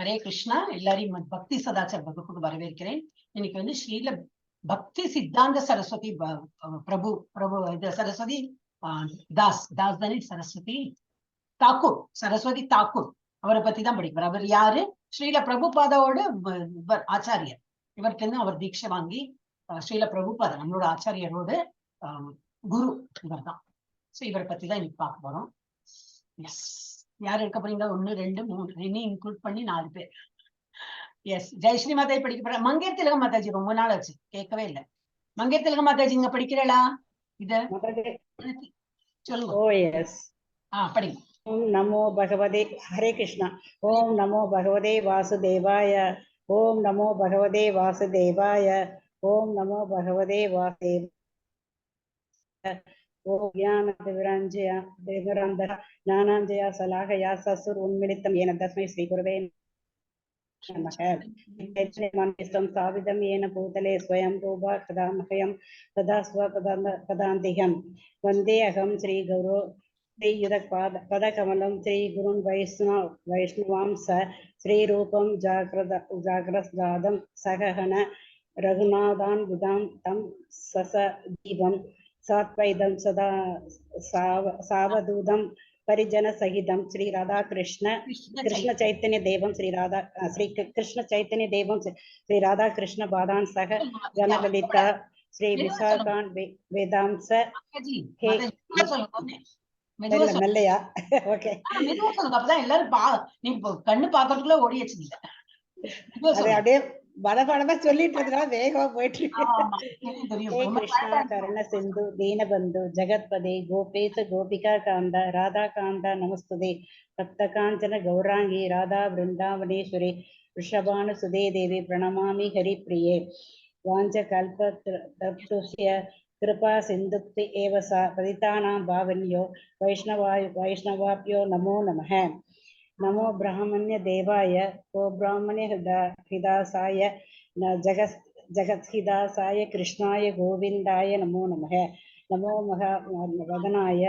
ஹரே கிருஷ்ணா. எல்லாரையும் பக்தி சதாச்சார வகுப்புக்கு வரவேற்கிறேன். இன்னைக்கு வந்து ஸ்ரீல பக்தி சித்தாந்த சரஸ்வதி பிரபு பிரபு இது சரஸ்வதி தாஸ் தானே சரஸ்வதி தாக்கூர், சரஸ்வதி தாக்கூர் அவரை பத்தி தான் படிக்கிறார். அவர் யாரு? ஸ்ரீல பிரபுபாதாவோட ஆச்சாரியர். இவர்கிட்ட இருந்து அவர் தீட்சை வாங்கி ஸ்ரீல பிரபுபாதா நம்மளோட ஆச்சாரியரோட குரு இவர் தான். ஸோ இவரை பத்தி தான் இன்னைக்கு பார்க்க போறோம். எஸ், யார் இருக்க போறீங்க? 1 2 3 இன்னும் இன்க்ளூட் பண்ணி 4 பேர். எஸ், ஜெயஸ்ரீ மாதாஜி படிக்க போற. மங்கையர் திலகம் மாதாஜி ரொம்ப நாள் ஆச்சு, கேட்கவே இல்லை. மங்கையர் திலகம் மாதாஜி இங்க படிக்கிறா? இத சொல்லுங்க. ஓ எஸ், படிங்க. ஓம் நமோ பகவதே, ஹரே கிருஷ்ணா. ஓம் நமோ பகவதே வாசுதேவாய. ஓம் நமோ பகவதே வாசுதேவாய. ஓம் நமோ பகவதே வாசுதேவாய. ஓம் ஞானதிவிரஞ்சயா தேவராந்தர ஞானாஞ்சயா சலாகயா சசுர் உன்மிலித்தம் ஏன தஸ்மை ஸ்ரீ குருவே நமः. மன்னிஸ்தம் சாவிதம் ஏன பூதலே ஸ்வயம் ரூபா கதாமஹயம் ததா ஸ்வபதாந்திகம் வந்தே அகம் ஸ்ரீ கௌரோ श्रीयुत पदकमलं श्री गुरुन् वैष्णवांस श्रीरूपं जाग्रदादं सहहन रघुनाथान् विदां तं ससदीपं सात्वैदं सदा सावधूतं परिजन सहितं श्री राधा कृष्ण चैतन्य देवं श्री कृष्ण चैतन्य देवं श्री राधा कृष्ण बादान् सह गणललिता श्री विशाखान् वेदांस மெல்லையா. ஓகே, மெதுவா சொல்லுங்க, அப்பதான் எல்லாரும் நீ கண்ணு பாக்குறதுக்குள்ள ஓடியாச்சு. அப்படியே பலபலமா சொல்லிட்டு இருக்கிறதா வேகமா போயிட்டு இருக்கு. கிருஷ்ணா கருண சிந்து தீனபந்து ஜெகத்பதே கோபேச கோபிகா காந்த ராதா காந்த நமஸ்துதே பக்த காஞ்சன கௌராங்கி ராதா பிருந்தாவனேஸ்வரி ரிஷபானு சுதே தேவி பிரணமாமி ஹரிப்பிரியே வாஞ்ச கல்பத்ருஷ்ய कृपा सिंधुक्ति एव सा पतितानां पावन्यो वैष्णवाभ्यो नमो नमः. नमो ब्राह्मण्य देवाय गो ब्राह्मण्य हिदासाय जगत्हिदासाय कृष्णाय गोविंदाय नमो नमः. नमो महावदनाय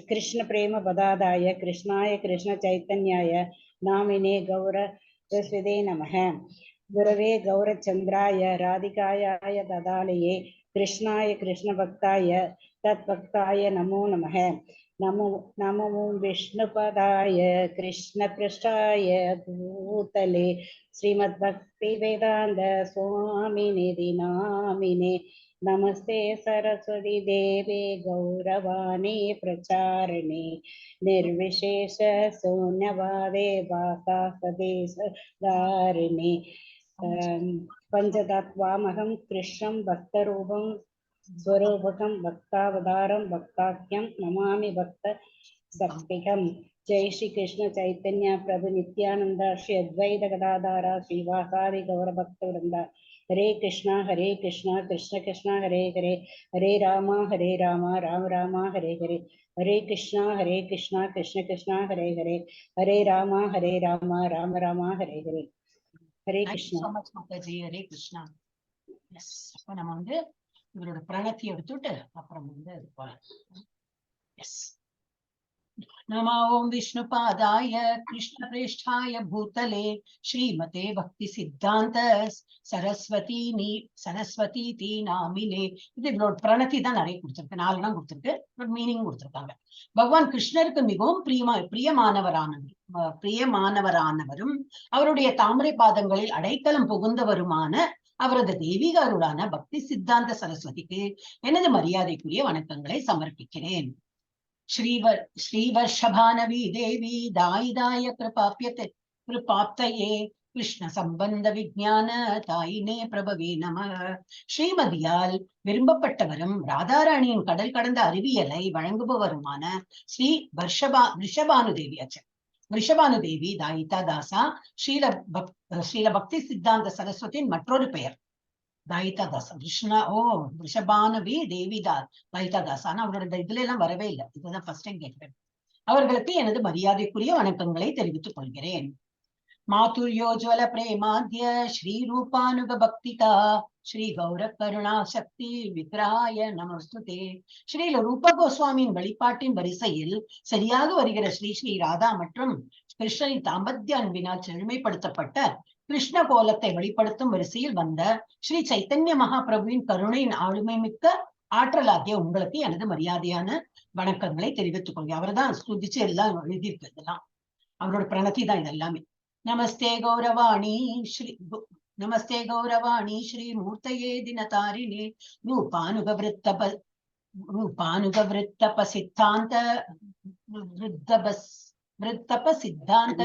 कृष्ण प्रेम पदादाय कृष्णाय कृष्ण चैतन्याय नामिने गौरस्वदे नमः. गुरवे गौरचंद्राय राधिकायाय ददालये कृष्णाय कृष्ण भक्ताय तत्भक्ताय नमो नमः. नमो विष्णुपदाय कृष्ण पृष्ठाय भूतले श्रीमद्भक्ति वेदांत स्वामिने नामिने नमस्ते सरस्वती देवे गौरवाणी प्रचारिणे निर्विशेष शून्यवादे वासासदेश धारिणे पंचतत्वामहं कृष्णं भक्तरूपं स्वरूपकं भक्तावतारं भक्ताख्यं नमामि भक्त शक्तिकं. जय श्री कृष्ण चैतन्य प्रभु नित्यानंद श्री अद्वैत गदाधर श्रीवासादि गौर भक्त वृंदा. हरे कृष्णा कृष्ण कृष्ण हरे हरे हरे राम राम राम हरे हरे. हरे कृष्णा कृष्ण कृष्ण हरे हरे हरे राम राम राम हरे हरे. ஹரே கிருஷ்ணா. மாதாஜி ஹரே கிருஷ்ணா. எஸ், அப்ப நம்ம வந்து இவரோட பிரணத்தை எடுத்துட்டு அப்புறம் வந்து எஸ் नमो ओम विष्णुपादाय कृष्णप्रेष्ठाय भूतले श्रीमते भक्ति सिद्धांत सरस्वती ती नामिने. இது இவரோட பிரணத்தி தான் நிறைய கொடுத்திருக்கு, 4 தான் கொடுத்திருக்கு, மீனிங் கொடுத்திருக்காங்க. பகவான் கிருஷ்ணருக்கு மிகவும் பிரியமானவரானவரும் அவருடைய தாமரை பாதங்களில் அடைக்கலம் புகுந்தவருமான அவரது தெய்வீக அருளான பக்தி சித்தாந்த சரஸ்வதிக்கு எனது மரியாதைக்குரிய வணக்கங்களை சமர்ப்பிக்கிறேன். श्रीवर्षभानवी देवी दायिदाय कृपाप्तये कृष्ण संबंध विज्ञान ताயினே பிரபவே நம. ஸ்ரீமதியால் விரும்பப்பட்டவரும் ராதாராணியின் கடல் கடந்த அறிவியலை வழங்குபவருமான ஸ்ரீ ரிஷபானுதேவி தாயிதா தாசா ஸ்ரீல பக்தி சித்தாந்த சரஸ்வதியின் மற்றொரு பெயர் தாயிதா தாஸ். ரிஷபானவி தேவிதாஸ் தாயிதா தாஸ். ஆனா அவரோட இதுல எல்லாம் வரவே இல்லை, இதுதான் ஃபர்ஸ்ட் டைம் கேட்கிறேன். அவர்களுக்கு எனது மரியாதைக்குரிய வணக்கங்களை தெரிவித்துக் கொள்கிறேன். मातुर्योज्वल प्रेमाद्य श्री रूपानुग भक्तिता श्री गौर करुणा शक्ति विग्रहाय நமஸ்துதே. ஸ்ரீல ரூப கோஸ்வாமியின் வழிபாட்டின் வரிசையில் சரியாக வருகிற ஸ்ரீ ஸ்ரீ ராதா மற்றும் கிருஷ்ணனின் தாம்பத்திய அன்பினால் செழுமைப்படுத்தப்பட்ட கிருஷ்ண கோலத்தை வெளிப்படுத்தும் வரிசையில் வந்த ஸ்ரீ சைத்தன்ய மகாபிரபுவின் கருணையின் ஆளுமை மிக்க ஆற்றலாகிய உங்களுக்கு எனது மரியாதையான வணக்கங்களை தெரிவித்துக் கொள்கிறேன். அவர்தான் ஸ்துதிச்சு எல்லாம் எழுதியிருக்கு. இதெல்லாம் அவரோட பிரணத்தி தான் இது எல்லாமே. நமஸ்தே கௌரவாணி ஸ்ரீ நமஸ்தே கௌரவாணி ஸ்ரீ மூர்த்தயே தினதாரிணே ரூபானுகவிருத்தப சித்தாந்த விருத்தப சித்தாந்த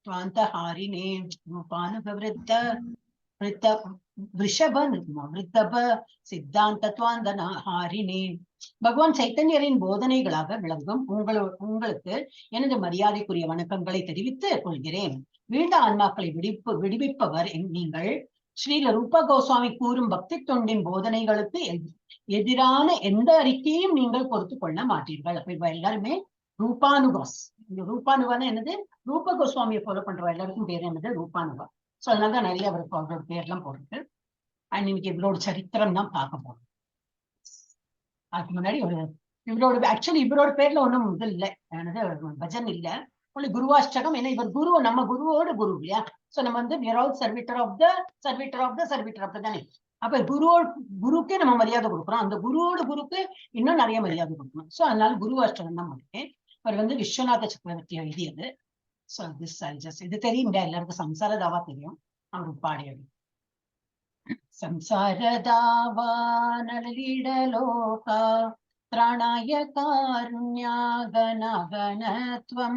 துவாந்தஹாரிணே ரூபானுகவிருத்த விருத்தப சித்தாந்த துவாந்தஹாரிணே. பகவான் சைத்தன்யரின் போதனைகளாக விளங்கும் உங்களுக்கு எனது மரியாதைக்குரிய வணக்கங்களை தெரிவித்துக் கொள்கிறேன். வீழ்ந்த ஆன்மாக்களை விடுவிப்பவர் நீங்கள். ஸ்ரீல ரூப கோஸ்வாமி கூறும் பக்தி தொண்டின் போதனைகளுக்கு எதிரான எந்த அறிக்கையும் நீங்கள் பொறுத்து கொள்ள மாட்டீர்கள். அப்ப இப்ப எல்லாருமே ரூபானுகாஸ். இந்த ரூபானுகான்னு என்னது? ரூப கோஸ்வாமியை ஃபாலோ பண்ற எல்லாருக்கும் பேர் என்னது? ரூபானுகா. சோ அதனாலதான் நிறைய அவருக்கு அவரோட பேர்லாம் போடுறது. அண்ட் இன்னைக்கு இவரோட சரித்திரம் தான் பார்க்க போறோம். அதுக்கு முன்னாடி இவரோட பேர்ல ஒண்ணும் இது இல்லை, பஜன் இல்ல, ஒன்லி குருவாஷ்டகம். ஏன்னா இவர் குரு, நம்ம குருவோட குரு இல்லையா? சோ நம்ம வந்து சர்வீட்டர் ஆஃப் த தானே. அப்ப குருக்கே நம்ம மரியாதை கொடுக்குறோம், அந்த குருவோட குருக்கு இன்னும் நிறைய மரியாதை கொடுக்கணும். சோ அதனால குருவாஷ்டகம் தான் பண்ணிட்டேன். அவர் வந்து விஸ்வநாத சக்கரவர்த்தி எழுதியது. சோ இது தெரியும் எல்லாருக்கும். சம்சாரதாவா தெரியும், அவர் பாடியது. संसारदावा नलिडलोका त्राणाय कारुण्यागनागनत्वं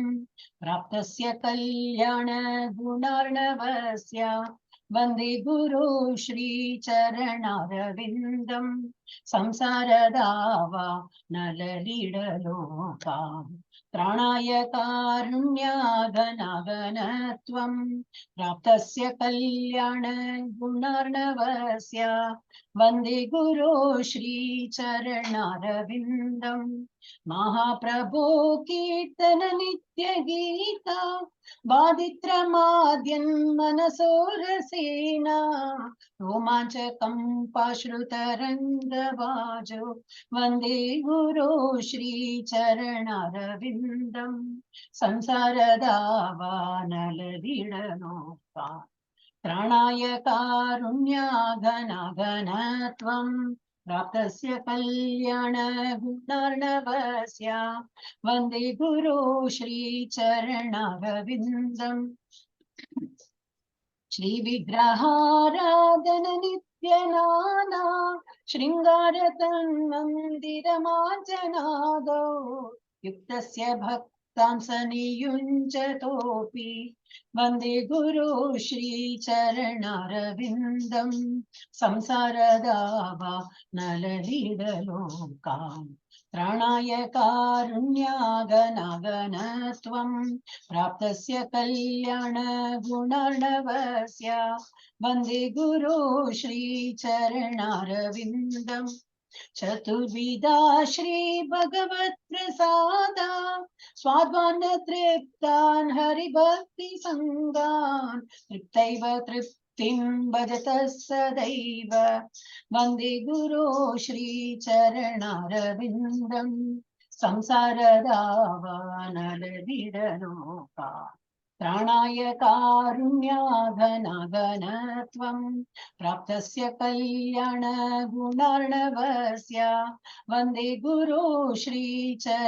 प्राप्तस्य कल्याण गुणार्णवस्य वन्दे गुरु श्रीचरणारविन्दं. संसारदावा नलिडलोका त्राणाय कारुण्यागनागनत्वं प्राप्तस्य कल्याण गुणार्णवस्य वन्दे गुरु श्रीचरणारविन्दं. महाप्रभो कीर्तन नित्य गीता वादित्रमाद्यन् मनसोरसेना रोमाञ्चकं पाश्रुतरङ्गवाजो वन्दे गुरु श्रीचरणारविन्दं. संसारदावानलविडलोका त्राणाय कारुण्यागनागनत्वं प्राप्तस्य कल्याण गुणार्णवस्य वन्दे गुरु श्रीचरणारविन्दं. श्रीविग्रहाराधन नित्यनाना शृङ्गारतन्मन्दिरमार्जनादौ युक्तस्य भक्तां सनियुञ्जतोऽपि वन्दे गुरु श्रीचरणारविन्दं. संसारदावा नललिडलोका त्राणाय कारुण्यागनागनत्वं प्राप्तस्य कल्याण गुणार्णवस्य वन्दे गुरु श्रीचरणारविन्दं. चतुर्विधा श्री भगवत् प्रसादा स्वाद्वान् तृप्तान् हरिभक्ति संगान् तृप्तैव तृप्तिं भजतः सदैव वन्दे गुरु श्रीचरणारविन्दं. संसारदावानलविडलोका त्राणाय कारुण्यागनागनत्वं प्राप्तस्य कल्याण गुणार्णवस्य वन्दे गुरु श्रीचरणारविन्दं.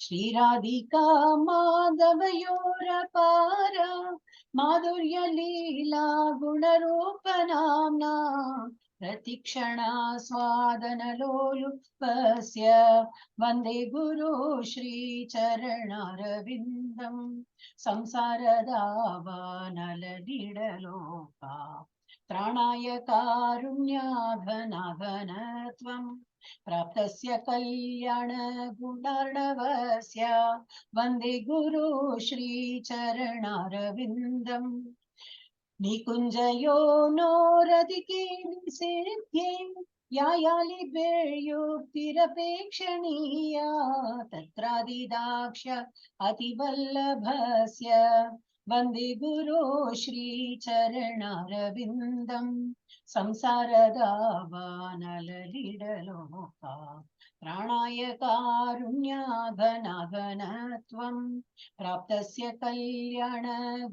श्रीराधिका माधवयोरपार माधुर्यलीला गुणरूपनाम्ना प्रतिक्षणा स्वादनलोलुपस्य वन्दे गुरु श्रीचरणारविन्दं. संसारदावानलविडलोका त्राणाय कारुण्यागनागनत्वं प्राप्तस्य कल्याण गुणार्णवस्य वन्दे गुरु श्रीचरणारविन्दं. निकुञ्जयो नोरधिके निषेध्ये यायालिभिर्युक्तिरपेक्षणीया तत्र राधिदाक्ष अतिवल्लभस्य वन्दे गुरो श्रीचरणारविन्दम् संसारदावानललिडलोका प्राणाय कारुण्याघनाघनत्वं प्राप्तस्य कल्याण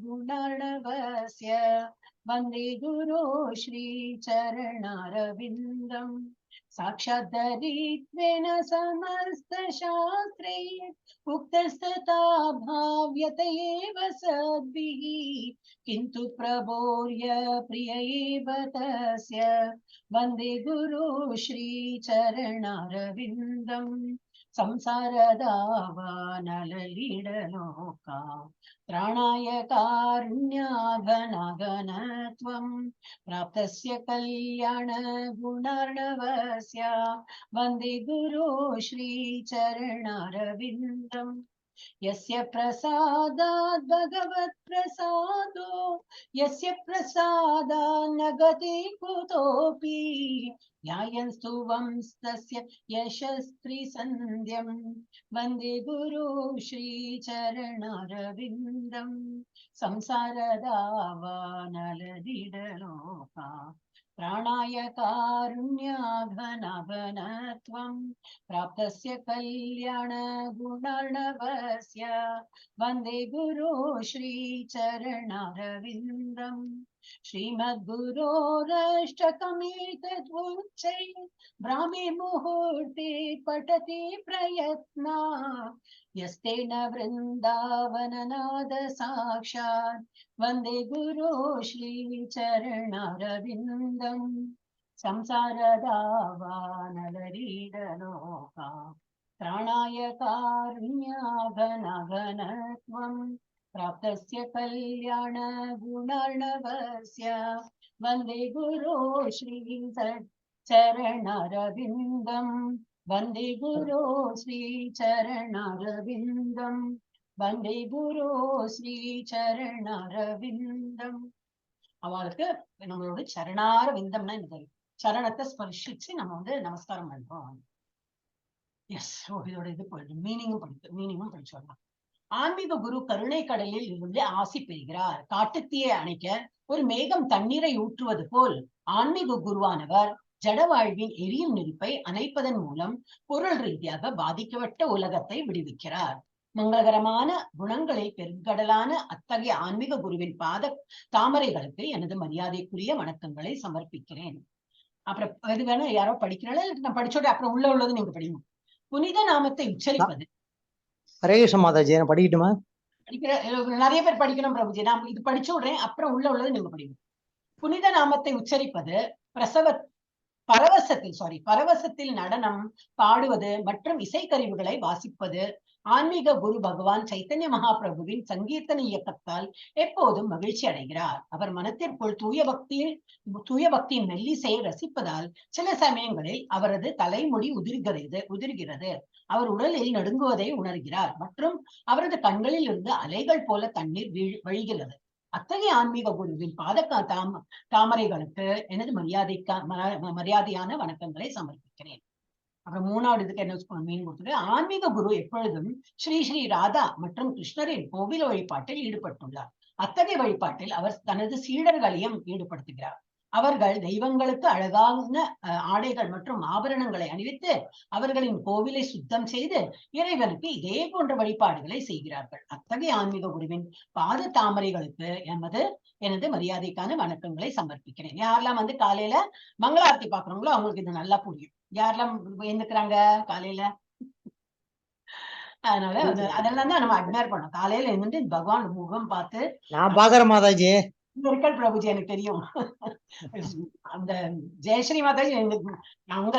गुणार्णवस्य वन्दे गुरो श्रीचरणारविन्दम् साक्षात् दरिद्रेण समस्तशास्त्रे उक्तस्तथा भाव्यत एव सद्भिः किन्तु प्रबोर्य प्रिय एव तस्य वन्दे गुरो श्रीचरणारविन्दम् संसारदावानललिडलोका प्राणाय कारुण्याघनाघनत्वं प्राप्तस्य कल्याण गुणार्णवस्य वन्दे गुरो श्रीचरणारविन्दम् यस्य प्रसादात् भगवत् प्रसादो यस्य प्रसादात् न गते कुतोऽपि ध्यायन्तु वंस्तस्य यशस्त्रिसन्ध्यं वन्दे गुरो श्रीचरणारविन्दम् संसारदावानललिडलोका प्राणाय कारुण्याघनाघनत्वं प्राप्तस्य कल्याण गुणार्णवस्य वन्दे गुरो श्रीचरणारविन्दम् श्रीमद्गुरोरष्टकमेतद्वोच्चै ब्राह्मे मुहूर्ते पठति प्रयत्ना यस्तेन वृन्दावननाद साक्षात् वन्दे गुरो श्रीचरणारविन्दम् संसारदावानललिडलोका प्राणाय कारुण्याघनाघनत्वं प्राप्तस्य कल्याण गुणार्णवस्य वन्दे गुरो श्रीचरणारविन्दम् वन्दे गुरो श्रीचरणारविन्दम् वन्दे गुरो श्रीचरणारविन्दम् அவளுக்கு நம்மளோட சரணார விந்தம்னா இந்த சரணத்தை ஸ்பர்ஷிச்சு நம்ம நமஸ்காரம் பண்றோம். எஸ், இதோட இது மீனிங்கும் படிச்சு வரலாம். ஆன்மீக குரு கருணை கடலில் இருந்து ஆசி பெறுகிறார். காட்டுத்தீயை அணைக்க ஒரு மேகம் தண்ணீரை ஊற்றுவது போல் ஆன்மீக குருவானவர் ஜட வாழ்வின் எரியும் நெருப்பை அணைப்பதன் மூலம் பொருள் ரீதியாக பாதிக்கப்பட்ட உலகத்தை விடுவிக்கிறார். மங்களகரமான குணங்களில் பெருங்கடலான அத்தகைய ஆன்மீக குருவின் பாத தாமரைகளுக்கு எனது மரியாதைக்குரிய வணக்கங்களை சமர்ப்பிக்கிறேன். அப்புறம் இது வேணா யாரோ படிக்கிறாள், நான் படிச்சோட அப்புறம் உள்ளது நீங்க படிக்கணும். புனித நாமத்தை உச்சரிப்பது. ஹரே கிருஷ்ண மாதாஜி, நான் படிக்கட்டுமா? படிக்கிற நிறைய பேர் படிக்கணும் பிரபுஜி. நான் இது படிச்சு விடுறேன், அப்புறம் உள்ளது நீங்க படிக்கணும். புனித நாமத்தை உச்சரிப்பது பரவசத்தில் நடனம் பாடுவது மற்றும் இசைக்கருவிகளை வாசிப்பது ஆன்மீக குரு பகவான் சைத்தன்ய மகாபிரபுவின் சங்கீர்த்தன இயக்கத்தால் எப்போதும் மகிழ்ச்சி அடைகிறார். அவர் மனத்திற்குள் தூய பக்தியின் மெல்லிசையை ரசிப்பதால் சில சமயங்களில் அவரது தலைமுடி உதிர்கிறது. அவர் உடலில் நடுங்குவதை உணர்கிறார் மற்றும் அவரது கண்களில் இருந்து அலைகள் போல தண்ணீர் வழிகிறது. அத்தகைய ஆன்மீக குருவின் பாத தாமரைகளுக்கு எனது மரியாதையான வணக்கங்களை சமர்ப்பிக்கிறேன். அப்புறம் மூணாவது இதுக்கு என்ன மீன் கொடுத்தது, ஆன்மீக குரு எப்பொழுதும் ஸ்ரீ ஸ்ரீ ராதா மற்றும் கிருஷ்ணரின் கோவில் வழிபாட்டில் ஈடுபட்டுள்ளார். அத்தகைய வழிபாட்டில் அவர் தனது சீடர்களையும் ஈடுபடுத்துகிறார். அவர்கள் தெய்வங்களுக்கு அழகான ஆடைகள் மற்றும் ஆபரணங்களை அணிவித்து அவர்களின் கோவிலை சுத்தம் செய்து இறைவனுக்கு இதே போன்ற வழிபாடுகளை செய்கிறார்கள். அத்தகைய ஆன்மீக குருவின் பாத தாமரைகளுக்கு எனது மரியாதைக்கான வணக்கங்களை சமர்ப்பிக்கிறேன். யாரெல்லாம் காலையில மங்களாரத்தி பாக்குறவங்களோ அவங்களுக்கு இது நல்லா புரியும். யாரெல்லாம் எழுந்துக்கிறாங்க காலையில, அதனால அதெல்லாம் தான் நம்ம அட்மையர் பண்ணோம். காலையில எழுந்து பகவான் முகம் பார்த்து நான் பாக்குறேன் மாதாஜி. இருக்கல் பிரபுஜி, எனக்கு தெரியும். அந்த ஜெயஸ்ரீ மாதாஜி அவங்க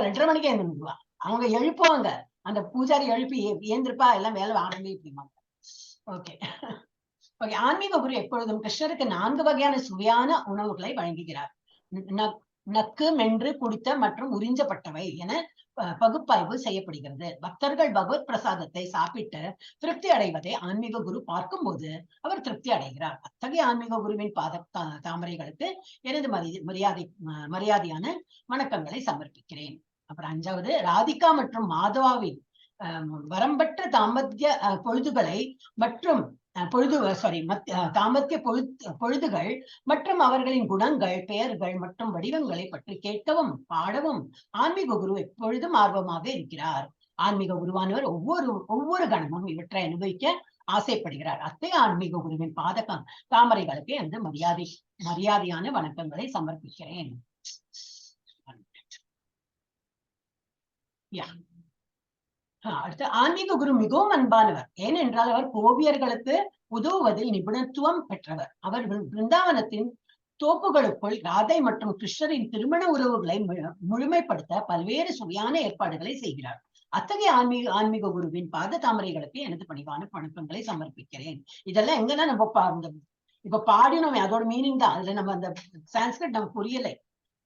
2:30 மணிக்கு எழுந்துருவா. அவங்க எழுப்புவாங்க, அந்த பூஜாரி எழுப்பி ஏந்திருப்பா, எல்லாம் வேலை ஆரம்பிப்பாங்க. Okay okay. ஆன்மீக குரு எப்பொழுதும் கிருஷ்ணருக்கு 4 வகையான சுவையான உணவுகளை வழங்குகிறார். நக்கு, மென்று, குடித்த மற்றும் உறிஞ்சப்பட்டவை என பகுப்பாய்வு செய்யப்படுகிறது. பக்தர்கள் பகவத் பிரசாதத்தை சாப்பிட்டு திருப்தி அடைவதை ஆன்மீக குரு பார்க்கும் போது அவர் திருப்தி அடைகிறார். அத்தகைய ஆன்மீக குருவின் பாத தாமரைகளுக்கு எனது மரியாதையான வணக்கங்களை சமர்ப்பிக்கிறேன். அப்புறம் 5வது, ராதிகா மற்றும் மாதவாவின் வரம்பற்ற தாம்பத்திய பொழுதுகளை மற்றும் தாம்பத்திய பொழுதுகள் மற்றும் அவர்களின் குணங்கள், பெயர்கள் மற்றும் வடிவங்களை பற்றி கேட்கவும் பாடவும் ஆன்மீக குரு எப்பொழுதும் ஆர்வமாக இருக்கிறார். ஆன்மீக குருவானவர் ஒவ்வொரு கணமும் இவற்றை அனுபவிக்க ஆசைப்படுகிறார். அத்தகைய ஆன்மீக குருவின் தாமரைகளுக்கு அந்த மரியாதையான வணக்கங்களை சமர்ப்பிக்கிறேன். அடுத்து, ஆன்மீக குரு மிகவும் அன்பானவர். ஏனென்றால் அவர் கோபியர்களுக்கு உதவுவதில் நிபுணத்துவம் பெற்றவர். அவர் பிருந்தாவனத்தின் தோப்புகளுக்குள் ராதை மற்றும் கிருஷ்ணரின் திருமண உறவுகளை முழுமைப்படுத்த பல்வேறு சுவையான ஏற்பாடுகளை செய்கிறார். அத்தகைய ஆன்மீக குருவின் பாத தாமரைகளுக்கு எனது பணிவான வணக்கங்களை சமர்ப்பிக்கிறேன். இதெல்லாம் எங்கன்னா நம்ம இப்ப பாடினோம், அதோட மீனிங் தான். அதுல நம்ம அந்த சான்ஸ்கிரிட் நமக்கு புரியலை,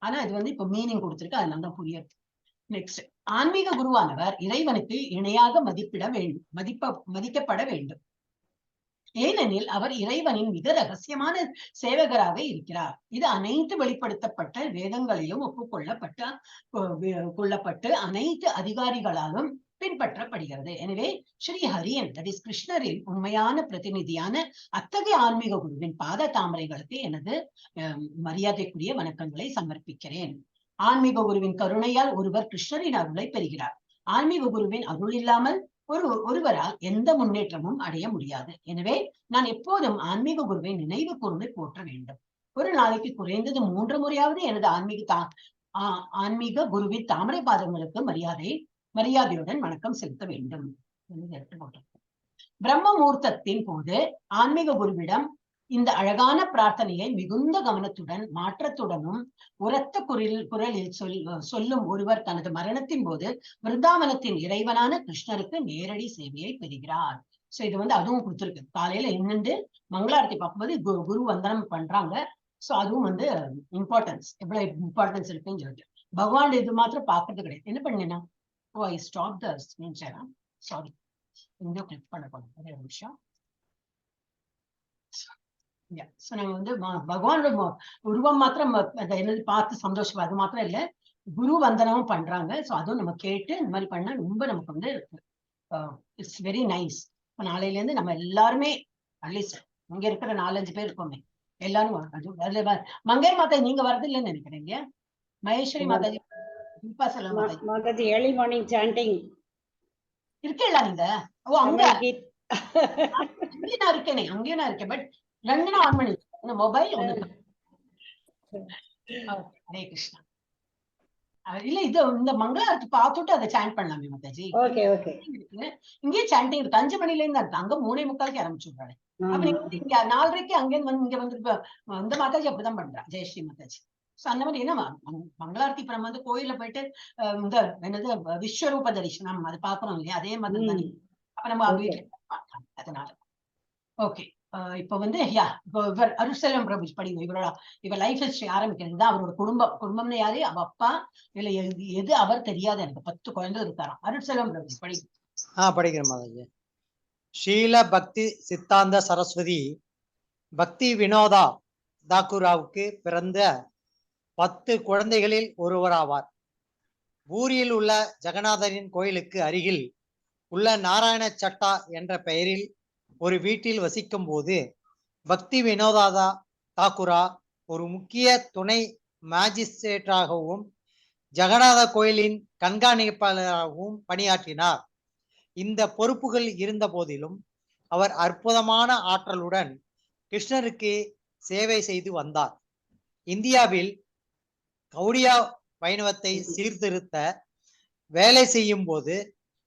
ஆனா இது வந்து இப்ப மீனிங் கொடுத்திருக்கு, அதனால தான் புரியுது. நெக்ஸ்ட், ஆன்மீக குருவானவர் இறைவனுக்கு இணையாக மதிக்கப்பட வேண்டும். ஏனெனில் அவர் இறைவனின் மிக ரகசியமான சேவகராக இருக்கிறார். இது அனைத்து வெளிப்படுத்தப்பட்ட வேதங்களிலும் கொள்ளப்பட்டு அனைத்து அதிகாரிகளாலும் பின்பற்றப்படுகிறது. எனவே ஸ்ரீ ஹரியன், தட் இஸ் கிருஷ்ணரின் உண்மையான பிரதிநிதியான அத்தகைய ஆன்மீக குருவின் பாத தாமரைகளுக்கு எனது மரியாதைக்குரிய வணக்கங்களை சமர்ப்பிக்கிறேன். ஆன்மீக குருவின் கருணையால் ஒருவர் கிருஷ்ணரின் அருளை பெறுகிறார். ஆன்மீக குருவின் அருள் இல்லாமல் ஒருவரால் எந்த முன்னேற்றமும் அடைய முடியாது. எனவே நான் எப்போதும் ஆன்மீக குருவை நினைவு கூர்ந்து போற்ற வேண்டும். ஒரு நாளைக்கு குறைந்தது 3 முறையாவது எனது ஆன்மீக குருவின் தாமரை பாதங்களுக்கு மரியாதையுடன் வணக்கம் செலுத்த வேண்டும். பிரம்ம முகூர்த்தத்தின் போது ஆன்மீக குருவிடம் இந்த அழகான பிரார்த்தனையை மிகுந்த கவனத்துடன் மாற்றத்துடனும் உரத்த குரலில் சொல்லும் ஒருவர் தனது மரணத்தின் போது விருந்தாவனத்தின் இறைவனான கிருஷ்ணருக்கு நேரடி சேவையை பெறுகிறார். சோ இது வந்து அதுவும் கொடுத்திருக்கு. காலையில என்னண்டு மங்களாரத்தி பார்க்கும்போது குரு வந்தனம் பண்றாங்க. சோ அதுவும் வந்து எவ்வளவு இம்பார்ட்டன்ஸ் இருக்குன்னு சொல்லிட்டு பகவான் இது மாத்திரம் பாக்குறது கிடையாது. என்ன பண்ணேன்னா, I stop the screen share. Sorry, இங்க கிளிக் பண்ண போறோம். ஒரே ஒரு நிமிஷம். நம்ம வந்து பகவானோட உருவம் மாத்திரம் என்னது பார்த்து சந்தோஷம், அது மாத்திரம் இல்ல, குரு வந்தனமும் பண்றாங்க. சோ அதுவும் நம்ம கேட்டு இந்த மாதிரி பண்ணா ரொம்ப நமக்கு வந்து இட்ஸ் வெரி நைஸ். நாளையில இருந்து நம்ம எல்லாருமே அட்லீஸ்ட் இங்க இருக்கிற 4-5 பேர் இருக்கோமே, எல்லாரும் மங்கையர் மாதாஜி நீங்க வரது இல்லைன்னு நினைக்கிறீங்க. Maheswari Mataji, Mataji early morning sanding இருக்கீங்களா நீங்க? ஓ, அங்க நான் இருக்கேனே, அங்கேயும் நான் இருக்கேன். பட் 2 ஆன் பண்ணி மொபைல் ஒண்ணு. ஹரே கிருஷ்ணா. இல்ல, இது இந்த மங்களாரத்தி பார்த்துட்டு அதை சாண்ட் பண்ணலாமே மாதாஜி. இங்கே சாண்டிங் இருக்கு. 5 மணில இருந்து இருக்கு. அங்க 3:45 ஆரம்பிச்சுடுறாரு. அப்ப நீங்க 4:30 அங்கே இங்க வந்து இந்த மாதாஜி அப்படிதான் பண்றா, ஜெயஸ்ரீ மாதாஜி. சோ அந்த மாதிரி என்ன மங்களாரத்தி இப்ப நம்ம வந்து கோயில்ல போயிட்டு இந்த என்னது விஸ்வரூப தரிசனம் அது பாக்குறோம் இல்லையா, அதே மாதிரி தான். அப்ப நம்ம வீட்டுல அதனால ஓகே. இப்ப வந்து இவர் அருட்செல்வம் பிரபு படிங்க. இவர் லைஃப் ஹிஸ்டரி ஆரம்பிக்கிறது தான். அவரோட குடும்பம்னு யாரு, அவ அப்பா இல்ல எது அவர் தெரியாது. எனக்கு 10 குழந்தை இருக்காராம். அருட்செல்வம் பிரபு படிங்க. படிக்கிறேன் மாதாஜி. ஸ்ரீல பக்தி சித்தாந்த சரஸ்வதி பக்தி வினோதா தாக்குராவுக்கு பிறந்த 10 குழந்தைகளில் ஒருவராவார். பூரியில் உள்ள ஜெகநாதரின் கோயிலுக்கு அருகில் உள்ள நாராயண சட்டா என்ற பெயரில் ஒரு வீட்டில் வசிக்கும் போது பக்தி வினோதா தாக்குரா ஒரு முக்கிய துணை மேஜிஸ்ட்ரேட்டாகவும் ஜெகநாத கோயிலின் கண்காணிப்பாளராகவும் பணியாற்றினார். இந்த பொறுப்புகள் இருந்த போதிலும் அவர் அற்புதமான ஆற்றலுடன் கிருஷ்ணருக்கு சேவை செய்து வந்தார். இந்தியாவில் கௌடியா வைணவத்தை சீர்திருத்த வேலை செய்யும் போது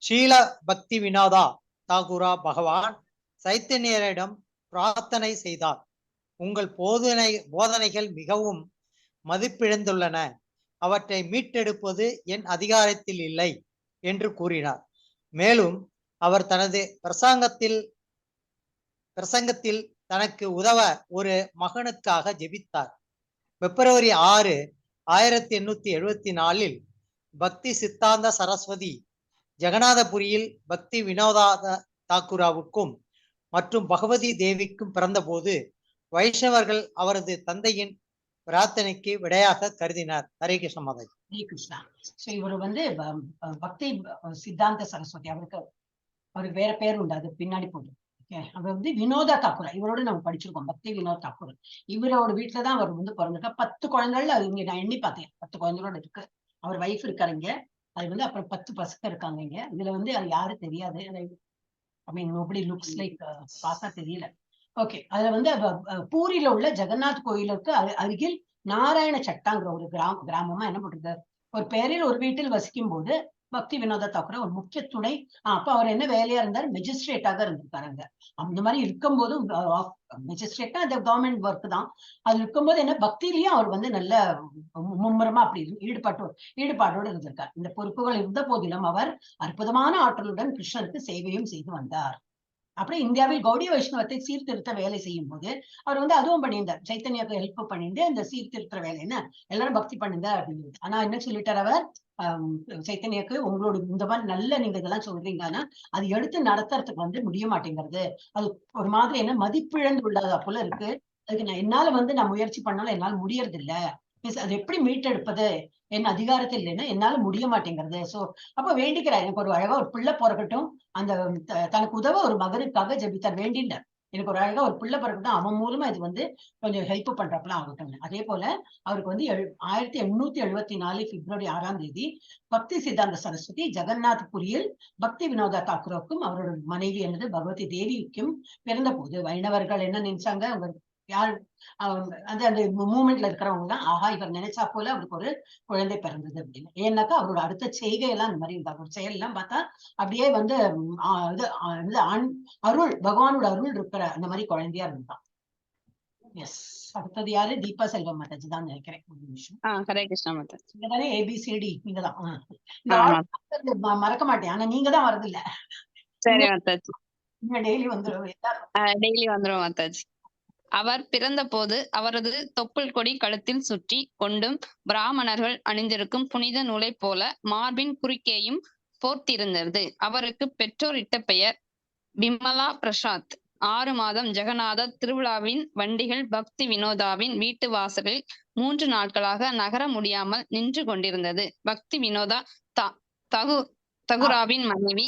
ஸ்ரீல பக்தி வினோதா தாகுரா பகவான் சைத்தன்யரிடம் பிரார்த்தனை செய்தார். உங்கள் போதனைகள் மிகவும் மதிப்பிழந்துள்ளன, அவற்றை மீட்டெடுப்பது என் அதிகாரத்தில் இல்லை என்று கூறினார். மேலும் அவர் தனது பிரசங்கத்தில் தனக்கு உதவ ஒரு மகனுக்காக ஜெபித்தார். பிப்ரவரி 6, 1874 பக்தி சித்தாந்த சரஸ்வதி ஜெகநாதபுரியில் பக்தி வினோதா தாக்குராவுக்கும் மற்றும் பகவதி தேவிக்கும் பிறந்தபோது வைஷ்ணவர்கள் அவரது தந்தையின் பிரார்த்தனைக்கு விடையாக கருதினார். ஹரே கிருஷ்ண மாதாஜி. ஹரே கிருஷ்ணா. சோ இவர் வந்து பக்தி சித்தாந்த சரஸ்வதி, அவருக்கு வேற பேர் உண்டு, அது பின்னாடி போட்டு. அவர் வந்து வினோதா தாக்கூர், இவரோட நம்ம படிச்சிருக்கோம். பக்தி வினோத் தாக்கூர் இவரோட வீட்டுலதான் அவர் வந்து பிறந்திருக்க. 10 குழந்தைகள் அது இங்க நான் எண்ணி பார்த்தேன். 10 குழந்தைகளோட இருக்கு. அவர் வைஃப் இருக்காரு இங்க. அது வந்து அப்புறம் 10 பசங்க இருக்காங்க இங்க. இதுல வந்து அது யாரும் தெரியாது. ஐ மீன் நோபடி லுக்ஸ் லைக், பார்த்தா தெரியல. ஓகே. அதுல வந்து பூரியில உள்ள ஜெகநாத் கோயிலுக்கு அருகில் நாராயண சட்டாங்கிற ஒரு கிராமமா என்ன பண்றது, ஒரு பேரில் ஒரு வீட்டில் வசிக்கும் போது பக்தி வினோத தாக்கூர் ஒரு முக்கிய துணை. அப்ப அவர் என்ன வேலையா இருந்தார், மெஜிஸ்ட்ரேட்டாக இருந்திருக்காருங்க. அந்த மாதிரி இருக்கும் போதும் மெஜிஸ்ட்ரேட்டா அந்த கவர்மெண்ட் ஒர்க் தான். அது இருக்கும்போது என்ன பக்தியிலயும் அவர் வந்து நல்ல மும்முரமா அப்படி ஈடுபாட்டோடு இருந்திருக்கார். இந்த பொறுப்புகள் இருந்த போதிலும் அவர் அற்புதமான ஆற்றலுடன் கிருஷ்ணருக்கு சேவையும் செய்து வந்தார். அப்புறம் இந்தியாவில் கௌடிய வைஷ்ணவத்தை சீர்திருத்த வேலை செய்யும் போது அவர் வந்து அதுவும் பண்ணியிருந்தார். சைத்தன்யாவுக்கு ஹெல்ப் பண்ணிட்டு அந்த சீர்திருத்த வேலைன்னு எல்லாரும் பக்தி பண்ணுங்க அப்படின்னு. ஆனா என்ன சொல்லிட்டார் அவர், சைத்தன்யாக்கு, உங்களோட இந்த மாதிரி நல்ல நீங்க இதெல்லாம் சொல்றீங்கன்னா அது எடுத்து நடத்துறதுக்கு வந்து முடிய மாட்டேங்கிறது. அது ஒரு மாதிரி என்ன மதிப்பிழந்து உள்ளதா போல இருக்கு. அதுக்கு என்னால வந்து நான் முயற்சி பண்ணாலும் என்னால் முடியறது இல்ல. அது எப்படி மீட்டெடுப்பது, என் அதிகாரத்தில் இல்லைன்னா என்னால முடிய மாட்டேங்கிறது. சோ அப்ப வேண்டிக்கிறார், எனக்கு ஒரு அழகா ஒரு பிள்ளை பிறக்கட்டும், அந்த தனக்கு உதவ ஒரு மகனுக்காக ஜெபித்தார். வேண்டினார், எனக்கு ஒரு அழகா ஒரு பிள்ளை பிறக்கட்டும், அவன் மூலமா இது வந்து கொஞ்சம் ஹெல்ப் பண்றப்பெல்லாம் ஆகட்டும். அதே போல அவருக்கு வந்து 1874 பிப்ரவரி 6ஆம் தேதி பக்தி சித்தாந்த சரஸ்வதி ஜெகநாத் புரியில் பக்தி வினோதா தாக்கூருக்கும் அவரோட மனைவி என்னது பகவதி தேவிக்கும் பிறந்த போது வைணவர்கள் என்ன நினைச்சாங்க, அவங்க யார் அந்த அந்த மூமெண்ட்ல இருக்கிறவங்க தான், ஆஹா இவர் நினைச்சா போல அவருக்கு ஒரு குழந்தை பிறந்தது அப்படின்னு. ஏன்னாக்கா அவரோட அடுத்த செய்கை எல்லாம் அந்த மாதிரி இருந்தாங்க. ஒரு செயல் எல்லாம் பார்த்தா அப்படியே வந்து அருள், பகவானோட அருள் இருக்கிற அந்த மாதிரி குழந்தையா இருந்தான். எஸ். அடுத்தது யாரு, தீபா செல்வம் மாதாஜி தான் நினைக்கிறேன். ஒரு நிமிஷம். ஹரே கிருஷ்ணா மாதாஜி. நீங்க தானே ABCD, நீங்க தான். மறக்க மாட்டேன், ஆனா நீங்க தான் வரது இல்ல. சரி மாதாஜி, டெய்லி வந்துடும். டெய்லி வந்துரும் மாதாஜி. அவர் பிறந்த போது அவரது தொப்புள் கொடி கழுத்தில் சுற்றி கொண்டும் பிராமணர்கள் அணிந்திருக்கும் புனித நூலை போல மார்பின் குறுக்கேயும் போர்த்திருந்தது. அவருக்கு பெற்றோர் இட்ட பெயர் பிமலா பிரசாத். 6 மாதம் ஜெகநாத திருவிழாவின் வண்டிகள் பக்தி வினோதாவின் வீட்டு வாசலில் 3 நாட்களாக நகர முடியாமல் நின்று கொண்டிருந்தது. பக்தி வினோதா தகுராவின் மனைவி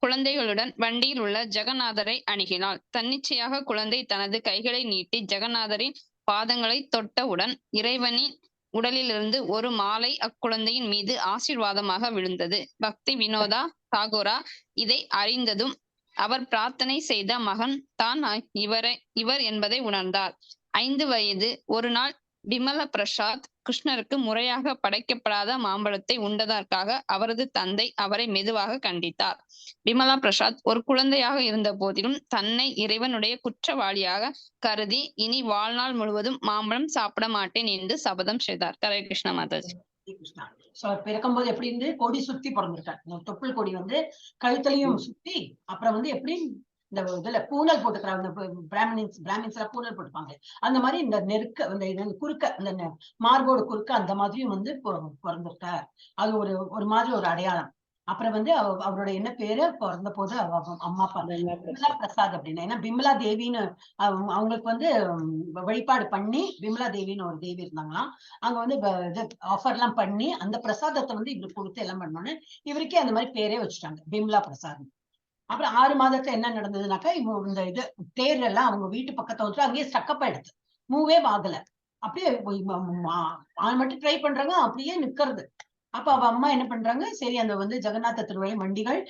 குழந்தைகளுடன் வண்டியில் உள்ள ஜெகநாதரை அணுகினாள். தன்னிச்சையாக குழந்தை தனது கைகளை நீட்டி ஜெகநாதரின் பாதங்களை தொட்டவுடன் இறைவனின் உடலிலிருந்து ஒரு மாலை அக்குழந்தையின் மீது ஆசீர்வாதமாக விழுந்தது. பக்தி வினோதா தாகூரா இதை அறிந்ததும் அவர் பிரார்த்தனை செய்த மகன் தான் இவர் என்பதை உணர்ந்தார். 5 வயது ஒரு நாள் பிமல பிரசாத் கிருஷ்ணருக்கு முறையாக படைக்கப்படாத மாம்பழத்தை உண்டதற்காக அவரது தந்தை அவரை மெதுவாக கண்டித்தார். பிமலா பிரசாத் ஒரு குழந்தையாக இருந்த போதிலும் தன்னை இறைவனுடைய குற்றவாளியாக கருதி இனி வாழ்நாள் முழுவதும் மாம்பழம் சாப்பிட மாட்டேன் என்று சபதம் செய்தார். ஹரே கிருஷ்ண மாதாஜி. பிறக்கும் போது எப்படி இருந்து கொடி சுத்தி பிறந்திருக்காரு. தொப்புள் கொடி வந்து கழுத்துலயும் சுத்தி, அப்புறம் வந்து எப்படி இந்த இதுல பூனல் போட்டுக்கிறாங்க, பிராமின்ஸ் எல்லாம் பூனல் போட்டுப்பாங்க. அந்த மாதிரி இந்த நெருக்க அந்த குறுக்க அந்த மார்போடு குறுக்க அந்த மாதிரியும் வந்து பிறந்திருக்கார். அது ஒரு மாதிரி ஒரு அடையாளம். அப்புறம் வந்து அவரோட என்ன பேரு பிறந்த போது அம்மா அப்பா பிமலா பிரசாத் அப்படின்னு. ஏன்னா பிமலா தேவின்னு அவங்களுக்கு வந்து வழிபாடு பண்ணி பிமலா தேவின்னு ஒரு தேவி இருந்தாங்களாம். அங்க வந்து ஆஃபர் எல்லாம் பண்ணி அந்த பிரசாதத்தை வந்து இவருக்கு கொடுத்து எல்லாம் பண்ணோன்னு இவருக்கே அந்த மாதிரி பேரே வச்சுட்டாங்க, பிமலா பிரசாத். அப்புறம் 6 மாதத்துல என்ன நடந்ததுனாக்கா, இந்த இது தேர் எல்லாம் அவங்க வீட்டு பக்கத்துல வந்து அங்கேயே ஸ்டக்கப் ஆயிடுது, மூவே ஆகல. அப்படியே மட்டும் ட்ரை பண்றாங்க, அப்படியே நிக்கிறது. அப்ப அவ அம்மா என்ன பண்றாங்க, சரி அந்த வந்து ஜெகநாத திருவழி வண்டிகள்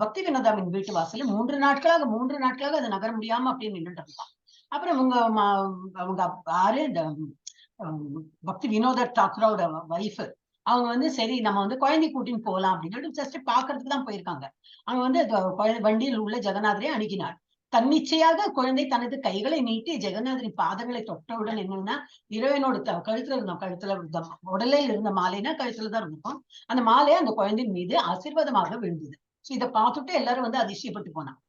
பக்தி வினோதாவின் வீட்டு வாசல 3 நாட்களாக அது நகர முடியாம அப்படியே நின்றுட்டு இருந்தான். அப்புறம் அவங்க யாரு, இந்த பக்தி வினோத தாக்கூரோட வைஃப், அவங்க வந்து சரி நம்ம வந்து குழந்தை கூட்டின்னு போகலாம் அப்படின்னு சொல்லிட்டு ஜஸ்ட் பாக்குறதுக்கு தான் போயிருக்காங்க. அவங்க வந்து வண்டியில் உள்ள ஜெகநாதரை அணுகினார். தன்னிச்சையாக குழந்தை தனது கைகளை நீட்டி ஜெகநாதரின் பாதங்களை தொட்டவுடன் என்னன்னா, இறைவனோட கழுத்துல இருந்த உடலில் இருந்த மாலைனா கழுத்துலதான் இருக்கும், அந்த மாலையை அந்த குழந்தையின் மீது ஆசீர்வாதமாக விழுந்தது. சோ இதை பார்த்துட்டு எல்லாரும் வந்து அதிசயப்பட்டு போனான்.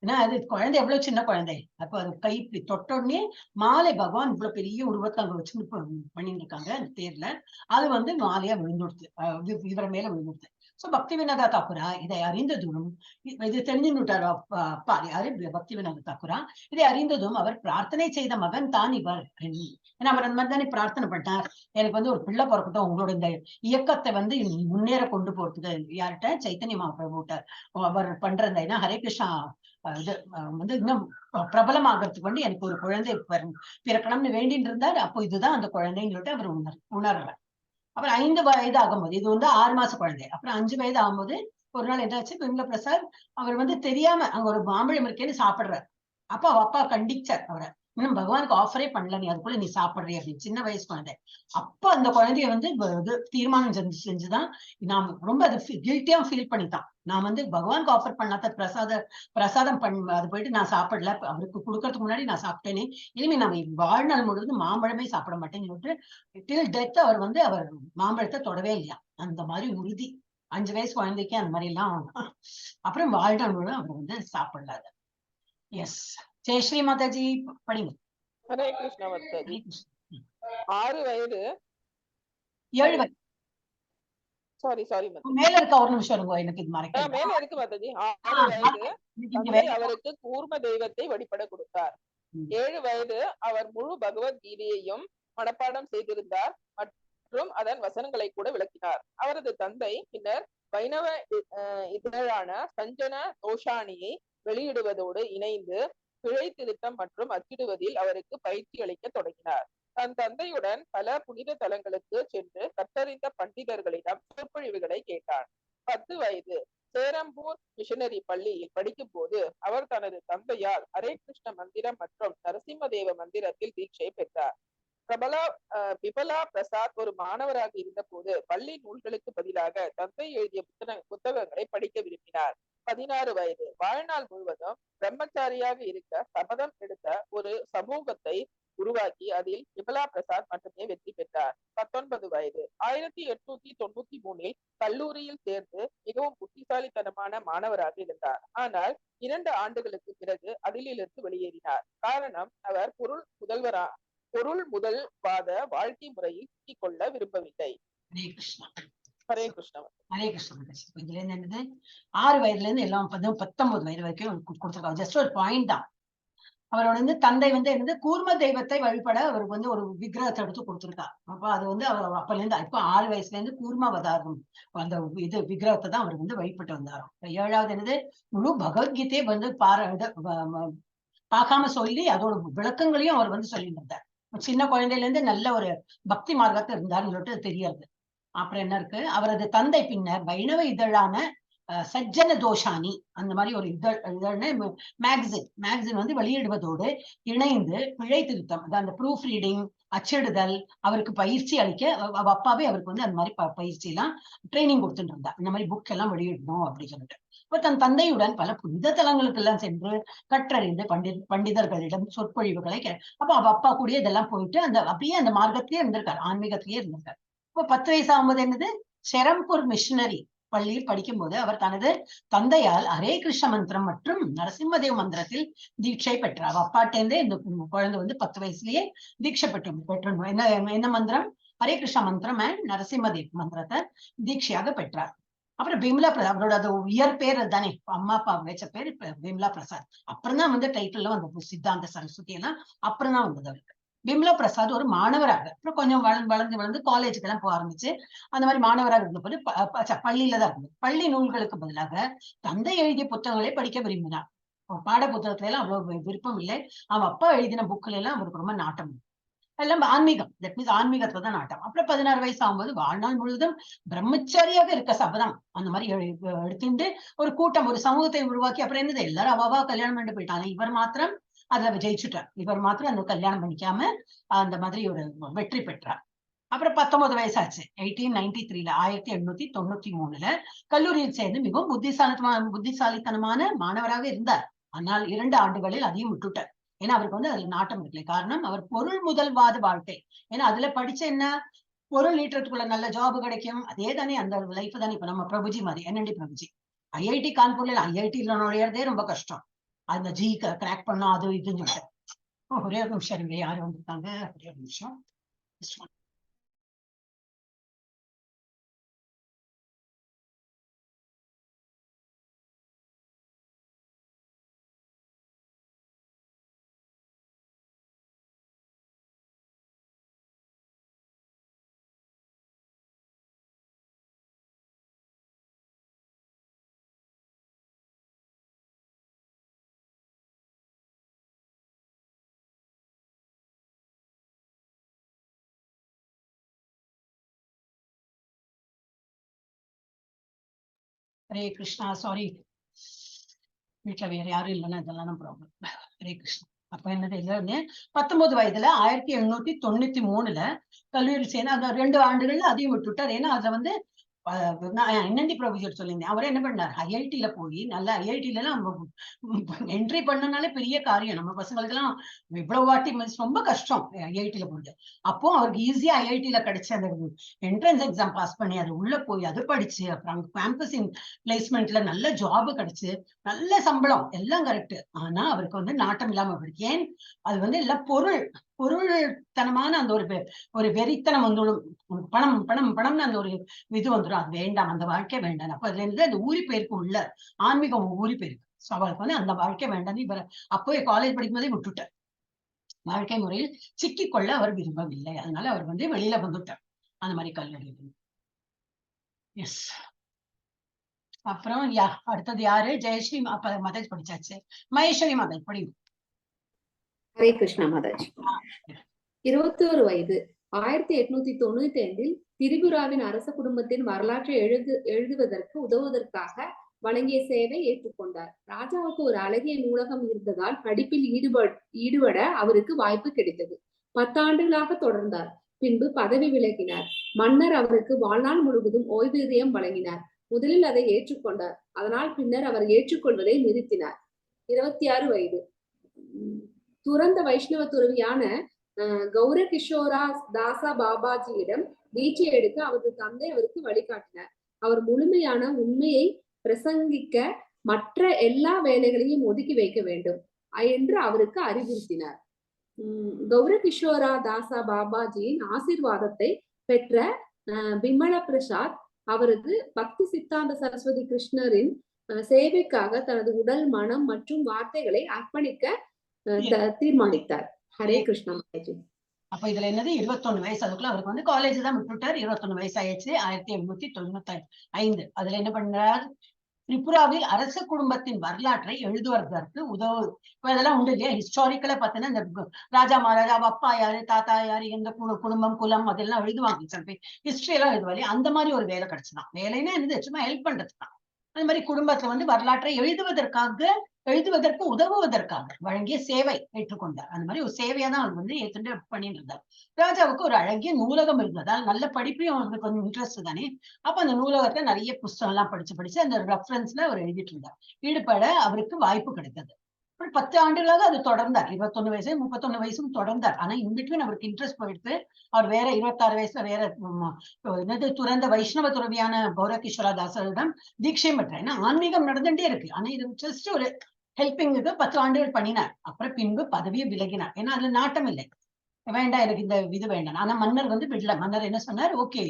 ஏன்னா அது குழந்தை எவ்வளவு சின்ன குழந்தை, அப்ப அது கை தொட்ட உடனே மாலை பகவான் இவ்வளவு பெரிய உருவத்தை அங்க வச்சு பண்ணிட்டு இருக்காங்க அந்த தேர்ல, அது வந்து மாலையா விழுந்துடுது, இவர மேல விழுந்துடுது. சோ பக்தி வினோதா தாக்குரா இதை அறிந்ததும் இது தெரிஞ்சுட்டார் அப்பா யாரு பக்தி வினோத தாக்குரா. இதை அறிந்ததும் அவர் பிரார்த்தனை செய்த மகன் தான் இவர். ஏன்னா அவர் அந்த மாதிரி தானே பிரார்த்தனை பண்ணார், எனக்கு வந்து ஒரு பிள்ளை பிறக்கட்டும், உங்களோட இந்த இயக்கத்தை வந்து முன்னேற கொண்டு போறதுக்கு. யார்கிட்ட? சைத்தன்ய மகாபிரபுட்ட அவர் பண்ற இந்த ஏன்னா ஹரே கிருஷ்ணா இது வந்து இன்னும் பிரபலமாகறதுக்கு வந்து எனக்கு ஒரு குழந்தை பிறக்கணும்னு வேண்டின்னு இருந்தார். அப்போ இதுதான் அந்த குழந்தைன்னு சொல்லிட்டு அவர் உணர்றார். அப்புறம் 5 வயது ஆகும்போது, இது வந்து 6 மாச குழந்தை. அப்புறம் 5 வயது ஆகும்போது ஒரு நாள் என்னாச்சு, பிம்ல பிரசாத் அவர் வந்து தெரியாம அங்க ஒரு மாம்பழம் இருக்கேன்னு சாப்பிடுறாரு. அப்ப அவ அப்பா கண்டிச்சார் அவரை, இன்னும் பகவானுக்கு ஆஃபரே பண்ணல, நீ அதுக்குள்ள நீ சாப்பிடுறீ அப்படின்னு. சின்ன வயசு குழந்தை. அப்ப அந்த குழந்தைய வந்து இது தீர்மானம் செஞ்சுதான் நான் ரொம்ப அது கில்ட்டியா ஃபீல் பண்ணித்தான். நான் வந்து பகவானுக்கு ஆஃபர் பண்ணாத பிரசாதம் அது போயிட்டு நான் சாப்பிடல, அவருக்கு கொடுக்கறதுக்கு முன்னாடி நான் சாப்பிட்டேனே, இனிமே நம்ம வாழ்நாள் முழுவதும் மாம்பழமே சாப்பிட மாட்டேன்னு சொல்லிட்டு டில் டெத் அவர் வந்து அவர் மாம்பழத்தை தொடவே இல்லையா. அந்த மாதிரி உறுதி 5 வயசு குழந்தைக்கு அந்த மாதிரி எல்லாம். அப்புறம் வாழ்நாள் முழுவதும் அவர் வந்து சாப்பிடல. எஸ், ஜெயஸ்ரீ மாதாஜி படிங்க. ஹரே கிருஷ்ண மாதாஜி. ஹரே கிருஷ்ணா. 6 வயது 7 வயது சாரி மாதாஜி. மேல இருக்க ஒரு நிமிஷம் இருங்க, எனக்கு இது மறைக்க மேல இருக்கு மாதாஜி. 6 வயது தந்தை அவருக்கு கூர்ம தெய்வத்தை வழிபட கொடுத்தார். 7 வயது அவர் முழு பகவத்கீதையையும் மனப்பாடம் செய்திருந்தார் மற்றும் அதன் வசனங்களை கூட விளக்கினார். அவரது தந்தை பின்னர் வைணவ இதழான சஞ்சன தோஷானியை வெளியிடுவதோடு இணைந்து பிழை திருத்தம் மற்றும் அச்சிடுவதில் அவருக்கு பயிற்சி அளிக்க தொடங்கினார். தன் தந்தையுடன் பல புனித தலங்களுக்கு சென்று கற்றறிந்த பண்டிதர்களிடம் சொற்பொழிவுகளை கேட்டார். 10 வயது சேரம்பூர் மிஷனரி பள்ளியில் படிக்கும் போது அவர் தனது தந்தையால் ஹரே கிருஷ்ண மந்திரம் மற்றும் நரசிம்மதேவ மந்திரத்தில் தீட்சை பெற்றார். பிபலா பிரசாத் ஒரு மாணவராக இருந்த போது பள்ளி நூல்களுக்கு பதிலாக தந்தை எழுதிய புத்தகங்களை படிக்க விரும்பினார். 16 வயது வாழ்நாள் முழுவதும் பிரம்மச்சாரியாக இருக்க சபதம் எடுத்த ஒரு சமூகத்தை உருவாக்கி அதில் விமலா பிரசாத் மட்டுமே வெற்றி பெற்றார். 19 வயது 1893 கல்லூரியில் சேர்ந்து மிகவும் புத்திசாலித்தனமான மாணவராக இருந்தார். ஆனால் 2 ஆண்டுகளுக்கு பிறகு அதிலிருந்து வெளியேறினார். காரணம், அவர் பொருள் முதல்வாத வாழ்க்கை முறையில் சிக்கிக் கொள்ள விரும்பவில்லை. ஹரே கிருஷ்ணா. ஹரே கிருஷ்ணா. ஹரே கிருஷ்ணா. இதுல இருந்து என்னது 6 வயதுல இருந்து எல்லாம் 19 வயது வரைக்கும் கொடுத்துருக்காங்க. ஜஸ்ட் ஒரு பாயிண்ட் தான். அவரோட வந்து தந்தை வந்து என்னது கூர்ம தெய்வத்தை வழிபட அவருக்கு வந்து ஒரு விக்கிரகத்தை எடுத்து கொடுத்துருக்காரு. அப்ப அது வந்து அவர் அப்பல இருந்து இப்ப 6 வயசுல இருந்து கூர்ம அவதாரம் அந்த இது விக்கிரகத்தை தான் அவர் வந்து வழிபட்டு வந்தாராம். 7வது என்னது முழு பகவத்கீதையை வந்து பார்க்காம சொல்லி அதோட விளக்கங்களையும் அவர் வந்து சொல்லிட்டு இருந்தார். சின்ன குழந்தையில இருந்து நல்ல ஒரு பக்தி மார்க்கத்தை இருந்தாருன்னு சொல்லிட்டு தெரியாது. அப்புறம் என்ன இருக்கு, அவரது தந்தை பின்னர் வைணவ இதழான சஜ்ஜன தோஷானி அந்த மாதிரி ஒரு இதழ்னு மேகசின் வந்து வெளியிடுவதோடு இணைந்து பிழை திருத்தம், அந்த ப்ரூஃப் ரீடிங், அச்சிடுதல், அவருக்கு பயிற்சி அளிக்க அப்பாவே அவருக்கு வந்து அந்த மாதிரி பயிற்சி எல்லாம் ட்ரைனிங் கொடுத்துட்டு இருந்தா. இந்த மாதிரி புக் எல்லாம் வெளியிடணும் அப்படின்னு சொல்லிட்டு இப்ப தன் தந்தையுடன் பல புனித தலங்களுக்கு எல்லாம் சென்று கற்றறிந்து பண்டிதர்களிடம் சொற்பொழிவுகளை அப்ப அவ அப்பா கூடிய இதெல்லாம் போயிட்டு அந்த அப்படியே அந்த மார்க்கத்திலேயே இருந்திருக்காரு, ஆன்மீகத்திலேயே இருந்திருக்காரு. இப்ப 10 வயசு ஆகும்போது என்னது செரம்பூர் மிஷனரி பள்ளியில் படிக்கும் போது அவர் தனது தந்தையால் ஹரே கிருஷ்ண மந்திரம் மற்றும் நரசிம்மதேவ் மந்திரத்தில் தீட்சை பெற்றார். அப்பாட்டேந்தே இந்த குழந்தை வந்து 10 வயசுலயே தீட்சை பெற்றோம். என்ன மந்திரம்? ஹரே கிருஷ்ண மந்திரம் அண்ட் நரசிம்மதேவ் மந்திரத்தை தீட்சையாக பெற்றார். அப்புறம் பிம்லா பிரசாத், அவரோட அது உயர் பேர் தானே, அம்மா அப்பா வச்ச பேர் பிம்லா பிரசாத். அப்புறம் தான் வந்து டைட்டில் வந்தது சித்தாந்த சரஸ்வதி எல்லாம் அப்புறம் தான் வந்தது அவருக்கு. பிம்லா பிரசாத் ஒரு மாணவராக அப்புறம் கொஞ்சம் வளர்ந்து காலேஜுக்கு எல்லாம் போக ஆரம்பிச்சு அந்த மாதிரி மாணவராக இருந்தபோது பள்ளியில தான் இருந்தது. பள்ளி நூல்களுக்கு பதிலாக தந்தை எழுதிய புத்தகங்களை படிக்க விரும்பினார். பாட புத்தகத்துல எல்லாம் அவ்வளவு விருப்பம் இல்லை. அவன் அப்பா எழுதின புக்ல எல்லாம் அவருக்கு ரொம்ப நாட்டம், எல்லாம் ஆன்மீகம், தட் மீன்ஸ் ஆன்மீகத்துல தான் நாட்டம். அப்புறம் 16 வயசு ஆகும்போது வாழ்நாள் முழுவதும் பிரம்மச்சாரியாக இருக்க சபதம் அந்த மாதிரி எடுத்துட்டு ஒரு கூட்டம், ஒரு சமூகத்தை உருவாக்கி அப்புறம் என்னது எல்லாரும் அவாவா கல்யாணம் பண்ணி போயிட்டாங்க. இவர் மாத்திரம் அதுல ஜெயிச்சுட்டார். இவர் மாத்திரம் அந்த கல்யாணம் பண்ணிக்காம அந்த மாதிரி ஒரு வெற்றி பெற்றார். அப்புறம் 19 வயசாச்சு 1893 1893 கல்லூரியில் சேர்ந்து மிகவும் புத்திசாலித்தனமான மாணவராக இருந்தார். ஆனால் 2 ஆண்டுகளில் அதையும் விட்டுட்டார். ஏன்னா அவருக்கு வந்து அதுல நாட்டம் இருக்கல. காரணம், அவர் பொருள் முதல்வாத வாழ்க்கை. ஏன்னா அதுல படிச்ச என்ன, பொருள் ஈட்டுறதுக்குள்ள நல்ல ஜாப் கிடைக்கும், அதே தானே அந்த லைஃப் தானே. இப்ப நம்ம பிரபுஜி மாதிரி NND பிரபுஜி IIT கான்பூர்ல IIT-ல நுழையறதே ரொம்ப கஷ்டம். அந்த ஜி கிராக் பண்ணா அது இதுன்னு சொல்லிட்டு. ஒரே ஒரு நிமிஷம் யாரு வந்திருக்காங்க, ஒரே ஒரு நிமிஷம். ஹரே கிருஷ்ணா. சாரி, வீட்டுல வேற யாரும் இல்லைன்னா இதெல்லாம் ப்ராப்ளம். ஹரே கிருஷ்ணா. அப்ப என்னது இல்லைன்னு 19 வயதுல 1793ல கல்லூரி சேர்ந்து அந்த 2 ஆண்டுகள்ல அதையும் விட்டுட்டார். ஏன்னா அதுல வந்து என்என்டி ப்ரொஃபசர் சொல்லியிருந்தேன். அவர் என்ன பண்ணார், ஐஐடியில போய் நல்ல ஐஐடில எல்லாம் என்ட்ரி பண்ணனாலே பெரிய காரியம். நம்ம பசங்களுக்கு எல்லாம் இவ்வளவு வாட்டி ரொம்ப கஷ்டம் ஐஐடில போறது. அப்போ அவருக்கு ஈஸியா ஐஐடில கிடைச்ச அந்த என்ட்ரன்ஸ் எக்ஸாம் பாஸ் பண்ணி அது உள்ள போய் அது படிச்சு அப்புறம் அங்க கேம்பஸ் பிளேஸ்மெண்ட்ல நல்ல ஜாப் கிடைச்சு நல்ல சம்பளம் எல்லாம் கரெக்ட். ஆனா அவருக்கு வந்து நாட்டம் இல்லாம போயிடுச்சு. ஏன், அது வந்து எல்லாம் பொருள்தனமான அந்த ஒரு வெறித்தனம் வந்துடும். பணம் பணம் பணம்னு அந்த ஒரு இது வந்துடும். அது வேண்டாம், அந்த வாழ்க்கை வேண்டாம். அப்ப அதுல இருந்து அந்த ஊறி போயிருக்கு, உள்ள ஆன்மீகம் ஊறி போயிருக்கு. சோ அவருக்கு வந்து அந்த வாழ்க்கை வேண்டாம். இவர் அப்போ காலேஜ் படிக்கும் போதே விட்டுட்டார். வாழ்க்கை முறையில் சிக்கிக்கொள்ள அவர் விரும்பவில்லை. அதனால அவர் வந்து வெளியில வந்துட்டார் அந்த மாதிரி கல்லூரி. எஸ். அப்புறம் அடுத்தது யாரு, ஜெயஸ்ரீ மதேஜ் படிச்சாச்சு. மகேஸ்வரி மதேஜ் படி. ஹரே கிருஷ்ணா மாதாஜி. 21 வயது 1895 திரிபுராவின் அரச குடும்பத்தின் வரலாற்றை எழுதுவதற்கு உதவுவதற்காக வழங்கிய சேவை ஏற்றுக்கொண்டார். ராஜாவுக்கு ஒரு அழகிய நூலகம் இருந்ததால் படிப்பில் ஈடுபட அவருக்கு வாய்ப்பு கிடைத்தது. 10 ஆண்டுகளாக தொடர்ந்தார். பின்பு பதவி விலகினார். மன்னர் அவருக்கு வாழ்நாள் முழுவதும் ஓய்வூதியம் வழங்கினார். முதலில் அதை ஏற்றுக்கொண்டார். அதனால் பின்னர் அவர் ஏற்றுக்கொள்வதை நிறுத்தினார். 26 வயது துறந்த வைஷ்ணவ துறவியான கௌர கிஷோரா தாசா பாபாஜியிடம் தீட்சை எடுக்க அவரது தந்தை அவருக்கு வழிகாட்டினார். அவர் முழுமையான உண்மையை பிரசங்கிக்க மற்ற எல்லா வேலைகளையும் ஒதுக்கி வைக்க வேண்டும் என்று அவருக்கு அறிவுறுத்தினார். கௌர கிஷோரா தாசா பாபாஜியின் ஆசீர்வாதத்தை பெற்ற பிமல பிரசாத் அவரது பக்தி சித்தாந்த சரஸ்வதி கிருஷ்ணரின் சேவைக்காக தனது உடல், மனம் மற்றும் வார்த்தைகளை அர்ப்பணிக்க தீர்மானித்தார். ஹரே கிருஷ்ணா. அப்ப இதுல என்னது 21 வயசு. அதுக்குள்ள அவருக்கு வந்து காலேஜ் தான் விட்டுட்டார். 21 வயசு ஆயிடுச்சு. 1895. அதுல என்ன பண்றார், திரிபுராவில் அரச குடும்பத்தின் வரலாற்றை எழுதுவதற்கு இப்ப இதெல்லாம் உண்டு இல்லையா, ஹிஸ்டாரிக்கலா பார்த்தீங்கன்னா இந்த ராஜா மகாராஜா அப்பா யாரு தாத்தா யாரு எந்த குடும்பம் குலம் அதெல்லாம் எழுதுவாங்க. சில பேர் ஹிஸ்டரி எல்லாம் எழுதுவாங்க. அந்த மாதிரி ஒரு வேலை கிடைச்சுதான். வேலைன்னா என்னது, சும்மா ஹெல்ப் பண்றதுதான். அந்த மாதிரி குடும்பத்துல வந்து வரலாற்றை எழுதுவதற்கு உதவுவதற்காக வழங்கிய சேவை ஏற்றுக்கொண்டார். அந்த மாதிரி ஒரு சேவையா தான் அவர் வந்து ஏற்று பண்ணிட்டு இருந்தார். ராஜாவுக்கு ஒரு அழகிய நூலகம் இருந்ததால் நல்ல படிப்பையும் அவருக்கு கொஞ்சம் இன்ட்ரெஸ்ட் தானே. அப்ப அந்த நூலகத்தை நிறைய புஸ்தகம் எல்லாம் படிச்சு அந்த ரெஃபரன்ஸ்ல அவர் எழுதிட்டு இருந்தார். ஈடுபட அவருக்கு வாய்ப்பு கிடைத்தது. 10 ஆண்டுகளாக அது தொடர்ந்தார். 21 வயசு 31 வயசும் தொடர்ந்தார். ஆனா இன்பிட்வீன் அவருக்கு இன்ட்ரெஸ்ட் போயிடுத்து. அவர் வேற 26 வயசுல வேற என்னது துறந்த வைஷ்ணவ துறவியான கௌரகிஷோரா தாசரிடம் தீட்சையும் பெற்றார். ஏன்னா ஆன்மீகம் நடந்துட்டே இருக்கு. ஆனா இது ஜஸ்ட் ஒரு ஹெல்பிங்க்கு 10 ஆண்டுகள் பண்ணினார். அப்புறம் பின்பு பதவியை விலகினார். ஏன்னா அதுல நாட்டம் இல்லை, வேண்டாம் எனக்கு இந்த இது வேண்டாம். ஆனா மன்னர் வந்து விடல. மன்னர் என்ன சொன்னார், okay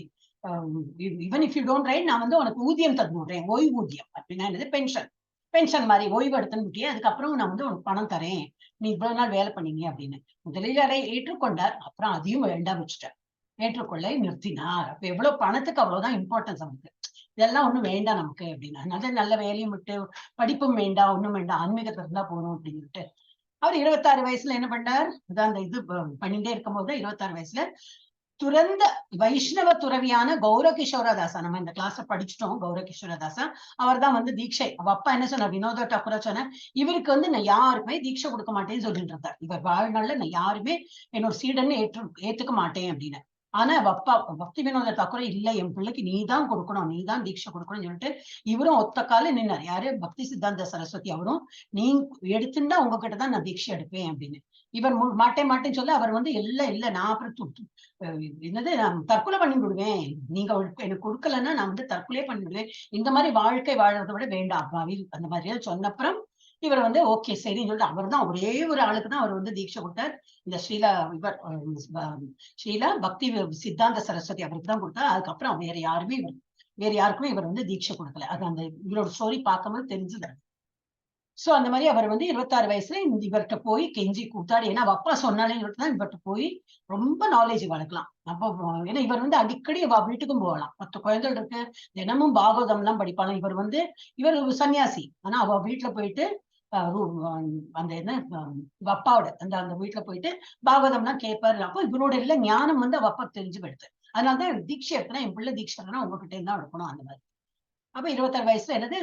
even if you don't write, நான் வந்து உனக்கு ஊதியம் தந்துடுறேன். ஓய்வூதியம் அப்படின்னா என்னது, பென்ஷன் மாதிரி ஓய்வு எடுத்துன்னு அதுக்கப்புறம் நான் வந்து உனக்கு பணம் தரேன், நீ இவ்வளவு நாள் வேலை பண்ணீங்க அப்படின்னு. முதலில் அதை ஏற்றுக்கொண்டார். அப்புறம் அதையும் வேண்டாம் வச்சுட்டார். ஏற்றுக்கொள்ள நிறுத்தினார். அப்ப எவ்வளவு பணத்துக்கு அவ்வளவுதான் இம்பார்ட்டன்ஸ் அவனுக்கு. இதெல்லாம் ஒண்ணும் வேண்டாம் நமக்கு அப்படின்னு. அதனால நல்ல வேலையும் விட்டு படிப்பும் வேண்டாம், ஒண்ணும் வேண்டாம், ஆன்மீகத்துல இருந்தா போகணும் அப்படின்ட்டு அவர் 26 வயசுல என்ன பண்ணார், அதான் அந்த இது பண்ணிட்டே இருக்கும் போது 26 வயசுல துறந்த வைஷ்ணவ துறவியான கௌரகிஷோரதாசா, நம்ம இந்த கிளாஸ்ல படிச்சுட்டோம். கௌரகிஷோரதாசா அவர் தான் வந்து தீட்சை. அவ அப்பா என்ன சொன்னார், வினோத டாக்குரா சொன்ன, இவருக்கு வந்து நான் யாருக்குமே தீட்சை கொடுக்க மாட்டேன்னு சொல்லிட்டு இருந்தார். இவர் வாழ்நாள்ல நான் யாருமே என்னோட சீடன்னு ஏத்துக்க மாட்டேன் அப்படின்னு. ஆனா அப்பா பக்தி வினோத தாக்கூர் இல்ல, என் பிள்ளைக்கு நீதான் கொடுக்கணும், நீதான் தீட்சை கொடுக்கணும்னு சொல்லிட்டு இவரும் ஒத்த கால நின்னார். யாரு, பக்தி சித்தாந்த சரஸ்வதி அவரும், நீ எடுத்துட்டா உங்ககிட்டதான் நான் தீட்சை எடுப்பேன் அப்படின்னு. இவர் மாட்டேன்னு சொல்ல அவர் வந்து இல்ல நான் அப்புறம் என்னது நான் தற்கொலை பண்ணி விடுவேன், நீங்க எனக்கு கொடுக்கலன்னா நான் வந்து தற்கொலையே பண்ணிவிடுவேன், இந்த மாதிரி வாழ்க்கை வாழறதை விட வேண்டாம் அப்பாவி அந்த மாதிரி சொன்னப்புறம் இவர் வந்து ஓகே சரின்னு சொல்லிட்டு அவர் தான் ஒரே ஒரு ஆளுக்கு தான் அவர் வந்து தீட்சை கொடுத்தார். இந்த ஸ்ரீலா பக்தி சித்தாந்த சரஸ்வதி அவருக்கு தான் கொடுத்தார். அதுக்கப்புறம் வேற யாருக்குமே இவர் வந்து தீட்சை கொடுக்கல. அது அந்த இவரோட ஸ்டோரி பார்க்கும்போது தெரிஞ்சுது. சோ அந்த மாதிரி அவர் வந்து 26 வயசுல இவர்கிட்ட போய் கெஞ்சி கூத்தாடி, ஏன்னா அப்பா சொன்னாலே தான் இவர்கிட்ட போய் ரொம்ப நாலேஜ் வளர்க்கலாம். அப்போ ஏன்னா இவர் வந்து அடிக்கடி வீட்டுக்கும் போகலாம். 10 குழந்தைகள் இருக்கு, தினமும் பாகவதம் எல்லாம் படிப்பாங்க. இவர் சன்னியாசி. ஆனா அவ வீட்டுல போயிட்டு அந்த என்ன அப்பாவோட அந்த வீட்டுல போயிட்டு பாகவதம்லாம் கேட்பாரு. அப்போ இவரோட இல்ல ஞானம் வந்து அவ அப்பா தெரிஞ்சு போயிடுது. அதனாலதான் தீட்சை எடுத்தனா, என் பிள்ளை தீட்சை எடுத்தனா உங்ககிட்ட இருந்தா எடுக்கணும் அந்த மாதிரி. அப்ப 26 வயசுல என்னது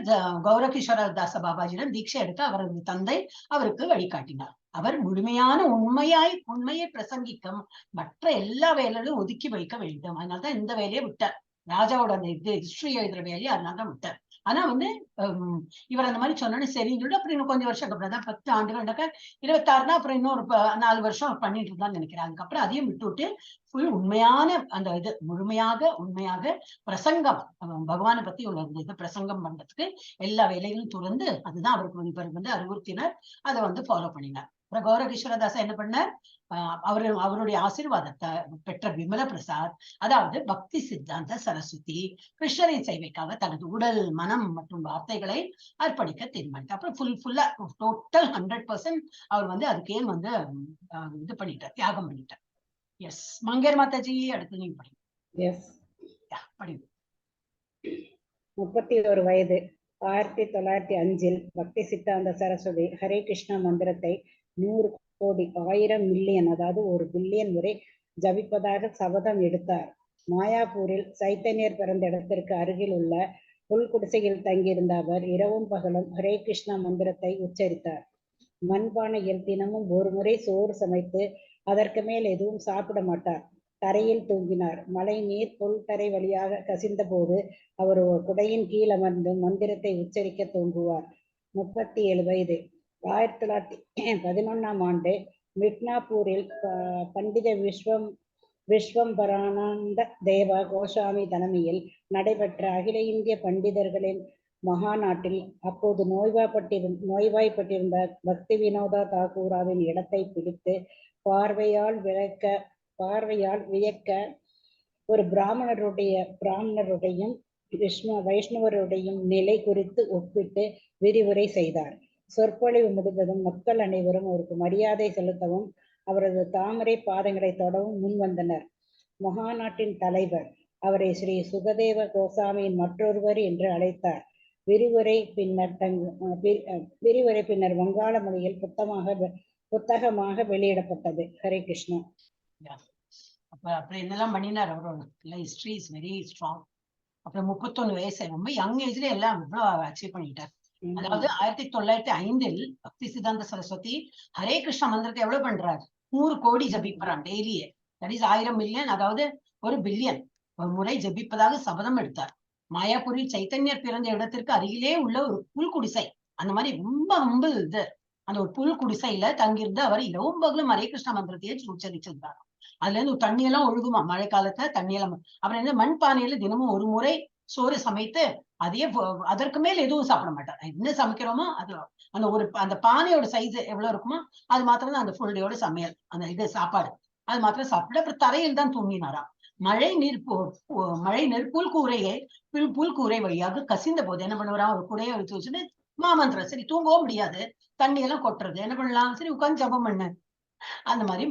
கௌரகிஷோர தாச பாபாஜியிடம் தீட்சை எடுத்து அவரது தந்தை அவருக்கு வழிகாட்டினார். அவர் முழுமையான உண்மையை பிரசங்கிக்கும் மற்ற எல்லா வேலைகளும் ஒதுக்கி வைக்க வேண்டும். அதனாலதான் இந்த வேலையை விட்டார். ராஜாவோட அந்த ஹிஸ்டரி எழுதுற வேலையை அதனாலதான் விட்டார். ஆனா வந்து இவர் அந்த மாதிரி சொன்னோன்னு சரின்னு சொல்லிட்டு அப்புறம் இன்னும் கொஞ்சம் வருஷம் அப்புறம் தான் 10 ஆண்டுகள் 26னா அப்புறம் இன்னும் ஒரு 4 வருஷம் அவர் பண்ணிட்டு இருந்தான்னு நினைக்கிறேன். அதுக்கப்புறம் அதையும் விட்டுவிட்டு ஃபுல் உண்மையான அந்த இது உண்மையாக பிரசங்கம் பகவானை பத்தி உள்ள இது பிரசங்கம் பண்றதுக்கு எல்லா வேலைகளும் துறந்து அதுதான் அவருக்கு இவர் வந்து அறிவுறுத்தினர். அதை வந்து ஃபாலோ பண்ணினார். அப்புறம் கௌரகிஷோரதாசா என்ன பண்ணார்? அவருடைய ஆசீர்வாதத்தை பெற்ற விமல பிரசாத், அதாவது பக்தி சித்தாந்த சரஸ்வதி கிருஷ்ணரை சேவைக்காக தனது உடல் மனம் மற்றும் வார்த்தைகளை அர்ப்பணிக்க தீர்மானித்தார். அப்புறம் ஃபுல்லா டோட்டல் 100% அவர் வந்து அதுக்கே வந்து இது பண்ணிட்டார், தியாகம் பண்ணிட்டார். எஸ் மங்கேர் மாதாஜி, அடுத்து நீங்க படிங்க. எஸ் படிங்க. 31 வயது 1905 பக்தி சித்தாந்த சரஸ்வதி ஹரே கிருஷ்ணா மந்திரத்தை 100 கோடி 1000 மில்லியன் அதாவது 1 பில்லியன் முறை ஜபிப்பதாக சபதம் எடுத்தார். மாயாப்பூரில் சைத்தன்யர் பிறந்த இடத்திற்கு அருகில் உள்ள புல்குடிசையில் தங்கியிருந்த அவர் இரவும் பகலும் ஹரே கிருஷ்ணா மந்திரத்தை உச்சரித்தார். மண்பானையில் தினமும் ஒரு முறை சோறு சமைத்து அதற்கு மேல் எதுவும் சாப்பிட மாட்டார். தரையில் தூங்கினார். மழை நீர் புல்தரை வழியாக கசிந்த போது அவர் ஒரு குடையின் கீழ் அமர்ந்து மந்திரத்தை உச்சரிக்க தூங்குவார். 37 வயது 1911ஆம் ஆண்டு மிட்னாப்பூரில் பண்டித விஸ்வம்பரானந்த தேவா கோஸ்வாமி தலைமையில் நடைபெற்ற அகில இந்திய பண்டிதர்களின் மகாநாட்டில் அப்போது நோய்வாய்ப்பட்டிருந்த பக்தி வினோதா தாக்கூராவின் இடத்தை பிடித்து பார்வையால் வியக்க ஒரு பிராமணருடையும் வைஷ்ணவருடையும் நிலை குறித்து ஒப்பிட்டு விரிவுரை செய்தார். சொற்பொழிவு முடிந்ததும் மக்கள் அனைவரும் அவருக்கு மரியாதை செலுத்தவும் அவரது தாமரை பாதங்களை தொடவும் முன்வந்தனர். மகாநாட்டின் தலைவர் அவரை ஸ்ரீ சுகதேவ கோசாமியின் மற்றொருவர் என்று அழைத்தார். விரிவுரை பின்னர் வங்காள மொழியில் புத்தகமாக வெளியிடப்பட்டது. ஹரே கிருஷ்ணா. அப்புறம் என்னெல்லாம் பண்ணினார் அவரோட ஹிஸ்டரி இஸ் வெரி ஸ்ட்ராங். அப்புறம் 31 வயசு ரொம்ப யங் ஏஜ்ல எல்லாம் இவ்வளவு அச்சீவ் பண்ணிட்டார். அதாவது 1905 பக்தி சித்தாந்த சரஸ்வதி ஹரே கிருஷ்ணா மந்திரத்தை எவ்வளவு பண்றாரு? 100 கோடி ஜபிப்பறான் டெய்லியே. தட் இஸ் 1000 மில்லியன், அதாவது 1 பில்லியன் ஒரு முறை ஜபிப்பதாக சபதம் எடுத்தார். மாயாபுரில் சைத்தன்யர் பிறந்த இடத்திற்கு அருகிலே உள்ள ஒரு புல் குடிசை, அந்த மாதிரி ரொம்ப இது அந்த ஒரு புல் குடிசையில தங்கியிருந்து அவர் இரவும் பகலும் ஹரே கிருஷ்ணா மந்திரத்தையே உச்சரிச்சிருந்தார். அதுல இருந்து தண்ணியெல்லாம் ஒழுகுமா மழை காலத்துல தண்ணியெல்லாம். அப்புறம் என்ன மண்பானையில தினமும் ஒரு முறை சோறு சமைத்து அதையே அதற்கு மேல் எதுவும் சாப்பிட மாட்டார். என்ன சமைக்கிறோமோ அது அந்த பானையோட சைஸ் எவ்வளவு இருக்குமோ அது மாத்திரம் தான் அந்த ஃபுல் டேயோட சமையல், அந்த இது சாப்பாடு அது மாத்திரம் சாப்பிட்டு அப்புறம் தரையில் தான் தூங்கினாராம். மழை நீர் புல்கூரை வழியாக கசிந்த போது என்ன பண்ணுவாரா, ஒரு குடையை எடுத்து வச்சுட்டு மாமந்திரம், சரி தூங்கவும் முடியாது, தண்ணி எல்லாம் கொட்டுறது, என்ன பண்ணலாம், சரி உட்காந்து ஜபம் பண்ணு. அந்த மாதிரி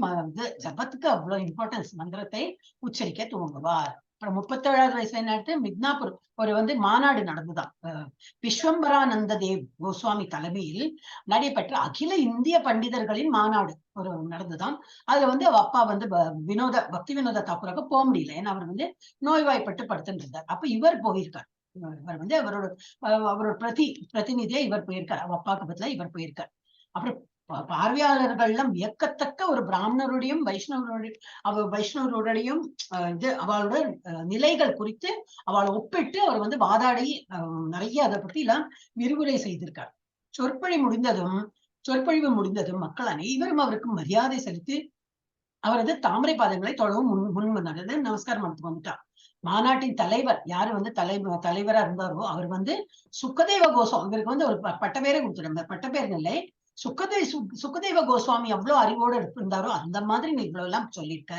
ஜபத்துக்கு அவ்வளவு இம்பார்ட்டன்ஸ், மந்திரத்தை உச்சரிக்க துவங்குவார். அப்புறம் 37வது வயசுல என்ன எடுத்து மித்னாபூர் ஒரு வந்து மாநாடு நடந்துதான். விஸ்வம்பரானந்த தேவ் கோஸ்வாமி தலைமையில் நடைபெற்ற அகில இந்திய பண்டிதர்களின் மாநாடு ஒரு நடந்துதான். அதுல வந்து அப்பா வந்து பக்தி வினோத தாக்கூராக போக முடியல, ஏன்னா அவர் வந்து நோய்வாய்ப்பட்டு படுத்துட்டு இருந்தார். அப்ப இவர் போயிருக்கார். இவர் வந்து அவரோட பிரதிநிதியா இவர் போயிருக்கார். அவ அப்பாவுக்கு பதிலா இவர் போயிருக்கார். அப்புறம் பார்வையாளர்கள் எல்லாம் வியக்கத்தக்க ஒரு பிராமணருடையும் வைஷ்ணவருடையும் இது அவளோட நிலைகள் குறித்து அவளை ஒப்பிட்டு அவர் வந்து வாதாடி நிறைய அதை பத்தி எல்லாம் விரிவுரை செய்திருக்கார். சொற்பொழிவு முடிந்ததும் மக்கள் அனைவரும் அவருக்கு மரியாதை செலுத்தி அவரது தாமரை பாதங்களை தொழவும் முன் வந்தார். நமஸ்காரம் பண்ணி வந்துட்டார். மாநாட்டின் தலைவர் யாரு வந்து தலைவரா இருந்தாரோ அவர் வந்து சுகதேவ கோஸ்வாமி, இவருக்கு வந்து ஒரு பட்டப்பேரை கொடுத்துருந்தார். பட்டப்பேர் இல்லை, சுகதேவ கோஸ்வாமி எவ்வளவு அறிவோடு இருந்தாரோ அந்த மாதிரி நீ இவ்வளவு எல்லாம் சொல்லியிருக்க.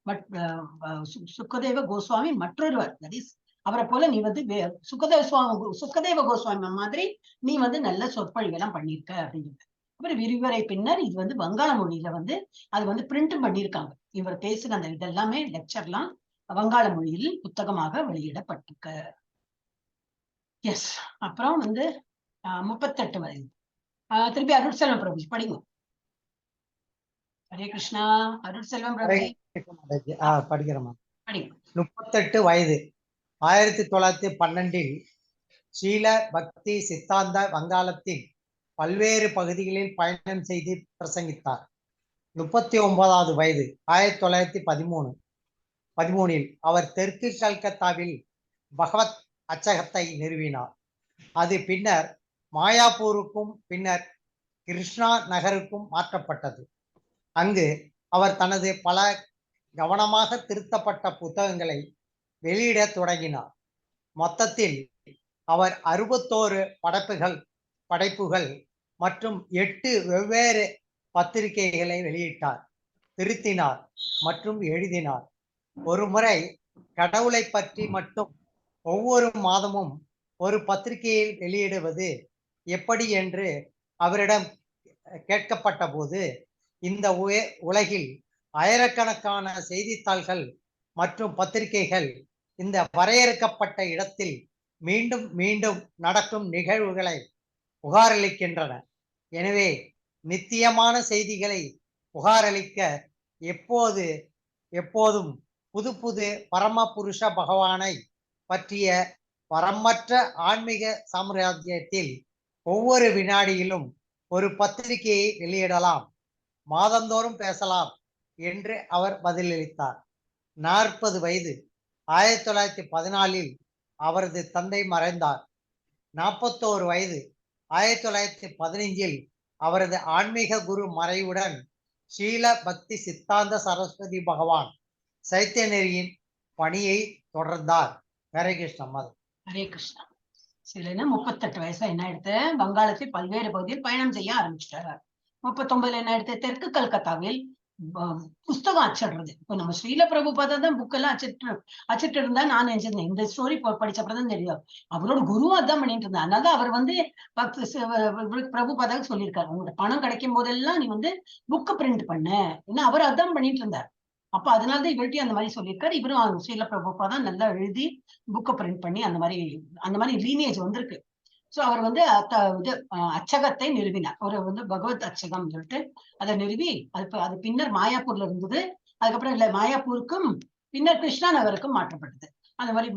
பட் சுகதேவ கோஸ்வாமி மற்றொருவர், தட் இஸ் அவரை போல நீ வந்து சுகதேவ கோஸ்வாமி மாதிரி நீ வந்து நல்ல சொற்பொழிவு எல்லாம் பண்ணியிருக்க அப்படிங்கிறது. அப்புறம் விரிவுரை பின்னர் இது வந்து வங்காள மொழியில வந்து அது வந்து பிரிண்ட் பண்ணியிருக்காங்க. இவர் பேசுன அந்த இதெல்லாமே லெக்சர்லாம் வங்காள மொழியில் புத்தகமாக வெளியிடப்பட்டிருக்க. எஸ். அப்புறம் வந்து 38 வயது திருப்பி அருட்செல்வம் பிரபு படிங்க. ஹரே கிருஷ்ணா. அருட்செல்வம் பிரபு படிக்கிறோமா? படிங்க. 38 வயது 1912 சீல பக்தி சித்தாந்த வங்காளத்தின் பல்வேறு பகுதிகளில் பயணம் செய்து பிரசங்கித்தார். 39வது வயது 1913 அவர் தெற்கு கல்கத்தாவில் பகவத் அச்சகத்தை நிறுவினார். அது பின்னர் மாயாப்பூருக்கும் பின்னர் கிருஷ்ணா நகருக்கும் மாற்றப்பட்டது. அங்கு அவர் தனது பல கவனமாக திருத்தப்பட்ட புத்தகங்களை வெளியிட தொடங்கினார். மொத்தத்தில் அவர் 61 படைப்புகள் மற்றும் 8 வெவ்வேறு பத்திரிகைகளை வெளியிட்டார், திருத்தினார் மற்றும் எழுதினார். ஒரு முறை கடவுளை பற்றி மட்டும் ஒவ்வொரு மாதமும் ஒரு பத்திரிகையில் வெளியிடுவது எப்படி என்று அவரிடம் கேட்கப்பட்ட போது, இந்த உலகில் ஆயிரக்கணக்கான செய்தித்தாள்கள் மற்றும் பத்திரிகைகள் இந்த வரையறுக்கப்பட்ட இடத்தில் மீண்டும் மீண்டும் நடக்கும் நிகழ்வுகளை புகாரளிக்கின்றன. எனவே நித்தியமான செய்திகளை புகாரளிக்க எப்போதும் புது பரமபுருஷ பகவானை பற்றிய வரம்பற்ற ஆன்மீக சாம்ராஜ்யத்தில் ஒவ்வொரு வினாடியிலும் ஒரு பத்திரிகையை வெளியிடலாம், மாதந்தோறும் பேசலாம் என்று அவர் பதிலளித்தார். 40 வயது 1914 அவரது தந்தை மறைந்தார். 41 வயது 1915 அவரது ஆன்மீக குரு மறைவுடன் ஸ்ரீல பக்தி சித்தாந்த சரஸ்வதி பகவான் சைத்தன்யரின் பணியை தொடர்ந்தார். ஹரே கிருஷ்ணா மதம். ஹரே கிருஷ்ணா. சரின்னா 38 வயசுல என்ன எடுத்து வங்காளத்தில் பல்வேறு பகுதியில் பயணம் செய்ய ஆரம்பிச்சிட்டாரு. 39 என்ன எடுத்து தெற்கு கல்கத்தாவில் புஸ்தகம் அச்சிடுறது. இப்ப நம்ம ஸ்ரீல பிரபுபாதா தான் புக் எல்லாம் அச்சிட்டு இருந்தா நான் நினைச்சிருந்தேன். இந்த ஸ்டோரி படிச்சப்பதான் தெரியும் அவரோட குரு அதான் பண்ணிட்டு இருந்தா. அதனால அவர் பிரபுபாதாவுக்கு சொல்லியிருக்காரு, உங்களோட பணம் கிடைக்கும் போதெல்லாம் நீ புக்கு பிரிண்ட் பண்ண, ஏன்னா அவர் அதான் பண்ணிட்டு இருந்தார். அப்ப அதனாலதான் இவர்கிட்டயும் அந்த மாதிரி சொல்லியிருக்காரு. இவரும் ஸ்ரீல பிரபுபாதா நல்லா எழுதி புக்கை பிரிண்ட் பண்ணி அந்த மாதிரி லீனேஜ் வந்திருக்கு. சோ அவர் அச்சகத்தை நிறுவினார். ஒரு பகவத் அச்சகம் சொல்லிட்டு அதை நிறுவி அது பின்னர் மாயாப்பூர்ல இருந்தது. அதுக்கப்புறம் இல்ல மாயாப்பூருக்கும் பின்னர் கிருஷ்ணா நகருக்கும் மாற்றப்பட்டது. அந்த மாதிரி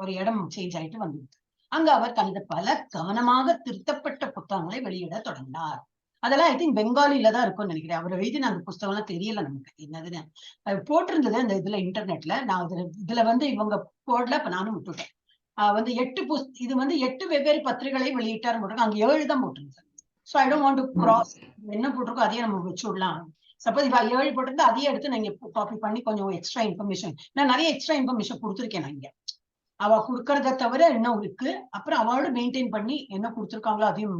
ஒரு இடம் சேஞ்ச் ஆயிட்டு வந்தது. அங்க அவர் தனது பல கவனமாக திருத்தப்பட்ட புத்தகங்களை வெளியிட தொடங்கினார். அதெல்லாம் ஐ திங்க் பெங்காலில தான் இருக்கும்னு நினைக்கிறேன். அவர் எழுதின அந்த புஸ்தகம் எல்லாம் தெரியல நமக்கு என்னதுன்னு. போட்டிருந்தது அந்த இதுல இன்டர்நெட்ல. நான் இதுல இவங்க போடல, இப்ப நானும் விட்டுட்டேன். 8 வெவ்வேறு பத்திரிகைகளை வெளியிட்டார் போட்டிருக்கோம். அங்க 7 தான் போட்டிருந்தேன். So I don't want to cross என்ன போட்டிருக்கோம் அதையே நம்ம வச்சு விடலாம். சப்போஸ் இப்ப 7 போட்டிருந்தா அதையே எடுத்து நீங்க காப்பி பண்ணி கொஞ்சம் எக்ஸ்ட்ரா இன்ஃபர்மேஷன், நான் நிறைய எக்ஸ்ட்ரா இன்ஃபர்மேஷன் கொடுத்துருக்கேன். நான் இங்க அவ கொடுக்கறத தவிர இன்னும் இருக்கு. அப்புறம் அவளோட மெயின்டைன் பண்ணி என்ன கொடுத்துருக்காங்களோ அதையும்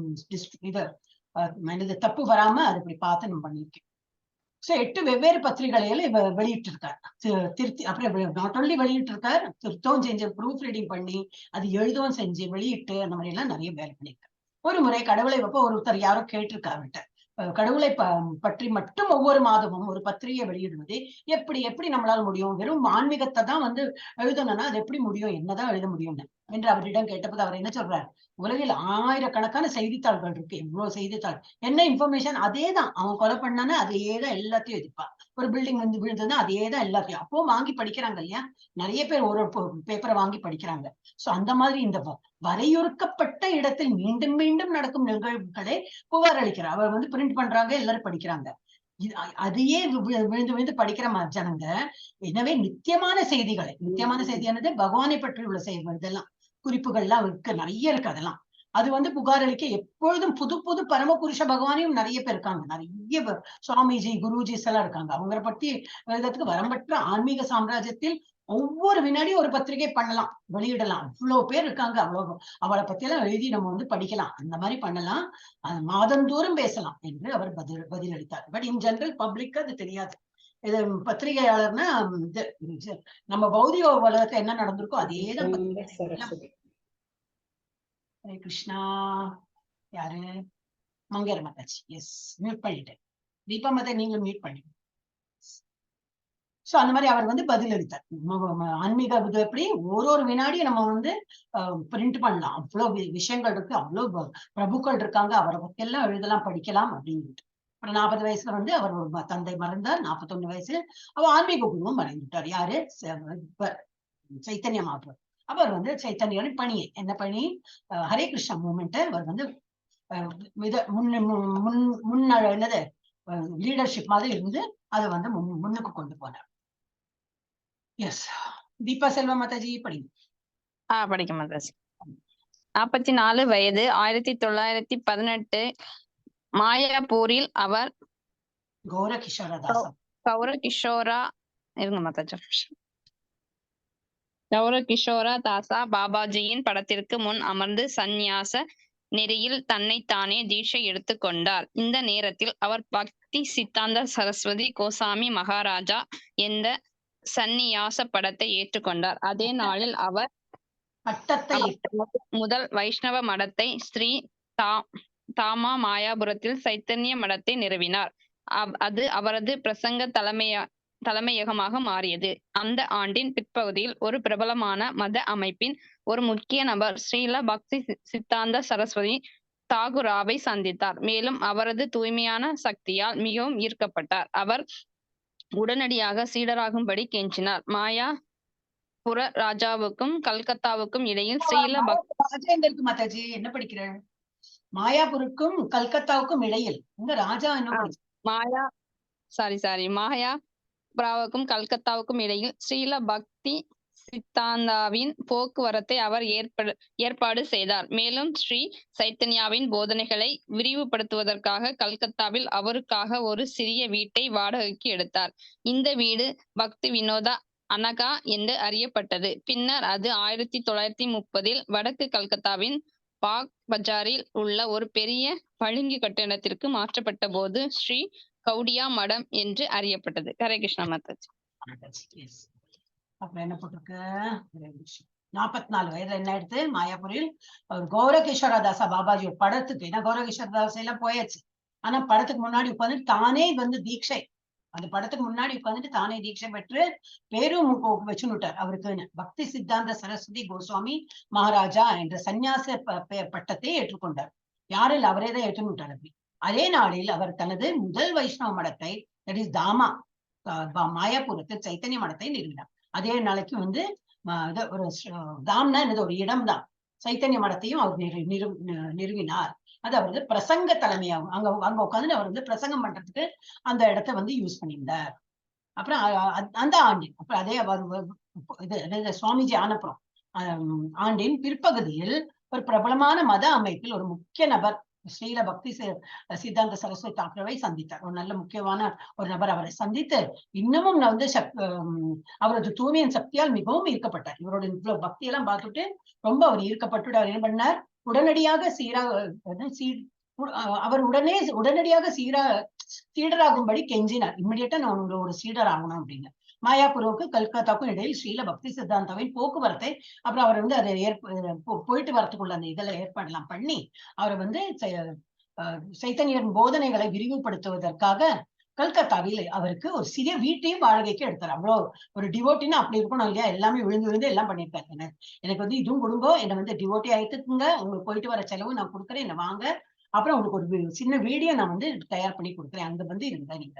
தப்பு வராம அதை இப்படி பார்த்து நம்ம பண்ணிருக்கேன். சோ 8 வெவ்வேறு பத்திரிகைகளை வெளியிட்டு இருக்காரு. திருத்தி அப்புறம் நாட் ஒன்லி வெளியிட்டு இருக்காரு, திருத்தவும் செஞ்சு ப்ரூஃப் ரீடிங் பண்ணி அது எழுதவும் செஞ்சு வெளியிட்டு அந்த மாதிரி எல்லாம் நிறைய வேலை பண்ணியிருக்காரு. ஒரு முறை கடவுளை ஒருத்தர் யாரோ கேட்டிருக்காருட்ட, கடவுளை பற்றி மட்டும் ஒவ்வொரு மாதமும் ஒரு பத்திரிகை வெளியிடுவது எப்படி நம்மளால முடியும்? வெறும் ஆன்மீகத்தை தான் எழுதணும்னா அது எப்படி முடியும்? என்னதான் எழுத முடியும்னு என்று அவரிடம் கேட்டபோது அவர் என்ன சொல்றாரு, உலகில் ஆயிரக்கணக்கான செய்தித்தாள்கள் இருக்கு, எவ்வளவு செய்தித்தாள், என்ன இன்ஃபர்மேஷன் அதேதான். அவன் கொலை பண்ணானே அதேதான் எல்லாத்தையும் எதிர்ப்பான். ஒரு பில்டிங் விழுந்ததுன்னா அதேதான் எல்லாத்தையும் அப்போ வாங்கி படிக்கிறாங்க இல்லையா? நிறைய பேர் ஒரு பேப்பரை வாங்கி படிக்கிறாங்க. சோ அந்த மாதிரி இந்த வரையறுக்கப்பட்ட இடத்தில் மீண்டும் மீண்டும் நடக்கும் நிகழ்வுகளை புகார் அளிக்கிறார். அவர் பிரிண்ட் பண்றாங்க, எல்லாரும் படிக்கிறாங்க. அதையே விழுந்து படிக்கிற ஜனங்க. எனவே நித்தியமான செய்தியானது பகவானை பற்றி உள்ள செய்திகள், இதெல்லாம் குறிப்புகள்லாம் இருக்கு, நிறைய இருக்கு. அதெல்லாம் அது புகார் அளிக்க எப்பொழுதும் புது பரமபுருஷ பகவானையும் நிறைய பேர் இருக்காங்க. நிறைய சுவாமிஜி குருஜிஸ் எல்லாம் இருக்காங்க. அவங்களை பத்தி எழுதுறதுக்கு வரம்பற்ற ஆன்மீக சாம்ராஜ்யத்தில் ஒவ்வொரு வினாடியும் ஒரு பத்திரிகை பண்ணலாம், வெளியிடலாம். அவ்வளவு பேர் இருக்காங்க. அவளை பத்தி எல்லாம் எழுதி நம்ம படிக்கலாம். அந்த மாதிரி பண்ணலாம், மாதந்தோறும் பேசலாம் என்று அவர் பதிலளித்தார். பட் இன் ஜெனரல் பப்ளிக் அது தெரியாது. இது பத்திரிகையாளர்னா நம்ம பௌதிக உலகத்துல என்ன நடந்திருக்கோ அதேதான். ஹரே கிருஷ்ணா. யாரு? மங்கேர மாதாஜி. எஸ், மியூட் பண்ணிட்டேன். தீபா மாதா நீங்க மியூட் பண்ணி. சோ அந்த மாதிரி அவர் பதிலளித்தார். ஆன்மீக எப்படி ஒரு வினாடியும் நம்ம பிரிண்ட் பண்ணலாம், அவ்வளவு விஷயங்கள் இருக்கு, அவ்வளவு பிரபுக்கள் இருக்காங்க, அவரை பத்தி எல்லாம் எழுதலாம், படிக்கலாம் அப்படின்னு. அப்புறம் 40 வயசுல அவர் தந்தை மறைந்தார். 41 வயசுல அவர் ஆன்மீக குருவும் மறைந்துட்டார். யாரு? சைத்தன்ய மகாபிரபு. அவர் வந்து சைத்தன்யரின் பணியை என்ன பணி, ஹரே கிருஷ்ணா மூமெண்ட் அவர் வந்து என்னது லீடர்ஷிப் மாதிரி இருந்து அதை வந்து முன்னுக்கு கொண்டு போனார். எஸ், தீபா செல்வா மாதாஜி படிங்க. படிக்க மாதாஜி. 44 வயது 1918 மாயாப்பூரில் அவர் கௌரகிஷோரா தாசா பாபாஜியின் படத்திற்கு முன் அமர்ந்து சந்நியாச நெறியில் தன்னைத்தானே தீட்சை எடுத்துக்கொண்டார். இந்த நேரத்தில் அவர் பக்தி சித்தாந்த சரஸ்வதி கோசாமி மகாராஜா என்ற சந்நியாச படத்தை ஏற்றுக்கொண்டார். அதே நாளில் அவர் முதல் வைஷ்ணவ மடத்தை ஸ்ரீ தாமா மாயாபுரத்தில் சைத்தன்ய மடத்தை நிறுவினார். அது அவரது பிரசங்க தலைமையகமாக மாறியது. அந்த ஆண்டின் பிற்பகுதியில் ஒரு பிரபலமான மத அமைப்பின் ஒரு முக்கிய நபர் ஸ்ரீல பக்தி சித்தாந்த சரஸ்வதி தாகுராவை சந்தித்தார். மேலும் அவரது தூய்மையான சக்தியால் மிகவும் ஈர்க்கப்பட்டார். அவர் உடனடியாக சீடராகும்படி கெஞ்சினார். மாயாபுர ராஜாவுக்கும் கல்கத்தாவுக்கும் இடையில் ஸ்ரீல மாதாஜி என்ன படிக்கிறார்? மாயாபுருக்கும் கல்கத்தாவுக்கும் இடையில் இந்த ராஜா என்ன மாயாபுராவுக்கும் கல்கத்தாவுக்கும் இடையில் ஸ்ரீல பக்தி சித்தாந்தாவின் போக்குவரத்தை அவர் ஏற்பாடு செய்தார். மேலும் ஸ்ரீ சைத்தன்யாவின் போதனைகளை விரிவுபடுத்துவதற்காக கல்கத்தாவில் அவருக்காக ஒரு சிறிய வீட்டை வாடகைக்கு எடுத்தார். இந்த வீடு பக்தி வினோதா அனகா என்று அறியப்பட்டது. பின்னர் அது 1930 வடக்கு கல்கத்தாவின் பாக் பஜாரில் உள்ள ஒரு பெரிய பளிங்கு கட்டிடத்திற்கு மாற்றப்பட்ட போது ஸ்ரீ கௌடியா மடம் என்று அறியப்பட்டது. ஹரே கிருஷ்ணா மாதாஜி. அப்புறம் என்ன போட்டிருக்கு? 44 வயதுல என்ன எடுத்து மாயாபுரில் கௌரகிஷோரா தாசா பாபாஜி படத்துக்கு, ஏன்னா கௌரகிஷோர தாசா எல்லாம் போயாச்சு, ஆனா படத்துக்கு முன்னாடி உட்காந்துட்டு தானே வந்து தீட்சை, அந்த படத்துக்கு முன்னாடி உட்காந்துட்டு தானே தீட்சை பெற்று பேரும் வச்சுட்டார். அவருக்கு பக்தி சித்தாந்த சரஸ்வதி கோஸ்வாமி மகாராஜா என்ற சந்நியாச பட்டத்தை ஏற்றுக்கொண்டார். யாரில் அவரே தான் ஏற்றுட்டார். அப்படி அதே நாளில் அவர் தனது முதல் வைஷ்ணவ மடத்தை தாமா மாயாபுரத்தில் சைத்தன்ய மடத்தை நிறுவினார். அதே நாளைக்கு வந்து ஒரு தாம்னா என்னது ஒரு இடம் தான், சைத்தன்ய மடத்தையும் அவர் நிறுவினார். அது அவரது பிரசங்க தலைமையாகும். அங்க உட்காந்து அவர் வந்து பிரசங்கம் பண்றதுக்கு அந்த இடத்த வந்து யூஸ் பண்ணியிருந்தார். அப்புறம் அந்த ஆண்டின் அப்புறம் அதே இது சுவாமிஜி ஆனப்புறம் ஆண்டின் பிற்பகுதியில் ஒரு பிரபலமான மத அமைப்பில் ஒரு முக்கிய நபர் ஸ்ரீல பக்தி சித்தாந்த சரஸ்வதி தாக்குரவை சந்தித்தார். ஒரு நல்ல முக்கியமான ஒரு நபர் அவரை சந்தித்து இன்னமும் வந்து அவரது தூய்மையின் சக்தியால் மிகவும் ஈர்க்கப்பட்டார். இவரோட இவ்வளவு பக்தி எல்லாம் பார்த்துட்டு ரொம்ப அவர் ஈர்க்கப்பட்டு அவர் என்ன பண்ணார், உடனடியாக அவர் உடனடியாக சீடராகும்படி கெஞ்சினார். இம்மிடியட்டா நான் ஒரு சீடர் ஆகணும் அப்படின்னு. மாயாபுரவுக்கு கல்கத்தாவுக்கும் இடையில் ஸ்ரீல பக்தி சித்தாந்தாவின் போக்குவரத்தை அப்புறம் அவர் வந்து அதை போயிட்டு வரத்துக்குள்ள அந்த இதெல்லாம் ஏற்பாடுலாம் பண்ணி அவரை வந்து சைத்தன்யரின் போதனைகளை விரிவுபடுத்துவதற்காக கல்கத்தாவில் அவருக்கு ஒரு சிறிய வீட்டையும் வாடகைக்கு எடுத்தார். அவ்வளோ ஒரு டிவோட்டினா அப்படி இருக்கணும் இல்லையா, எல்லாமே விழுந்து எல்லாம் பண்ணியிருக்காரு. எனக்கு வந்து இதுவும் குடும்பம், என்னை வந்து டிவோட்டி ஆயிட்டுக்குங்க, உங்களுக்கு போயிட்டு வர செலவு நான் கொடுக்குறேன், என்னை வாங்க, அப்புறம் உங்களுக்கு ஒரு சின்ன வீடியோ நான் வந்து தயார் பண்ணி கொடுக்குறேன், அங்க வந்து இருந்தா நீங்க.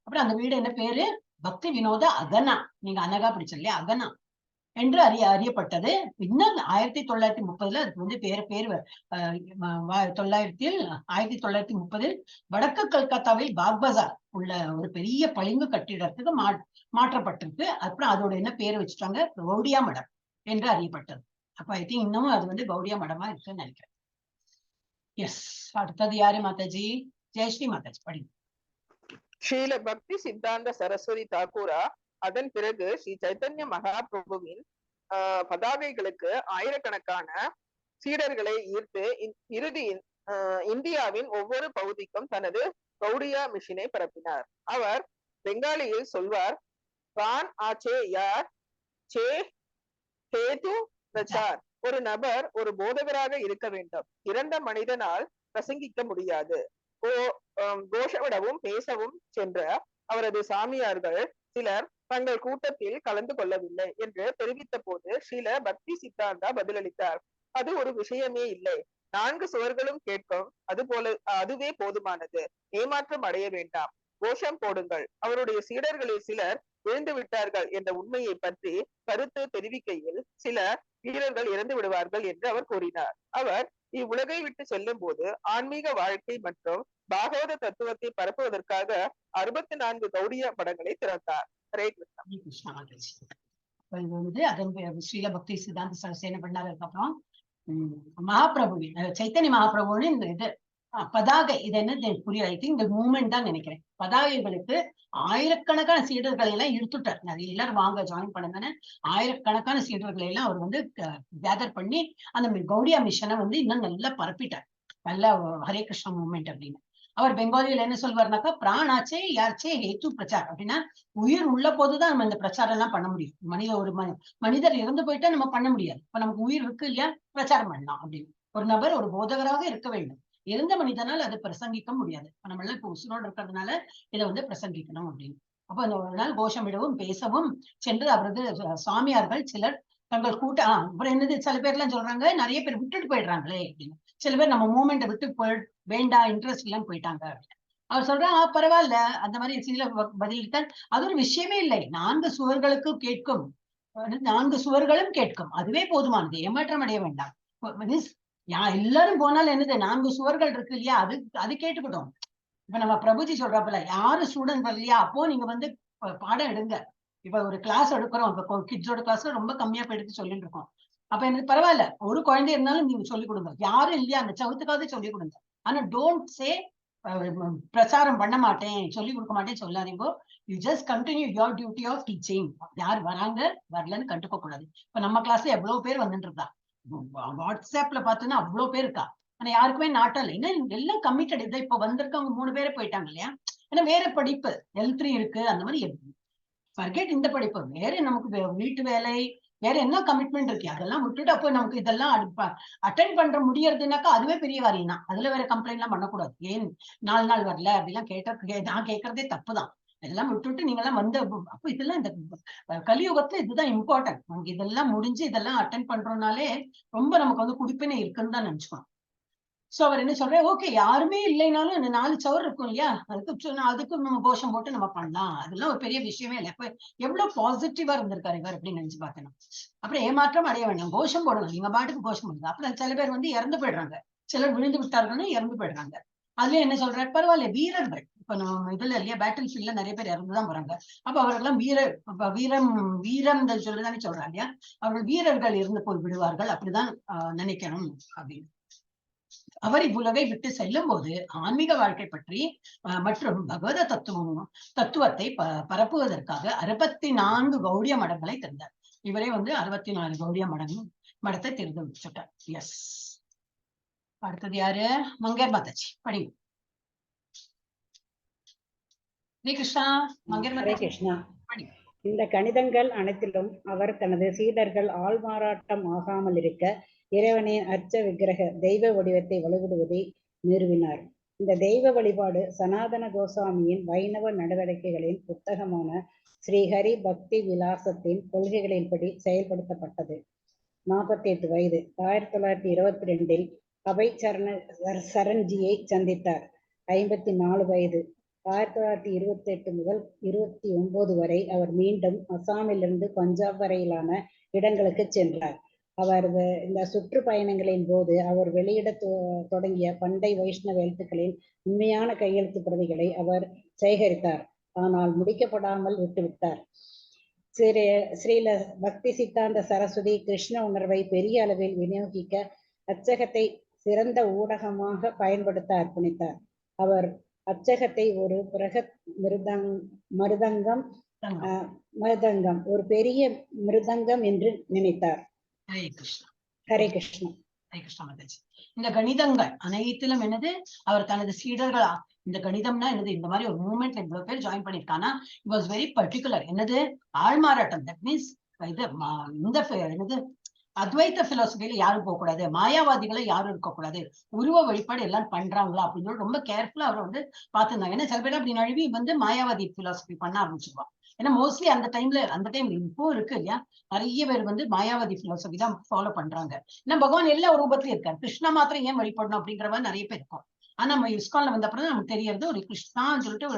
அப்புறம் அந்த வீடு என்ன பேரு, பக்தி வினோத அகனா, நீங்க அனகா பிடிச்ச இல்லையா, அகனா என்று அறியப்பட்டது. இன்னும் 1930 அதுக்கு வந்து பேர் 1930 வடக்கு கல்கத்தாவில் பாக் பஜார் உள்ள ஒரு பெரிய பளிங்கு கட்டிடத்துக்கு மாற்றப்பட்டிருக்கு. அப்புறம் அதோட என்ன பேர் வச்சுட்டாங்க, கௌடியா மடம் என்று அறியப்பட்டது. அப்ப ஐ திங்க் இன்னமும் அது வந்து கௌடியா மடமா இருக்குன்னு நினைக்கிறேன். எஸ், அடுத்தது யாரு மாதாஜி? ஜெயஸ்ரீ மாதாஜி படிங்க. ஸ்ரீல பக்தி சித்தாந்த சரஸ்வதி தாக்கூரா அதன் பிறகு ஸ்ரீ சைத்தன்ய மகாபிரபுவின் பதாகைகளுக்கு ஆயிரக்கணக்கான சீடர்களை ஈர்த்து இறுதியில் இந்தியாவின் ஒவ்வொரு பகுதிக்கும் தனது கௌடியா மிஷினை பரப்பினார். அவர் பெங்காலியில் சொல்வார், பிரான் ஆச்சே யார் சே ஹேது பிரச்சார். ஒரு நபர் ஒரு போதகராக இருக்க வேண்டும், இறந்த மனிதனால் பிரசங்கிக்க முடியாது. கோஷவிடவும் பேசவும் சென்ற அவரது சாமியார்கள் சிலர் தங்கள் கூட்டத்தில் கலந்து கொள்ளவில்லை என்று தெரிவித்த போது ஸ்ரீல பக்தி சித்தாந்தா பதிலளித்தார், அது ஒரு விஷயமே இல்லை, 4 சுவர்களும் கேட்கும், அதுவே போதுமானது, ஏமாற்றம் அடைய வேண்டாம், கோஷம் போடுங்கள். அவருடைய சீடர்களில் சிலர் விழுந்து விட்டார்கள் என்ற உண்மையை பற்றி கருத்து தெரிவிக்கையில் சில வீரர்கள் இறந்து விடுவார்கள் என்று அவர் கூறினார். அவர் இவ்வுலகை விட்டு செல்லும் போது ஆன்மீக வாழ்க்கை மற்றும் பாகவத தத்துவத்தை பரப்புவதற்காக 64 கௌடிய மடங்களை திறந்தார். ஹரே கிருஷ்ணா. ஹரே கிருஷ்ணா மாதாஜி. இது வந்து அதன் ஸ்ரீல பக்தி சித்தாந்த சரஸ்வதி என்ன பண்ணாரு அதுக்கப்புறம் மகாபிரபுவின் சைத்தன்ய மகாபிரபுவின் இந்த இது பதாகை இது என்ன புரிய ஐ திங்க் இந்த மூமெண்ட் தான் நினைக்கிறேன். பதாகைகளுக்கு ஆயிரக்கணக்கான சீடர்களை எல்லாம் இழுத்துட்டார். நிறைய எல்லாரும் வாங்க ஜாயின் பண்ணுங்கன்னு ஆயிரக்கணக்கான சீடர்களை எல்லாம் அவர் வந்து கேதர் பண்ணி அந்த கௌடியா மிஷனை வந்து இன்னும் நல்லா பரப்பிட்டார். நல்லா ஹரே கிருஷ்ணா மூமெண்ட் அப்படின்னு. அவர் பெங்காலியில என்ன சொல்வார்னாக்கா பிராணாச்சே யாச்சே ஹேத்து பிரச்சார் அப்படின்னா உயிர் உள்ள போதுதான் நம்ம இந்த பிரச்சாரம் எல்லாம் பண்ண முடியும். ஒரு மனிதர் இறந்து போயிட்டா நம்ம பண்ண முடியாது. இப்ப நமக்கு உயிர் இருக்கு இல்லையா, பிரச்சாரம் பண்ணலாம் அப்படின்னு. ஒரு நபர் ஒரு போதகராக இருக்க வேண்டும். இருந்த மனிதனால் அதை பிரசங்கிக்க முடியாது. இப்ப நம்ம எல்லாம் இப்ப உசுரோடு இருக்கிறதுனால இதை வந்து பிரசங்கிக்கணும் அப்படின்னு. அப்ப அந்த ஒரு நாள் கோஷமிடவும் பேசவும் சென்று அவரது சுவாமியார்கள் சிலர் தங்கள் அப்புறம் என்னது சில பேர் எல்லாம் சொல்றாங்க நிறைய பேர் விட்டுட்டு போயிடுறாங்களே அப்படின்னு. சில பேர் நம்ம மூமெண்ட்டை விட்டு வேண்டாம் இன்ட்ரெஸ்ட் எல்லாம் போயிட்டாங்க அப்படின்னு. அவர் சொல்றாங்க பரவாயில்ல அந்த மாதிரி சில பதிலிட்டால் அது ஒரு விஷயமே இல்லை. 4 சுவர்களுக்கு கேட்கும், 4 சுவர்களும் கேட்கும், அதுவே போதுமானது, ஏமாற்றம் அடைய வேண்டாம். எல்லாரும் போனாலும் என்னது 4 சுவர்கள் இருக்கு இல்லையா, அது கேட்டுக்கிட்டோம். இப்ப நம்ம பிரபுஜி சொல்றாப்புல யாரு ஸ்டூடெண்ட் வரலையா அப்போ நீங்க வந்து பாடம் எடுங்க. இப்ப ஒரு கிளாஸ் எடுக்கிறோம், இப்ப கிட்ஸோட கிளாஸ்ல ரொம்ப கம்மியா போய் எடுத்து சொல்லிட்டு இருக்கோம். அப்ப எனக்கு பரவாயில்ல ஒரு குழந்தை இருந்தாலும் நீங்க சொல்லிக் கொடுங்க, யாரும் இல்லையா அந்த சவுத்துக்காவது சொல்லிக் கொடுங்க. ஆனா டோன்ட் சே பிரச்சாரம் பண்ண மாட்டேன் சொல்லிக் கொடுக்க மாட்டேன் சொல்லாதீங்க. You just continue your duty of teaching. யார் வராங்க வரலன்னு கண்டுக்க கூடாது. இப்ப நம்ம கிளாஸ்ல எவ்வளவு பேர் வந்துட்டு இருக்கா, வாட்ஸ்அப்ல பார்த்தோன்னா அவ்வளவு பேர் இருக்கா. ஆனா யாருக்குமே நாட்டம் இல்லை. ஏன்னா எல்லாம் கமிட்டட். இதை இப்ப வந்திருக்கவங்க 3 பேரை போயிட்டாங்க இல்லையா. ஏன்னா வேற படிப்பு L3 இருக்கு, அந்த மாதிரி ஃபர்கெட் இந்த படிப்பு வேற. நமக்கு வீட்டு வேலை வேற என்ன கமிட்மெண்ட் இருக்கு, அதெல்லாம் விட்டுட்டு அப்போ நமக்கு இதெல்லாம் அட்டென்ட் பண்ற முடியறதுனாக்கா அதுவே பெரிய காரியம் தான். அதுல வேற கம்ப்ளைண்ட் எல்லாம் பண்ணக்கூடாது. ஏன் 4 நாள் வரல அப்படிலாம் நான் கேட்கறதே தப்புதான். இதெல்லாம் விட்டுட்டு நீங்க எல்லாம் வந்து அப்ப இதெல்லாம் இந்த கலியுகத்துல இதுதான் இம்பார்ட்டன்ட். நமக்கு இதெல்லாம் முடிஞ்சு இதெல்லாம் அட்டென்ட் பண்றோம்னாலே ரொம்ப நமக்கு வந்து குடிப்பினை இருக்குன்னு தான் நினைச்சுக்கணும். சோ அவர் என்ன சொல்றாரு, ஓகே யாருமே இல்லைனாலும் இந்த 4 சவர் இருக்கும் இல்லையா, அதுக்கு நம்ம கோஷம் போட்டு நம்ம பண்ணலாம், அதெல்லாம் ஒரு பெரிய விஷயமே இல்லை. இப்ப எவ்வளவு பாசிட்டிவா இருந்திருக்காரு இவர் அப்படின்னு நினைச்சு பார்க்கணும். அப்புறம் ஏமாற்றம் அடைய வேண்டாம், கோஷம் போடணும். நீங்க பாட்டுக்கு கோஷம் பண்ணுங்க. அப்புறம் சில பேர் வந்து இறந்து போயிடுறாங்க, சிலர் விழுந்து விட்டார்கள்னு இறந்து போயிடுறாங்க. அதுல என்ன சொல்றாரு, பரவாயில்ல வீரர்கள் இப்ப நம்ம இதுல இல்லையா பேட்டில் ஃபீல்ட்ல நிறைய பேர் இறந்துதான் போறாங்க. அப்ப அவர்கள்லாம் வீரம் சொல்றதானே சொல்றாங்க இல்லையா, அவர்கள் வீரர்கள் இருந்து போய் விடுவார்கள் அப்படிதான் நினைக்கணும் அப்படின்னு. அவர் இவ்வுலகை விட்டு செல்லும் போது ஆன்மீக வாழ்க்கை பற்றி மற்றும் பகவத தத்துவத்தை பரப்புவதற்காக 64 கௌடிய மடங்களை திறந்தார். இவரே வந்து 64 கௌடிய மடத்தை திறந்து வச்சுட்டார். எஸ். அடுத்தது யாரு, மங்கேர் மாதாஜி படிங்க. ஹரே கிருஷ்ணா. மங்கேர் ஹரே மாதாஜி கிருஷ்ணா. படிங்க. இந்த கணிதங்கள் அனைத்திலும் அவர் தனது சீடர்கள் ஆள்மாறாட்டம் ஆகாமல் இருக்க இறைவனின் அர்ச்ச விக்கிரக தெய்வ வடிவத்தை வழிபடுவதை நிறுவினார். இந்த தெய்வ வழிபாடு சனாதன கோசாமியின் வைணவ நடவடிக்கைகளின் புத்தகமான ஸ்ரீஹரி பக்தி விலாசத்தின் கொள்கைகளின்படி செயல்படுத்தப்பட்டது. 48 வயது 1922 அபய் சரண்ஜியை சந்தித்தார். 54 வயது 1928 முதல் 29 வரை அவர் மீண்டும் அசாமிலிருந்து பஞ்சாப் வரையிலான இடங்களுக்கு சென்றார். அவர் இந்த சுற்றுப்பயணங்களின் போது அவர் வெளியிட தொடங்கிய பண்டை வைஷ்ணவ எழுத்துக்களின் உண்மையான கையெழுத்து பிரதிகளை அவர் சேகரித்தார், ஆனால் முடிக்கப்படாமல் விட்டுவிட்டார். ஸ்ரீல பக்தி சித்தாந்த சரஸ்வதி கிருஷ்ண உணர்வை பெரிய அளவில் விநியோகிக்க அச்சகத்தை சிறந்த ஊடகமாக பயன்படுத்த அர்ப்பணித்தார். அவர் அச்சகத்தை ஒரு பிரகத் மிருதங்கம் ஒரு பெரிய மிருதங்கம் என்று நினைத்தார். ஹரே கிருஷ்ணா. ஹரே கிருஷ்ணா. ஹரே கிருஷ்ணா மாதாஜி. இந்த கணிதங்கள் அனைத்திலும் என்னது, அவர் தனது சீடர்களா இந்த கணிதம்னா என்னது, இந்த மாதிரி ஒரு மூவ்மெண்ட்ல இவ்வளவு பேர் ஜாயின் பண்ணிருக்கானா, இட் வாஸ் வெரி பர்டிகுலர். என்னது ஆள்மாறாட்டம், தட் மீன்ஸ் இது இந்த என்னது அத்வைத்த பிலாசபியில யாரும் போக கூடாது, மாயாவாதிகளை யாரும் இருக்கக்கூடாது, உருவ வழிபாடு எல்லாம் பண்றாங்களா அப்படின்னு ரொம்ப கேர்ஃபுல்லா அவர் வந்து பார்த்திருந்தாங்க. ஏன்னா சில பேர் அப்படி நழுவி வந்து மாயாவாதி பிலாசபி பண்ண ஆரம்பிச்சிருவாங்க. ஏன்னா மோஸ்ட்லி அந்த டைம் இப்போ இருக்கு இல்லையா, நிறைய பேர் வந்து மாயாவாதி பிலாசபி தான் ஃபாலோ பண்றாங்க. ஏன்னா பகவான் எல்லா ரூபத்திலயும் இருக்காரு, கிருஷ்ணா மாத்திரம் ஏன் வழிபடணும் அப்படிங்கிற மாதிரி நிறைய பேர் இருக்கும். ஆனா நம்ம இஸ்கான்ல வந்த அப்புறம் நமக்கு தெரியறது ஒரு கிருஷ்ணான்னு சொல்லிட்டு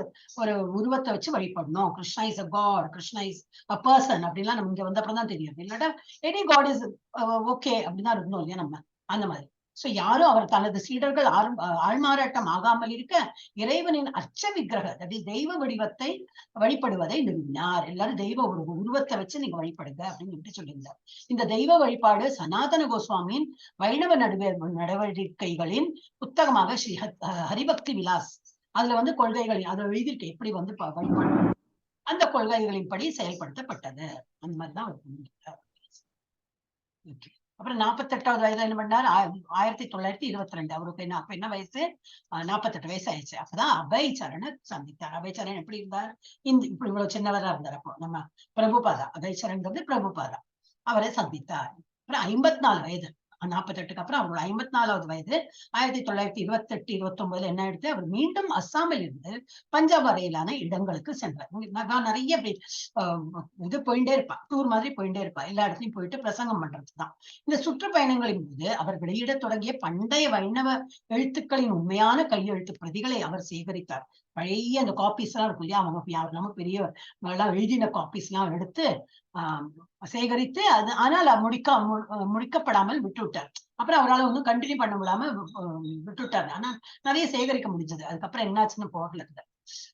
ஒரு உருவத்தை வச்சு வழிபடணும். Krishna is a god, Krishna is a person அப்படின்லாம் நம்ம இங்க வந்த அப்புறம் தான் தெரியாது. இல்லாட்டா எனி காட் இஸ் ஓகே அப்படிதான் இருந்தோம் இல்லையா நம்ம அந்த மாதிரி. சோ யாரும் அவர் தனது சீடர்கள் ஆள்மாறாட்டம் ஆகாமல் இருக்க இறைவனின் அர்ச்ச விக்கிரக தெய்வ வடிவத்தை வழிபடுவதை நிறுவினார். எல்லாரும் தெய்வ உருவத்தை வச்சு நீங்க வழிபடுங்க அப்படின்னு சொல்லியிருந்தார். இந்த தெய்வ வழிபாடு சனாதன கோஸ்வாமியின் வைணவ நடவடிக்கைகளின் புத்தகமாக ஸ்ரீ ஹரிபக்தி விலாஸ் அதுல வந்து கொள்கைகள் அதை எழுதியிருக்கு எப்படி வந்து வழிபாடு அந்த கொள்கைகளின் படி செயல்படுத்தப்பட்டது. அந்த மாதிரிதான் அவர் பண்ணியிருக்கார். அப்புறம் 48வது வயதுல என்ன பண்ணார்? 1922. அவருக்கு அப்ப என்ன வயசு? 48 வயசு ஆயிடுச்சு. அப்பதான் அபய்சரனை சந்தித்தார். அபய்சரன் எப்படி இருந்தார்? இப்படி இவ்வளவு சின்னவரா இருந்தார். அப்போ நம்ம பிரபுபாதா, அபய்சரன்றது பிரபுபாதா, அவரை சந்தித்தார். அப்புறம் 54 வயது, 48க்கு அப்புறம் அவரோட 54வது வயது 1928, 29 என்ன ஆயிடுது? அவர் மீண்டும் அஸ்ஸாமில் இருந்து பஞ்சாப் வரையிலான இடங்களுக்கு சென்றார். நிறைய இது போயிட்டே இருப்பா, டூர் மாதிரி போயிட்டே இருப்பா, எல்லா இடத்துலயும் போயிட்டு பிரசங்கம் பண்றதுதான். இந்த சுற்றுப்பயணங்களின் போது அவர் வெளியிட தொடங்கிய பண்டைய வைணவ எழுத்துக்களின் உண்மையான கையெழுத்து பிரதிகளை அவர் சேகரித்தார். பழைய அந்த காப்பீஸ் எல்லாம் இருக்கும் இல்லையா, அவங்க நம்ம பெரிய எழுதின காப்பீஸ் எல்லாம் எடுத்து சேகரித்து அது ஆனால் முடிக்கப்படாமல் விட்டுவிட்டார். அப்புறம் அவரால் ஒன்றும் கண்டினியூ பண்ண முடியாம விட்டுவிட்டார். ஆனா நிறைய சேகரிக்க முடிஞ்சது. அதுக்கப்புறம் என்னாச்சுன்னு போகல.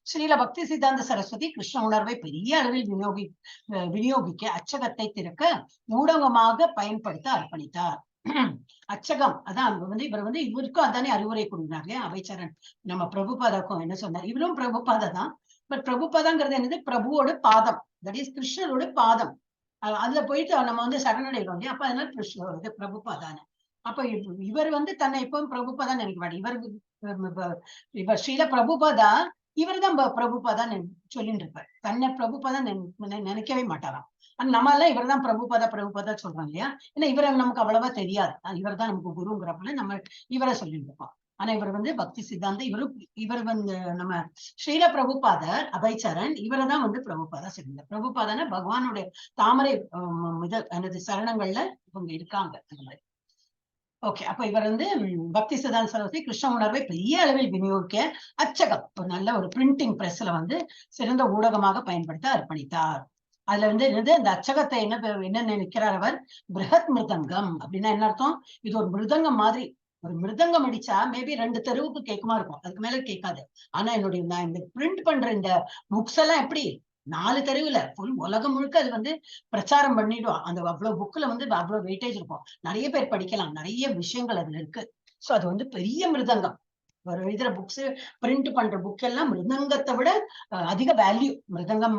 ஸ்ரீல பக்தி சித்தாந்த சரஸ்வதி கிருஷ்ண உணர்வை பெரிய அளவில் விநியோகிக்க அச்சகத்தை திறக்க ஊடகமாக பயன்படுத்த அர்ப்பணித்தார். அச்சகம் அதான் வந்து இவர் வந்து இவருக்கும் அதானே அறிவுரை கொடுக்குறாங்க அபய்சரன். நம்ம பிரபுபாதாக்கும் என்ன சொன்னார்? இவரும் பிரபுபாதா தான். பட் பிரபுபாதாங்கிறது என்னது? பிரபுவோட பாதம், தட் இஸ் கிருஷ்ணரோட பாதம். அதுல போயிட்டு நம்ம வந்து சரணடைகிறோம் இல்லையா, அப்ப அதனால கிருஷ்ண பிரபுபாதான. அப்ப இவர் வந்து தன்னை எப்பவும் பிரபுபாதான் நினைக்க இவர் ஸ்ரீல பிரபுபாதா, இவர் தான் பிரபுபாதான் சொல்லிட்டு இருப்பார். தன்னை பிரபுபாதான் நினைக்கவே மாட்டாராம். நம்ம எல்லாம் இவர் தான் பிரபுபாதா சொல்றோம் இல்லையா, ஏன்னா இவரை நமக்கு அவ்வளவா தெரியாது. இவர் தான் நமக்கு குருங்கிறப்பல நம்ம இவரை சொல்லிட்டு இருக்கோம். ஆனா இவர் வந்து பக்தி சித்தாந்த இவர் வந்து நம்ம ஸ்ரீல பிரபுபாதர் அபய்சரன், இவரை தான் வந்து பிரபுபாதா சொல்லியிருந்தார். பிரபுபாதான பகவானுடைய தாமரை எனது சரணங்கள்ல இவங்க இருக்காங்க அந்த மாதிரி. ஓகே, அப்ப இவர் வந்து பக்தி சித்தாந்த சரஸ்வதி கிருஷ்ண உணர்வை பெரிய அளவில் விநியோகிக்க அச்சகம், ஒரு நல்ல ஒரு பிரிண்டிங் பிரஸ்ல வந்து சிறந்த ஊடகமாக பயன்படுத்த அர்ப்பணித்தார். அதுல வந்து அந்த அச்சகத்தை என்ன நினைக்கிறார் அவர்? பிருஹத் மிருதங்கம் அப்படின்னா என்ன அர்த்தம்? இது ஒரு மிருதங்கம் மாதிரி. ஒரு மிருதங்கம் அடிச்சா மேபி 2 தெருவுக்கு கேட்குமா இருக்கும், அதுக்கு மேல கேட்காது. ஆனா நான் இந்த பிரிண்ட் பண்ற இந்த புக்ஸ் எல்லாம் எப்படி 4 தெருவுல ஃபுல் உலகம் முழுக்க அது வந்து பிரச்சாரம் பண்ணிடும். அந்த அவ்வளவு புக்ல வந்து அவ்வளவு வெயிட்டேஜ் இருக்கும், நிறைய பேர் படிக்கலாம், நிறைய விஷயங்கள் அதுல இருக்கு. சோ அது வந்து பெரிய மிருதங்கம். ஒரு எழுதுற புக்ஸ், பிரிண்ட் பண்ற புக் எல்லாம் மிருதங்கத்தை விட அதிக வேல்யூ. மிருதங்கம்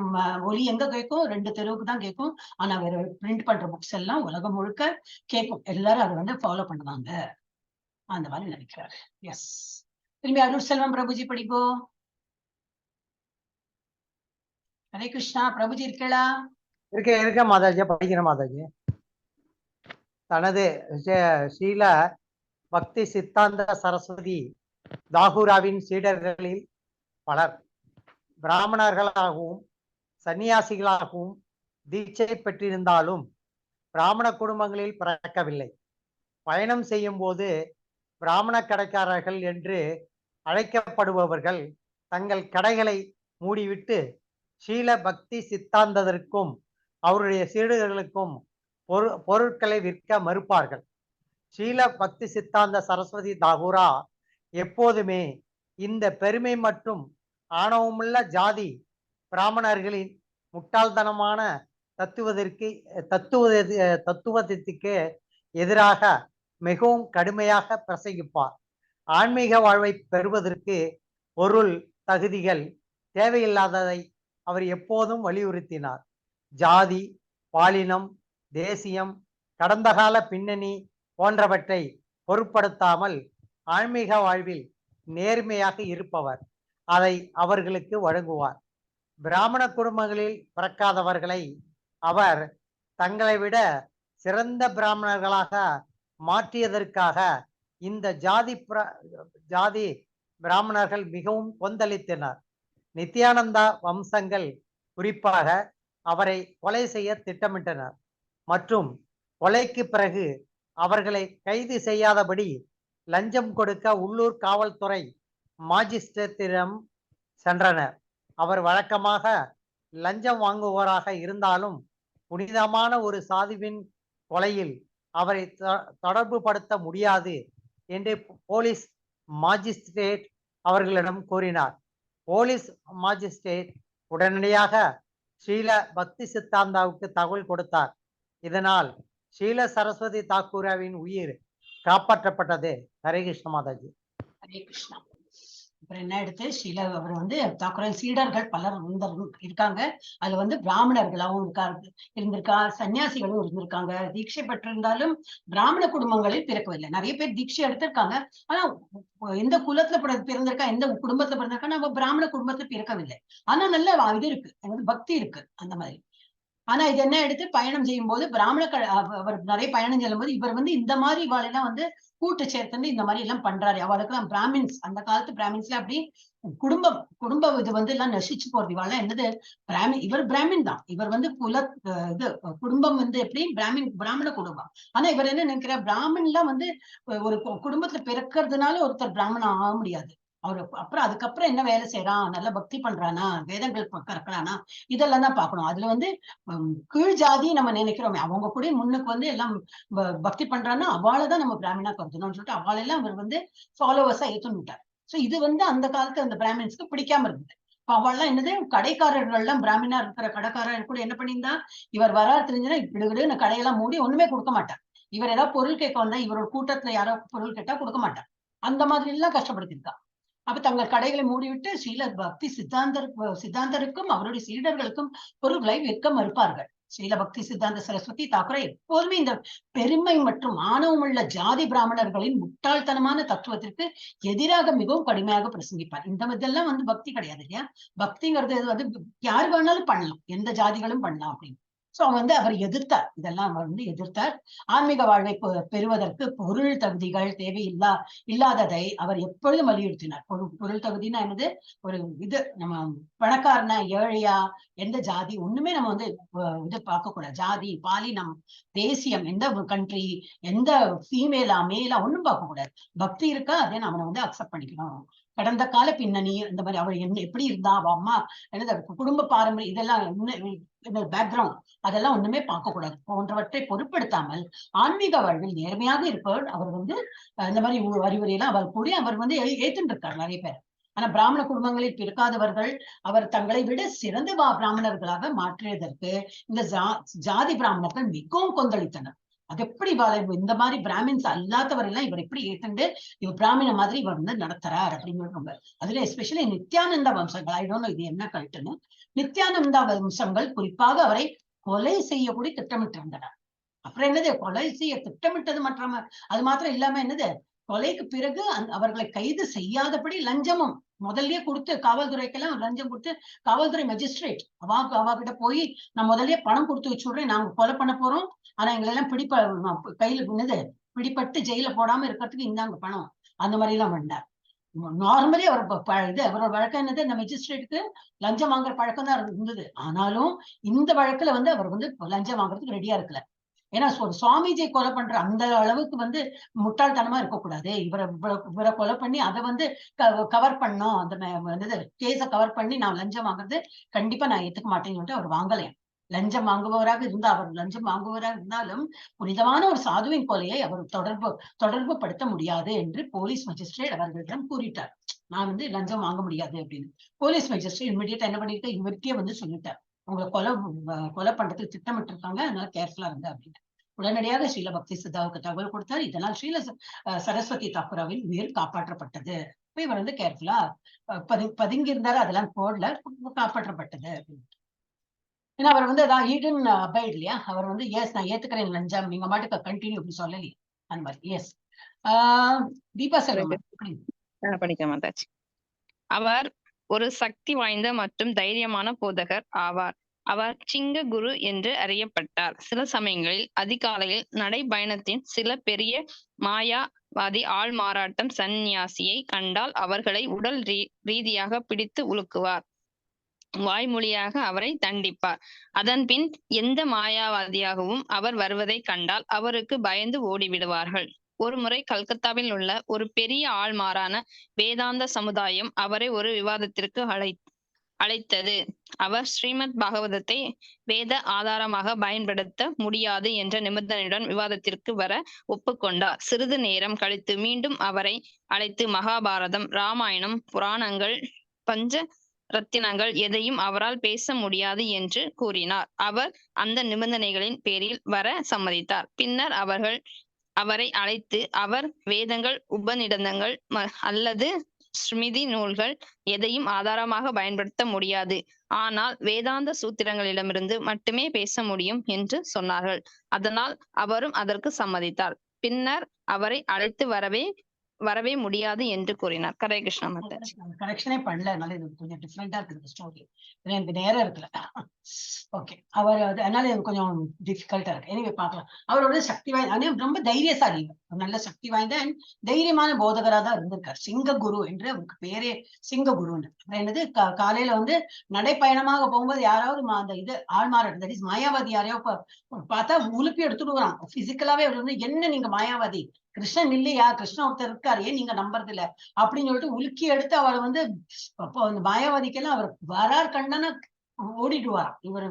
ஒலி எங்க கேட்கும்? 2 தெருவுக்கு தான் கேட்கும். ஆனா வேற பிரிண்ட் பண்ற புக்ஸ் எல்லாம் உலகம் முழுக்க கேட்கும். எல்லாரும் அதை வந்து ஃபாலோ பண்ணுவாங்க அந்த மாதிரி நினைக்கிறாரு. எஸ், திரும்பி அருள் செல்வம் பிரபுஜி படிப்போ. ஹரே கிருஷ்ணா. பிரபுஜி இருக்கா? இருக்க மாதாஜி, படிக்கிறேன் மாதாஜி. தனது ஸ்ரீல பக்தி சித்தாந்த சரஸ்வதி தாகூராவின் சீடர்களில் பலர் பிராமணர்களாகவும் சன்னியாசிகளாகவும் தீட்சை பெற்றிருந்தாலும் பிராமண குடும்பங்களில் பிறக்கவில்லை. பயணம் செய்யும் போது பிராமண கடைக்காரர்கள் என்று அழைக்கப்படுபவர்கள் தங்கள் கடைகளை மூடிவிட்டு ஸ்ரீல பக்தி சித்தாந்தத்திற்கும் அவருடைய சீடர்களுக்கும் பொருட்களை விற்க மறுப்பார்கள். ஸ்ரீல பக்தி சித்தாந்த சரஸ்வதி தாகூரா எப்போதுமே இந்த பெருமை மற்றும் ஆணவமுள்ள ஜாதி பிராமணர்களின் முட்டாள்தனமான தத்துவத்திற்கு எதிராக மிகவும் கடுமையாக பிரசங்கிப்பார். ஆன்மீக வாழ்வை பெறுவதற்கு பொருள் தகுதிகள் தேவையில்லாததை அவர் எப்போதும் வலியுறுத்தினார். ஜாதி, பாலினம், தேசியம், கடந்த கால பின்னணி போன்றவற்றை பொருட்படுத்தாமல் ஆன்மீக வாழ்வில் நேர்மையாக இருப்பவர் அதை அவர்களுக்கு வழங்குவார். பிராமண குடும்பங்களில் பிறக்காதவர்களை அவர் தங்களை விட சிறந்த பிராமணர்களாக மாற்றியதற்காக இந்த ஜாதி பிராமணர்கள் மிகவும் கொந்தளித்தனர். நித்யானந்தா வம்சங்கள் குறிப்பாக அவரை கொலை செய்ய திட்டமிட்டனர் மற்றும் கொலைக்கு பிறகு அவர்களை கைது செய்யாதபடி லஞ்சம் கொடுக்க உள்ளூர் காவல்துறை மாஜிஸ்ட்ரேட்டிடம் சென்றனர். அவர் வழக்கமாக லஞ்சம் வாங்குவோராக இருந்தாலும் புனிதமான ஒரு சாதுவின் கொலையில் அவரை தொடர்பு படுத்த முடியாது என்று போலீஸ் மாஜிஸ்ட்ரேட் அவர்களிடம் கூறினார். போலீஸ் மாஜிஸ்ட்ரேட் உடனடியாக ஸ்ரீல பக்தி சித்தாந்தாவுக்கு தகவல் கொடுத்தார். இதனால் ஸ்ரீல சரஸ்வதி தாக்கூராவின் உயிர் காப்பாற்றப்பட்டது. ஹரே கிருஷ்ண மாதாஜி. ஹரே கிருஷ்ணா. அப்புறம் என்ன எடுத்து ஸ்ரீல அவர் வந்து தாக்குரல் சீடர்கள் பலர் இருக்காங்க. அதுல வந்து பிராமணர்களாவும் இருந்திருக்கா, சன்னியாசிகளும் இருந்திருக்காங்க. தீட்சை பெற்றிருந்தாலும் பிராமண குடும்பங்களில் பிறக்கவில்லை. நிறைய பேர் தீட்சை எடுத்திருக்காங்க. ஆனா எந்த குலத்துல பிறந்திருக்கா, எந்த குடும்பத்துல பிறந்திருக்கா, நம்ம பிராமண குடும்பத்துல பிறக்கவில்லை. ஆனா நல்ல இது இருக்கு, பக்தி இருக்கு அந்த மாதிரி. ஆனா இது என்ன எடுத்து பயணம் செய்யும் போது அவர் நிறைய பயணம் செல்லும் போது இவர் வந்து இந்த மாதிரி இவாளெல்லாம் வந்து கூட்டு சேர்த்து இந்த மாதிரி எல்லாம் பண்றாரு. அவளுக்கு பிராமின்ஸ், அந்த காலத்து பிராமின்ஸ்ல அப்படி குடும்ப இது வந்து எல்லாம் நசிச்சு போறது. இவாளெல்லாம் என்னது இவர் பிராமின் தான். இவர் வந்து இது குடும்பம் வந்து எப்படி பிராமண குடும்பம். ஆனா இவர் என்ன நினைக்கிற, பிராமின்லாம் வந்து ஒரு குடும்பத்துல பிறக்கிறதுனால ஒருத்தர் பிராமணன் ஆக முடியாது. அவரு அப்புறம் அதுக்கப்புறம் என்ன வேலை செய்யறான், நல்ல பக்தி பண்றானா, வேதங்கள் கற்கிறானா, இதெல்லாம் தான் பார்க்கணும். அதுல வந்து கீழ் ஜாதி நம்ம நினைக்கிறோமே, அவங்க கூட முன்னுக்கு வந்து எல்லாம் பக்தி பண்றான்னா அவளைதான் நம்ம பிராமணா கருதணும்னு சொல்லிட்டு அவளெல்லாம் அவர் வந்து ஃபாலோவர்ஸா ஏற்றுட்டார். சோ இது வந்து அந்த காலத்து அந்த பிராமின்ஸ்க்கு பிடிக்காம இருந்தது. அவள்லாம் என்னது, கடைக்காரர்கள் எல்லாம் பிராமணா இருக்கிற கடைக்காரர் கூட என்ன பண்ணியிருந்தா, இவர் வராரு தெரிஞ்சுன்னா இப்படி கடையெல்லாம் மூடி ஒண்ணுமே கொடுக்க மாட்டார். இவர் ஏதாவது பொருள் கேட்க வந்தா இவரோட கூட்டத்துல யாரோ பொருள் கேட்டா கொடுக்க மாட்டார். அந்த மாதிரி எல்லாம் கஷ்டப்படுத்திருக்கா. அப்ப தங்கள் கடைகளை மூடிவிட்டு ஸ்ரீல பக்தி சித்தாந்தருக்கும் அவருடைய சீடர்களுக்கும் பொருட்களை விற்க மறுப்பார்கள். ஸ்ரீல பக்தி சித்தாந்த சரஸ்வதி தாக்குரே எப்போதுமே இந்த பெருமை மற்றும் ஆணவமுள்ள ஜாதி பிராமணர்களின் முட்டாள்தனமான தத்துவத்திற்கு எதிராக மிகவும் கடுமையாக பிரசங்கிப்பார். இந்த இதெல்லாம் வந்து பக்தி கிடையாது இல்லையா. பக்திங்கிறது வந்து யாரு வேணாலும் பண்ணலாம், எந்த ஜாதிகளும் பண்ணலாம் அப்படின்னு. சோ வந்து அவர் எதிர்த்தார், இதெல்லாம் அவர் வந்து எதிர்த்தார். ஆன்மீக வாழ்வை பெறுவதற்கு பொருள் தகுதிகள் இல்லாததை அவர் எப்பொழுதும் வலியுறுத்தினார். பொருள் தகுதினா என்னது, ஒரு இது நம்ம பணக்காரனா ஏழையா எந்த ஜாதி ஒண்ணுமே நம்ம வந்து இது பார்க்க கூடாது. ஜாதி, பாலினம், தேசியம், எந்த கண்ட்ரி, எந்த ஃபீமேலா மேலா ஒண்ணும் பார்க்க கூடாது. பக்தி இருக்கா அதே நம்ம வந்து அக்செப்ட் பண்ணிக்கணும். கடந்த கால பின்னணி இந்த மாதிரி அவர் என்ன எப்படி இருந்தா, அவ அம்மா என்னது குடும்ப பாரம்பரியம், இதெல்லாம் பேக்ரவுண்ட் அதெல்லாம் ஒண்ணுமே பார்க்க கூடாது. போன்றவற்றை பொருட்படுத்தாமல் ஆன்மீக வாழ்வில் நேர்மையாக இருப்பவர் அவர் வந்து இந்த மாதிரி அறிவுரையெல்லாம் அவர் கூடி அவர் வந்து ஏத்துட்டு இருக்காரு நிறைய பேர். ஆனா பிராமண குடும்பங்களில் பிறக்காதவர்கள் அவர் தங்களை விட சிறந்த பிராமணர்களாக மாற்றியதற்கு இந்த ஜாதி பிராமணர்கள் மிகவும் கொந்தளித்தனர். அது எப்படி இந்த மாதிரி பிராமின்ஸ் அல்லாதவர் எல்லாம் இவர் எப்படி ஏத்துண்டு இவர் பிராமண மாதிரி இவர் வந்து நடத்துறார் அப்படின்னு. அதுல எஸ்பெஷலி நித்யானந்த வம்சங்கள், ஐ டோன்ட் நோ இது என்ன கல்ட்டுன்னு, நித்யானந்த வம்சங்கள் குறிப்பாக அவரை கொலை செய்யக்கூடி திட்டமிட்டிருந்தனர். அப்புறம் என்னது, கொலை செய்ய திட்டமிட்டது அது மாத்திரம் இல்லாம என்னது, கொலைக்கு பிறகு அவர்களை கைது செய்யாதபடி லஞ்சமும் முதல்லயே கொடுத்து, காவல்துறைக்கெல்லாம் லஞ்சம் கொடுத்து, காவல்துறை மெஜிஸ்ட்ரேட் அவாகிட்ட போய் நான் முதல்லயே பணம் கொடுத்து வச்சு விடுறேன், நாங்க கொலை பண்ண போறோம், ஆனா எங்களை எல்லாம் கையில என்னது பிடிப்பட்டு ஜெயில போடாம இருக்கிறதுக்கு இந்தாங்க பணம், அந்த மாதிரி எல்லாம் வந்தார். நார்மலி அவரோட வழக்கம் என்னது, இந்த மெஜிஸ்ட்ரேட்டுக்கு லஞ்சம் வாங்குற பழக்கம் தான் இருந்தது. ஆனாலும் இந்த வழக்குல வந்து அவர் வந்து லஞ்சம் வாங்குறதுக்கு ரெடியா இருக்கல. ஏன்னா சுவாமிஜியை கொலை பண்ற அந்த அளவுக்கு வந்து முட்டாள்தனமா இருக்கக்கூடாது. இவரை கொலை பண்ணி அதை வந்து கவர் பண்ணோம், அந்த கேஸ கவர் பண்ணி நான் லஞ்சம் வாங்குறது கண்டிப்பா நான் ஏத்துக்க மாட்டேன்னு சொல்லிட்டு அவர் வாங்கலையா. லஞ்சம் வாங்குபவராக இருந்தா, அவர் லஞ்சம் வாங்குபவராக இருந்தாலும் புனிதமான ஒரு சாதுவின் கொலையை அவர் தொடர்பு படுத்த முடியாது என்று போலீஸ் மேஜிஸ்ட்ரேட் அவர்களிடம் கூறிட்டார். நான் வந்து லஞ்சம் வாங்க முடியாது அப்படின்னு. போலீஸ் மேஜிஸ்ட்ரேட் இமிடியேட்டா என்ன பண்ணிருக்க, இவருக்கே வந்து சொல்லிட்டார், உங்களை கொலை பண்றதுக்கு திட்டமிட்டு இருக்காங்க, அதனால கேர்ஃபுல்லா இருங்க அப்படின்னு. உடனடியாக ஸ்ரீல பக்தி சித்தாவுக்கு தகவல் கொடுத்தார். இதனால் ஸ்ரீல சரஸ்வதி தாக்கூராவின் உயிர் காப்பாற்றப்பட்டது. இவர் வந்து கேர்ஃபுல்லா பதுங்கி இருந்தாரு, அதெல்லாம் போடல, காப்பாற்றப்பட்டது அப்படின்னு. ஏன்னா அவர் வந்து அதான் ஈடன் அபைட் இல்லையா, அவர் வந்து எஸ் நான் ஏத்துக்கிறேன் லஞ்சம், நீங்க மாட்டுக்கு கண்டினியூ அப்படி சொல்லலையே அந்த மாதிரி. எஸ் தீபா சார் படிக்க மாட்டாச்சு. அவர் ஒரு சக்தி வாய்ந்த மற்றும் தைரியமான போதகர் ஆவார். அவர் சிங்க குரு என்று அறியப்பட்டார். சில சமயங்களில் அதிகாலையில் நடைபயணத்தின் சில பெரிய மாயாவாதி ஆள் மாறாட்டம் சந்நியாசியை கண்டால் அவர்களை உடல் ரீதியாக பிடித்து உலுக்குவார், வாய்மொழியாக அவரை தண்டிப்பார். அதன் பின் எந்த மாயாவாதியாகவும் அவர் வருவதை கண்டால் அவருக்கு பயந்து ஓடிவிடுவார்கள். ஒருமுறை கல்கத்தாவில் உள்ள ஒரு பெரிய ஆள்மாறான வேதாந்த சமுதாயம் அவரை ஒரு விவாதத்திற்கு அழைத்தது. அவர் ஸ்ரீமத் பாகவதத்தை வேத ஆதாரமாக பயன்படுத்த முடியாது என்ற நிபந்தனையுடன் விவாதத்திற்கு வர ஒப்புக்கொண்டார். சிறிது நேரம் கழித்து மீண்டும் அவரை அழைத்து மகாபாரதம், ராமாயணம், புராணங்கள், பஞ்ச ரத்தினங்கள் எதையும் அவரால் பேச முடியாது என்று கூறினார். அவர் அந்த நிபந்தனைகளின் பேரில் வர சம்மதித்தார். பின்னர் அவரை அழைத்து அவர் வேதங்கள், உபநிடதங்கள் அல்லது ஸ்மிருதி நூல்கள் எதையும் ஆதாரமாக பயன்படுத்த முடியாது, ஆனால் வேதாந்த சூத்திரங்களிடமிருந்து மட்டுமே பேச முடியும் என்று சொன்னார்கள். அதனால் அவரும் அதற்கு சம்மதித்தார். பின்னர் அவரை அழைத்து வரவே முடியாது என்று கூறினார். ஹரே கிருஷ்ணா மாதாஜி. கரெக்ஷனே பண்ணல, அதனால இது கொஞ்சம் டிஃப்ரெண்டா இருக்கு ஸ்டோரி. எனக்கு நேரம் இருக்குல்ல. ஓகே, அவர் அதனால இது கொஞ்சம் டிஃபிகல்ட்டா இருக்கு. எனவே பார்க்கலாம். அவரோட சக்தி வாய்ந்த, ரொம்ப தைரியசாலி, நல்ல சக்தி வாய்ந்த தைரியமான போதகரா தான் இருந்திருக்காரு. சிங்ககுரு என்று அவருக்கு பேரே, சிங்ககுருன்னு. என்னது, காலையில வந்து நடைப்பயணமாக போகும்போது யாராவது அந்த இது ஆள்மாறாட்டம், தட் இஸ் மாயாவாதி யாரையோ பார்த்தா உலுப்பி எடுத்துட்டு வரான். பிசிக்கலாவே அவர் வந்து, என்ன நீங்க மாயாவாதி, கிருஷ்ணன் இல்லையா, கிருஷ்ணன் ஒருத்தர் இருக்காரு, ஏன் நீங்க நம்புறது இல்ல அப்படின்னு சொல்லிட்டு உலுக்கி எடுத்து அவளை வந்து, அப்போ அந்த மாயாவாதிக்கெல்லாம் அவர் வரார் கண்டன ஓடிடுவார். இவர்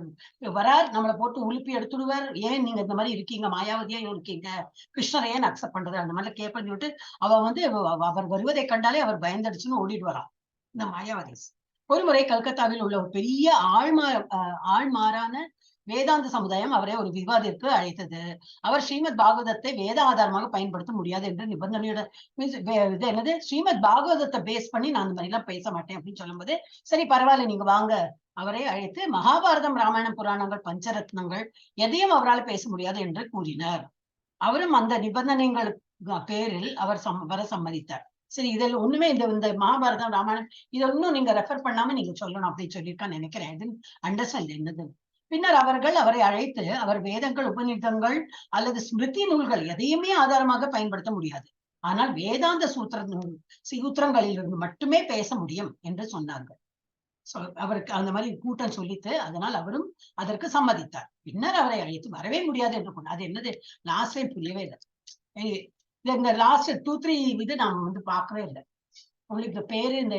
வரார், நம்மளை போட்டு உலுப்பி எடுத்துடுவார், ஏன் நீங்க இந்த மாதிரி இருக்கீங்க, மாயாவதியா இருக்கீங்க, கிருஷ்ணரை ஏன் அக்செப்ட் பண்றது, அந்த மாதிரி கேட்பன்னு சொல்லிட்டு அவ வந்து அவர் வருவதை கண்டாலே அவர் பயந்தடிச்சுன்னு ஓடிடுவாராம் இந்த மாயாவதி. ஒருமுறை கல்கத்தாவில் உள்ள ஒரு பெரிய ஆள்மாறான வேதாந்த சமுதாயம் அவரை ஒரு விவாதத்திற்கு அழைத்தது. அவர் ஸ்ரீமத் பாகவதத்தை வேத ஆதாரமாக பயன்படுத்த முடியாது என்று நிபந்தனையோட, இது என்னது, ஸ்ரீமத் பாகவதத்தை பேஸ் பண்ணி நான் அந்த மாதிரி எல்லாம் பேச மாட்டேன் அப்படின்னு சொல்லும்போது, சரி பரவாயில்ல நீங்க வாங்க. அவரை அழைத்து மகாபாரதம், ராமாயணம், புராணங்கள், பஞ்சரத்னங்கள் எதையும் அவரால் பேச முடியாது என்று கூறினார். அவரும் அந்த நிபந்தனைகளுக்கு பேரில் அவர் வர சம்மதித்தார். சரி, இதில் ஒண்ணுமே இந்த மகாபாரதம், ராமாயணம் இதை ஒன்னும் நீங்க ரெஃபர் பண்ணாம நீங்க சொல்லணும் அப்படின்னு சொல்லியிருக்கான்னு நினைக்கிறேன். அண்டர்ஸ்டாண்ட் என்னது. பின்னர் அவரை அழைத்து, அவர் வேதங்கள், உபநிடதங்கள் அல்லது ஸ்மிருதி நூல்கள் எதையுமே ஆதாரமாக பயன்படுத்த முடியாது, ஆனால் வேதாந்த சூத்திரங்களிலிருந்து மட்டுமே பேச முடியும் என்று சொன்னார்கள். அவருக்கு அந்த மாதிரி கூட்டம் சொல்லித்து, அதனால் அவரும் அதற்கு சம்மதித்தார். பின்னர் அவரை அழைத்து வரவே முடியாது என்று கொண்டார். அது என்னது லாஸ்ட் டைம் புரியவே இல்லை. இந்த லாஸ்ட் 2-3 இது நான் வந்து பார்க்கவே இல்லை. உங்களுக்கு பேரு இந்த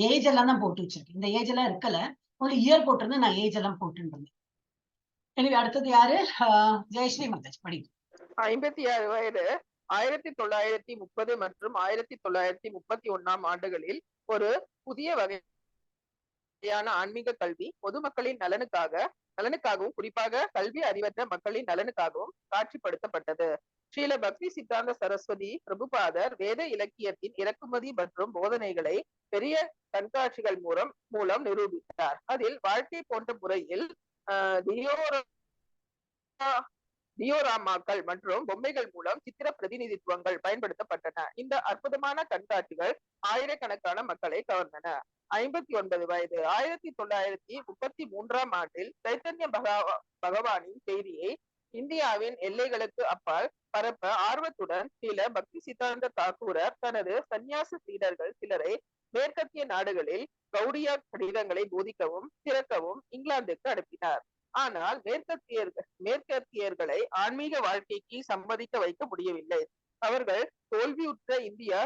ஏஜ் எல்லாம் தான் போட்டு வச்சிருக்கேன். இந்த ஏஜ் எல்லாம் இருக்கல, உங்களுக்கு இயர் போட்டிருந்து நான் ஏஜ் எல்லாம் போட்டுருந்தேன். எனவே அடுத்தது யாரு, ஜெயஸ்ரீ மாதாஜி படி. 56 வயது 1930 மற்றும் 1931 ஆண்டுகளில் ஒரு புதிய வகையான ஆன்மீக கல்வி பொதுமக்களின் நலனுக்காகவும் குறிப்பாக கல்வி அறிவற்ற மக்களின் நலனுக்காகவும் காட்சிப்படுத்தப்பட்டது. ஸ்ரீல பக்தி சித்தாந்த சரஸ்வதி பிரபுபாதர் வேத இலக்கியத்தின் இறக்குமதி மற்றும் போதனைகளை பெரிய கண்காட்சிகள் மூலம் நிரூபித்தார். அதில் வாழ்க்கை போன்ற முறையில் டியோராமாக்கள் மற்றும் பொம்மைகள் மூலம் சித்திர பிரதிநிதித்துவங்கள் பயன்படுத்தப்பட்டன. இந்த அற்புதமான கண்காட்சிகள் ஆயிரக்கணக்கான மக்களை கவர்ந்தன. 59 வயது 1933 ஆண்டில் சைத்தன்ய பகவானின் செய்தியை இந்தியாவின் எல்லைகளுக்கு அப்பால் பரப்ப ஆர்வத்துடன் சில பக்தி சித்தாந்த தாக்கூரர் தனது சந்நியாச சீடர்கள் சிலரை மேற்கத்திய நாடுகளில் கௌடியா கடிதங்களை போதிக்கவும் திறக்கவும் இங்கிலாந்துக்கு அனுப்பினார். ஆனால் மேற்கத்தியர்களை ஆன்மீக வாழ்க்கைக்கு சம்மதிக்க வைக்க முடியவில்லை. அவர்கள் தோல்வியுற்ற இந்தியா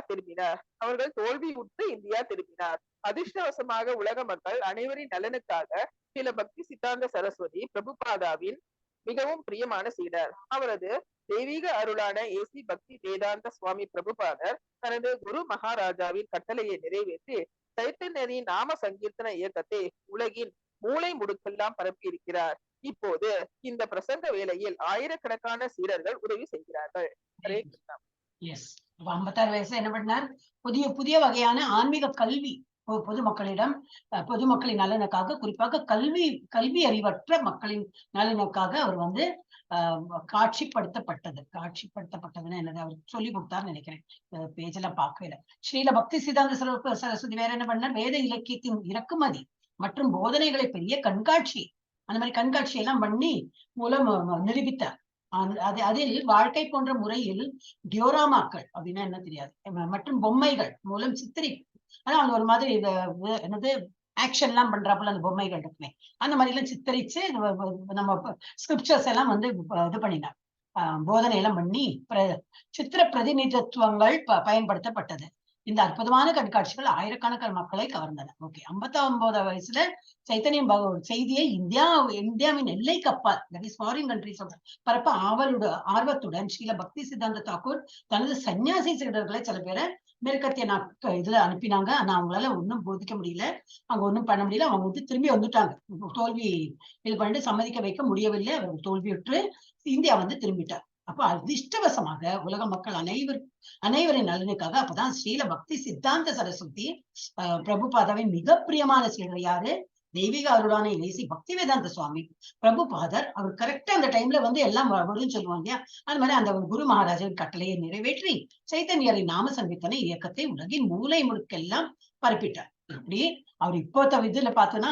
திரும்பினார். அதிர்ஷ்டவசமாக உலக மக்கள் அனைவரின் நலனுக்காக சில பக்தி சித்தாந்த சரஸ்வதி பிரபுபாதாவின் மிகவும் பிரியமான சீடர். அவரது தெய்வீக அருளான ஏசி பக்தி வேதாந்த சுவாமி பிரபுபாதர் தனது குரு மகாராஜாவின் கட்டளையை நிறைவேற்றி சைத்தன்யரின் நாம சங்கீர்த்தன இயக்கத்தை உலகின் மூளை முடுக்கெல்லாம் பரப்பி இருக்கிறார். இப்போது இந்த பிரசங்க வேளையில் ஆயிரக்கணக்கான சீடர்கள் உதவி செய்கிறார்கள். ஹரே கிருஷ்ணா. 56 வயசுல என்ன பண்ணார், புதிய வகையான ஆன்மீக கல்வி பொதுமக்களின் நலனுக்காக, குறிப்பாக கல்வி அறிவற்ற மக்களின் நலனுக்காக அவர் வந்து காட்சிப்படுத்தப்பட்டதுன்னு என்னது அவர் சொல்லி கொடுத்தாருன்னு நினைக்கிறேன். பேஜ் எல்லாம் பார்க்கவே இல்லை. ஸ்ரீல பக்தி சித்தாந்த சரஸ்வதி வேற என்ன பண்ணார், வேத இலக்கியத்தின் இறக்குமதி மற்றும் போதனைகளை பெரிய கண்காட்சி, அந்த மாதிரி கண்காட்சி எல்லாம் பண்ணி மூலம் நிரூபித்தார். அதில் வாழ்க்கை போன்ற முறையில் டியோராமாக்கள் அப்படின்னா என்ன தெரியாது மற்றும் பொம்மைகள் மூலம் ஆனா அவங்க ஒரு மாதிரி என்னது ஆக்ஷன் எல்லாம் பண்றாப்புல அந்த பொம்மைகள் இருக்குமே, அந்த மாதிரி எல்லாம் சித்தரிச்சு நம்ம ஸ்கிரிப்சர்ஸ் எல்லாம் வந்து இது பண்ணினார். போதனை எல்லாம் பண்ணி சித்திர பிரதிநிதித்துவங்கள் பயன்படுத்தப்பட்டது. இந்த அற்புதமான கண்காட்சிகள் ஆயிரக்கணக்கான மக்களை கவர்ந்தன. ஓகே, 59 வயசுல சைத்தன்யம் செய்தியை இந்தியாவின் எல்லைக்கு அப்பால், தட் இஸ் ஃபாரின் கண்ட்ரிஸ் பரப்ப ஆர்வத்துடன் ஸ்ரீல பக்தி சித்தாந்த தாக்கூர் தனது சன்னியாசி சீடர்களை சில பேரை மேற்கத்திய இதுல அனுப்பினாங்க. ஆனா அவங்களால ஒன்னும் போதிக்க முடியல, அங்க ஒன்னும் பண்ண முடியல. அவங்க வந்து திரும்பி வந்துட்டாங்க. தோல்வி இது பண்ணிட்டு சம்மதிக்க வைக்க முடியவில்லை. அவர்கள் தோல்வியுற்று இந்தியா வந்து திரும்பிட்டார். அப்போ அதிர்ஷ்டவசமாக உலக மக்கள் அனைவரின் நலனுக்காக அப்பதான் ஸ்ரீல பக்தி சித்தாந்த சரஸ்வதி பிரபுபாதாவின் மிக பிரியமான சீடர் யாரு? தெய்வீக அருளான இயேசு பக்தி வேதாந்த சுவாமி பிரபுபாதர். அவர் கரெக்டா அந்த டைம்ல வந்து எல்லாம் வரும்னு சொல்லுவாங்க இல்லையா, அது மாதிரி அந்த குரு மகாராஜின் கட்டளையை நிறைவேற்றி சைத்தன்யரின் நாம சங்கீர்த்தனை இயக்கத்தை உலகின் மூலை முழுக்கெல்லாம் பரப்பிட்டார். இப்படி அவர் இப்போ இதுல பார்த்தோன்னா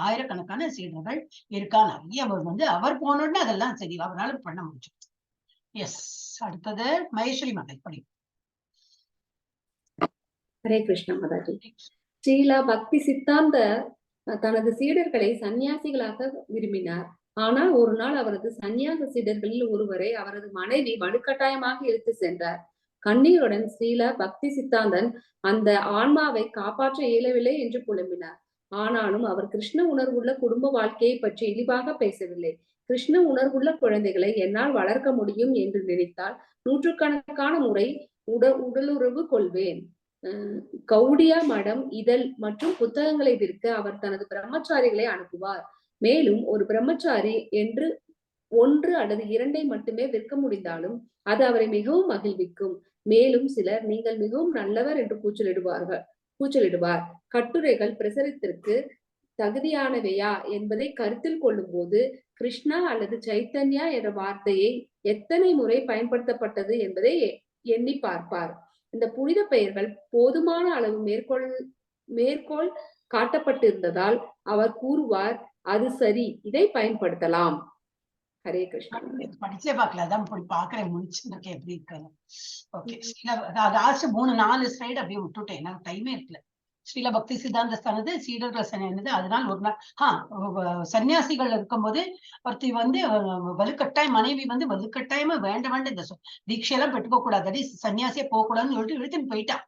ஆயிரக்கணக்கான சீடர்கள் இருக்கா. நிறைய அவர் வந்து அவர் போனோடனே அதெல்லாம் சரி அவரால் பண்ண முடியும். எஸ், அடுத்தது மகேஸ்வரி மகை படி. ஹரே கிருஷ்ணா மாதாஜி. ஸ்ரீலா பக்தி சித்தாந்த தனது சீடர்களை சன்னியாசிகளாக விரும்பினார். ஆனால் ஒரு நாள் அவரது சன்னியாச சீடர்களில் ஒருவரை அவரது மனைவி வலுக்கட்டாயமாக இழுத்து சென்றார். கண்ணீருடன் ஸ்ரீலா பக்தி சித்தாந்தன் அந்த ஆன்மாவை காப்பாற்ற இயலவில்லை என்று புலம்பினார். ஆனாலும் அவர் கிருஷ்ண உணர்வுள்ள குடும்ப வாழ்க்கையை பற்றி இழிவாக பேசவில்லை. கிருஷ்ண உணர்வுள்ள குழந்தைகளை என்னால் வளர்க்க முடியும் என்று நினைத்தால் நூற்றுக்கணக்கான முறை உடலுறவு கொள்வேன். கௌடியா மடம் இதழ் மற்றும் புத்தகங்களை விற்க அவர் தனது பிரம்மச்சாரிகளை அனுப்புவார். மேலும் ஒரு பிரம்மச்சாரி என்று 1 அல்லது 2 மட்டுமே விற்க முடிந்தாலும் அது அவரை மிகவும் மகிழ்விக்கும். மேலும் சிலர் நீங்கள் மிகவும் நல்லவர் என்று கூச்சலிடுவார். கட்டுரைகள் பிரசரத்திற்கு தகுதியானவையா என்பதை கருத்தில் கொள்ளும் போது கிருஷ்ணா அல்லது சைத்தன்யா என்ற வார்த்தையை எத்தனை முறை பயன்படுத்தப்பட்டது என்பதை எண்ணி பார்ப்பார். இந்த புனித பெயர்கள் போதுமான அளவு மேற்கோள் காட்டப்பட்டிருந்ததால் அவர் கூறுவார், அது சரி, இதை பயன்படுத்தலாம். ஹரே கிருஷ்ணா. படிச்சே பார்க்கல, அதான் பாக்குறேன், முடிச்சுருக்கேன் எப்படி இருக்காங்க. ஓகே, லாஸ்ட் 3-4 ஸ்லைடு அப்படியே விட்டுட்டேன், எனக்கு டைமே இருக்குல்ல. ஸ்ரீல பக்தி சித்தாந்த தனது சீடர்கள் அதனால் ஒரு நாள் சன்னியாசிகள் இருக்கும்போது ஒருத்தி வந்து வலுக்கட்டாயம் மனைவி வந்து வலுக்கட்டாயமா வேண்டாம் இந்த தீட்சையெல்லாம் பெற்றுக்க கூடாது, சன்னியாசியே போக கூடாதுன்னு சொல்லிட்டு இழுத்துன்னு போயிட்டா.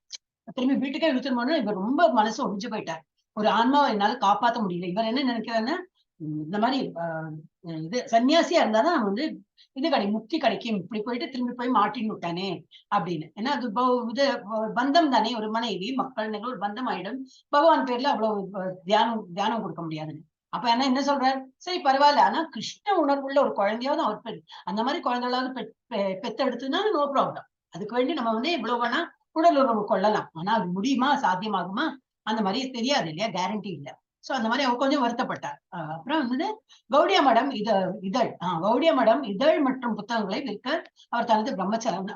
திரும்பி வீட்டுக்கே இழுத்துன்னு போனா இவர் ரொம்ப மனசு ஒழிஞ்சு போயிட்டார். ஒரு ஆன்மாவை என்னால காப்பாற்ற முடியல. இவர் என்ன நினைக்கிறாருன்னா, இந்த மாதிரி இது சன்னியாசியா இருந்தாதான் வந்து இது முக்தி கிடைக்கும், இப்படி போயிட்டு திரும்பி போய் மாட்டின்னு விட்டானே அப்படின்னு. ஏன்னா அது இது பந்தம் தானே, ஒரு மனைவி மக்கள் ஒரு பந்தம் ஆயிடும். பகவான் பேர்ல அவ்வளவு தியானம் கொடுக்க முடியாதுன்னு. அப்ப என்ன சொல்றாரு, சரி பரவாயில்ல, ஆனா கிருஷ்ண உணர்வுள்ள ஒரு குழந்தையாவது அவர் அந்த மாதிரி குழந்தைகளாவது பெத்தெடுத்துனா நோ ப்ராப்ளம். அதுக்கு வேண்டி நம்ம வந்து இவ்வளவு வேணா உடல் உறவு கொள்ளலாம். ஆனா அது முடியுமா, சாத்தியமாகுமா, அந்த மாதிரி தெரியாது இல்லையா, கேரண்டி இல்லை. சோ அந்த மாதிரி அவர் கொஞ்சம் வருத்தப்பட்டார். அப்புறம் வந்து கௌடியா மடம் கௌடியா மடம் இதழ் மற்றும் புத்தகங்களை விற்க அவர் தனது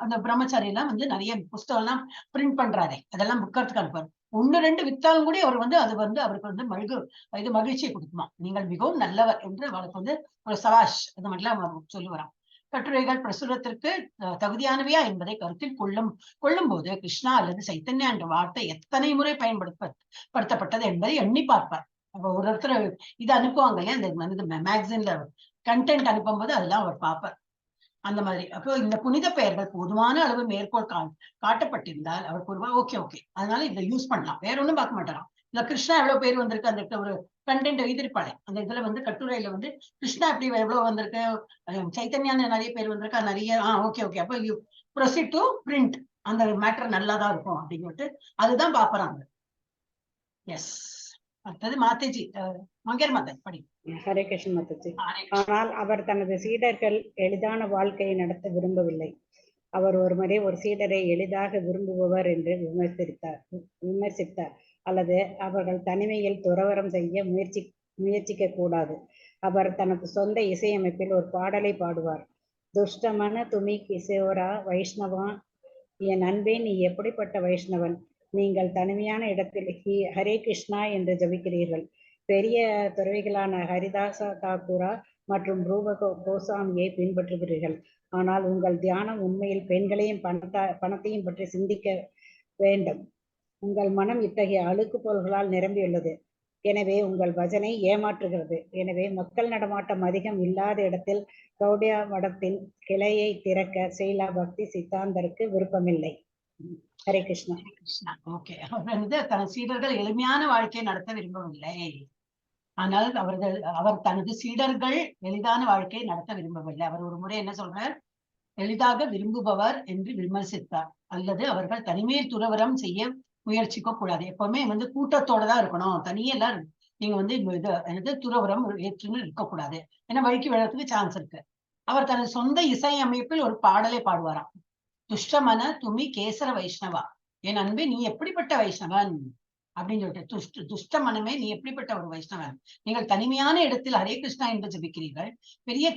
அந்த பிரம்மச்சாரி எல்லாம் வந்து நிறைய புத்தகம் எல்லாம் பிரிண்ட் பண்றாரு, அதெல்லாம் விற்கிறதுக்கு அனுப்பாரு. 1-2 வித்தாலும் கூட அவர் வந்து அது வந்து அவருக்கு வந்து மகிழ்ச்சியை கொடுக்குமா. நீங்கள் மிகவும் நல்லவர் என்று அவருக்கு வந்து ஒரு சவாஷ் அந்த மாதிரிலாம் சொல்லுவாராம். கட்டுரைகள் பிரசுரத்திற்கு தகுதியானவையா என்பதை கருத்தில் கொள்ளும் போது கிருஷ்ணா அல்லது சைத்தன்யா என்ற வார்த்தை எத்தனை முறை பயன்படுத்தப்பட்டது என்பதை எண்ணி பார்ப்பார். ஒருத்தர் இது அனுப்புவாங்க இல்லையா, அந்த மேகசின்ல கண்டென்ட் அனுப்பும் போது அதெல்லாம் அவர் பார்ப்பார். அந்த மாதிரி அப்போ இந்த புனித பெயர்கள் போதுமான அளவு மேற்கோள் காட்டப்பட்டிருந்தால் அவர் கூறுவார், ஓகே அதனால இதை யூஸ் பண்ணலாம், வேற ஒண்ணும் பார்க்க மாட்டாராம். இல்ல கிருஷ்ணா எவ்வளவு பேர் வந்திருக்கு, அந்த ஒரு கண்டென்ட் எழுதிருப்பாளே அந்த இதுல வந்து கட்டுரையில வந்து கிருஷ்ணா எப்படி எவ்வளவு வந்திருக்கு, சைத்தன்யான்னு நிறைய பேர் வந்திருக்கா நிறைய, ஓகே அப்போ யூ ப்ரொசீட் டு பிரிண்ட், அந்த மேட்டர் நல்லாதான் இருக்கும் அப்படின்னு சொல்லிட்டு அதுதான் பாக்குறாங்க. எஸ், அடுத்தது மாதேஜி மங்கேர் மாதா படி. ஹரே கிருஷ்ண மாதாஜி. ஆனால் அவர் தனது சீடர்கள் எளிதான வாழ்க்கையை நடத்த விரும்பவில்லை. அவர் ஒரு முறை ஒரு சீடரை எளிதாக விரும்புபவர் என்று விமர்சித்தார். அல்லது அவர்கள் தனிமையில் துறவரம் செய்ய முயற்சிக்க கூடாது. அவர் தனது சொந்த இசையமைப்பில் ஒரு பாடலை பாடுவார். துஷ்டமன துமி கிசோரா வைஷ்ணவா, என் அன்பே நீ எப்படிப்பட்ட வைஷ்ணவன், நீங்கள் தனிமையான இடத்தில் ஹரே கிருஷ்ணா என்று ஜபிக்கிறீர்கள். பெரிய துறவிகளான ஹரிதாச தாக்கூரா மற்றும் ரூப கோசாமியை பின்பற்றுகிறீர்கள். ஆனால் உங்கள் தியானம் உண்மையில் பெண்களையும் பணத்தையும் பற்றி சிந்திக்க வேண்டும். உங்கள் மனம் இத்தகைய அழுக்கு பொருள்களால் நிரம்பியுள்ளது. எனவே உங்கள் பஜனை ஏமாற்றுகிறது. எனவே மக்கள் நடமாட்டம் அதிகம் இல்லாத இடத்தில் கௌடியா மடத்தின் கிளையை திறக்க ஸ்ரீலா பக்தி சித்தாந்தருக்கு விருப்பமில்லை. ஹரே கிருஷ்ணா. கிருஷ்ணா. ஓகே, அவர் வந்து தன் சீடர்கள் எளிமையான வாழ்க்கையை நடத்த விரும்பவில்லை. ஆனால் அவர் தனது சீடர்கள் எளிதான வாழ்க்கையை நடத்த விரும்பவில்லை. அவர் ஒரு முறை என்ன சொல்றார், எளிதாக விரும்புபவர் என்று விமர்சித்தார். அல்லது அவர்கள் தனிமையில் துறவரம் செய்ய முயற்சிக்க கூடாது. எப்பவுமே வந்து கூட்டத்தோட தான் இருக்கணும், தனியெல்லாம் நீங்க வந்து இது துறவரம் ஏற்றுன்னு இருக்கக்கூடாது. ஏன்னா வழிக்கு விழறதுக்கு சான்ஸ் இருக்கு. அவர் தனது சொந்த இசை அமைப்பில் ஒரு பாடலை பாடுவாராம். துஷ்டமன துமி கேசர வைஷ்ணவா, என் அன்பே நீ எப்படிப்பட்ட வைஷ்ணவன் அப்படின்னு சொல்லிட்டு, துஷ்ட மனமே நீ எப்படிப்பட்ட ஒரு வைஷ்ணவன், நீங்கள் தனிமையான இடத்தில் ஹரே கிருஷ்ணா என்று ஜபிக்கிறீர்கள், பெரிய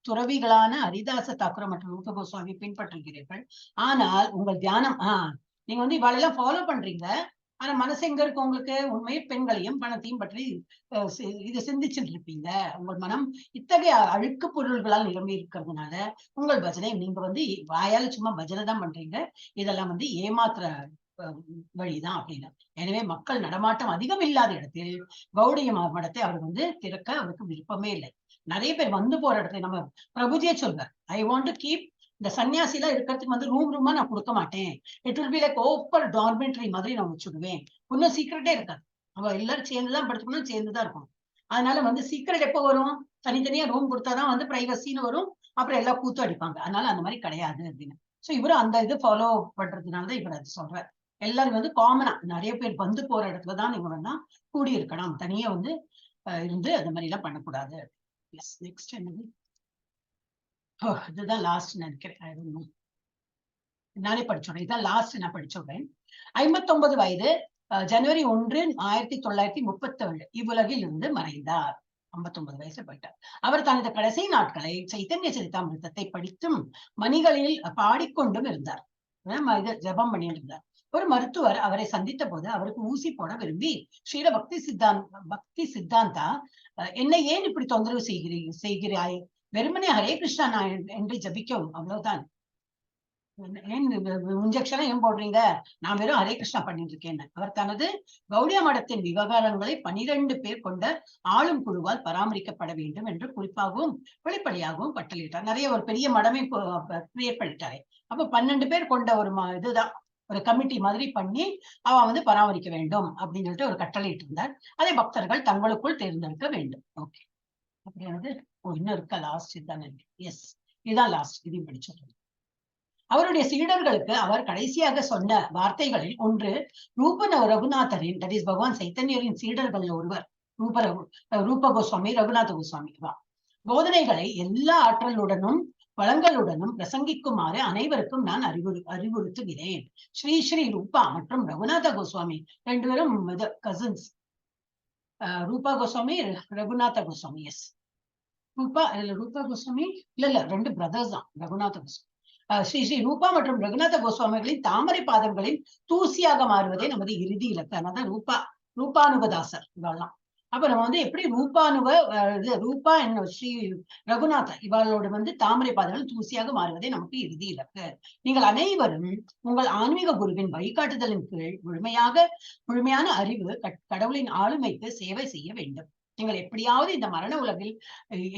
துறவிகளான ஹரிதாச தாக்குர மற்றும் ரூப கோஸ்வாமி பின்பற்றுகிறீர்கள். ஆனால் உங்கள் தியானம் நீங்க வந்து இவாளெல்லாம் ஃபாலோ பண்றீங்க, ஆனா மனசு எங்க இருக்கு உங்களுக்கு? உண்மையில் பெண்களையும் பணத்தையும் பற்றி இதை சிந்திச்சுட்டு இருப்பீங்க. உங்கள் மனம் இத்தகைய அழுக்கு பொருள்களால் நிரம்பி இருக்கிறதுனால உங்கள் பஜனை நீங்க வந்து வாயால சும்மா பஜனை தான் பண்றீங்க. இதெல்லாம் வந்து ஏமாத்துற வழிதான் அப்படின்னு. எனவே மக்கள் நடமாட்டம் அதிகம் இல்லாத இடத்தில் கௌடிய மடத்தை அவர் வந்து திறக்க அவருக்கு விருப்பமே இல்லை. நிறைய பேர் வந்து போற இடத்துல நம்ம பிரபுஜியே சொல்றார், ஐ வாண்ட் டு கீப் இந்த சன்னியாசி எல்லாம் இருக்கிறதுக்கு வந்து ரூமா நான் கொடுக்க மாட்டேன். It will be like open dormitory மாதிரி நான் வச்சுடுவேன். ஒன்னும் சீக்கிரட்டே இருக்காது. அவ எல்லாரும் சேர்ந்துதான் படுத்துக்கணும், சேர்ந்துதான் இருக்கணும். அதனால வந்து சீக்கிரட் எப்போ வரும்? தனித்தனியா ரூம் கொடுத்தாதான் வந்து பிரைவசின்னு வரும். அப்புறம் எல்லாம் கூத்து அடிப்பாங்க. அதனால அந்த மாதிரி கிடையாது அப்படின்னு. சோ இவரு அந்த இது ஃபாலோ பண்றதுனாலதான் இவர் அது சொல்றாரு. எல்லாரும் வந்து காமனா நிறைய பேர் வந்து போற இடத்துலதான் நீங்க வேணா கூடி இருக்கணும், தனியா வந்து இருந்து அந்த மாதிரி எல்லாம் பண்ணக்கூடாது. நெக்ஸ்ட் என்னது? இதுதான் லாஸ்ட் நினைக்கிறேன். நானே படிச்சோறேன். இதுதான் லாஸ்ட் நான் படிச்சோறேன். 59 வயது ஜனவரி 1, 1937 இவ்வுலகில் இருந்து மறைந்தார். 59 வயசு போயிட்டார். அவர் தனது கடைசி நாட்களை சைத்தன்ய சரிதாமிர்தத்தை படித்தும் மணிகளில் பாடிக்கொண்டும் இருந்தார். இது ஜபம் பண்ணிட்டு இருந்தார். ஒரு மருத்துவர் அவரை சந்தித்த போது அவருக்கு ஊசி போட விரும்பி, ஸ்ரீல பக்தி சித்தாந்தா என்னை ஏன் இப்படி தொந்தரவு செய்கிறாய்? வெறுமனே ஹரே கிருஷ்ணா என்று ஜபிக்கவும், அவ்வளவுதான். ஏன் இன்ஜெக்ஷனை ஏன் போடுறீங்க? நான் வெறும் ஹரே கிருஷ்ணா பண்ணிட்டு இருக்கேன். அவர் தனது கௌடிய மடத்தின் விவகாரங்களை 12 பேர் கொண்ட ஆளும் குழுவால் பராமரிக்கப்பட வேண்டும் என்று குறிப்பாகவும் வெளிப்படையாகவும் பட்டியலிட்டார். நிறைய ஒரு பெரிய மடமே கிரியேட் பண்ணிட்டாரு. அப்ப 12 பேர் கொண்ட ஒரு இதுதான் ஒரு கமிட்டி மாதிரி பண்ணி அவன் வந்து பராமரிக்க வேண்டும் அப்படின்னு சொல்லிட்டு ஒரு கட்டளையிட்டு இருந்தார். அதை பக்தர்கள் தங்களுக்குள் தேர்ந்தெடுக்க வேண்டும். ஓகே, அப்படியானது இன்னும் இருக்க லாஸ்ட் இதுதான். எஸ், இதுதான் லாஸ்ட். இதையும் படிச்சோம். அவருடைய சீடர்களுக்கு அவர் கடைசியாக சொன்ன வார்த்தைகளில் ஒன்று ரூப ரகுநாதரின், தட் இஸ் பகவான் சைத்தன்யரின் சீடர்கள் ஒருவர் ரூப கோஸ்வாமி, ரகுநாத கோஸ்வாமி போதனைகளை எல்லா ஆற்றலுடனும் வளங்களுடனும் பிரசங்கிக்குமாறு அனைவருக்கும் நான் அறிவுறுத்துகிறேன். ஸ்ரீ ரூபா மற்றும் ரகுநாத கோஸ்வாமி 2 பேரும் கசின்ஸ். ரூபா கோஸ்வாமி, ரகுநாத கோஸ்வாமி. எஸ், ரூபா கோஸ்வாமி இல்ல 2 பிரதர்ஸ் தான். ரகுநாத கோஸ்வாமி ஸ்ரீ ரூபா மற்றும் ரகுநாத கோஸ்வாமிகளின் தாமரை பாதங்களின் தூசியாக மாறுவதே நமது இறுதி இலக்கு. அதான் ரூபானுகதாசர் இவெல்லாம். அப்ப நம்ம வந்து எப்படி ரூபா என்ன ஸ்ரீ ரகுநாத இவளோட வந்து தாமரை பாதங்கள் தூசியாக மாறுவதே நமக்கு இறுதி இலக்கு. நீங்கள் அனைவரும் உங்கள் ஆன்மீக குருவின் வழிகாட்டுதலின் கீழ் முழுமையான அறிவு கடவுளின் ஆளுமைக்கு சேவை செய்ய வேண்டும். நீங்கள் எப்படியாவது இந்த மரண உலகில்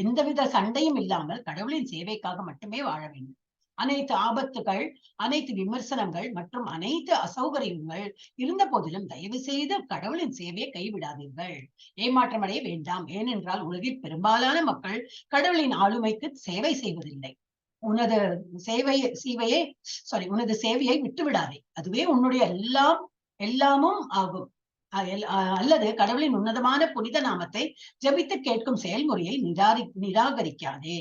எந்தவித சண்டையும் இல்லாமல் கடவுளின் சேவைக்காக மட்டுமே வாழ வேண்டும். அனைத்து ஆபத்துகள், அனைத்து விமர்சனங்கள் மற்றும் அனைத்து அசௌகரியங்கள் இருந்த போதிலும் தயவு செய்து கடவுளின் சேவையை கைவிடாதீர்கள். ஏமாற்றம் அடைய வேண்டாம். ஏனென்றால் உலகில் பெரும்பாலான மக்கள் கடவுளின் ஆளுமைக்கு சேவை செய்வதில்லை. உனது சேவையை விட்டுவிடாதே. அதுவே உன்னுடைய எல்லாமும் ஆகும். அல்லது கடவுளின் உன்னதமான புனித நாமத்தை ஜபித்து கேட்கும் செயல்முறையை நிராகரிக்காதே.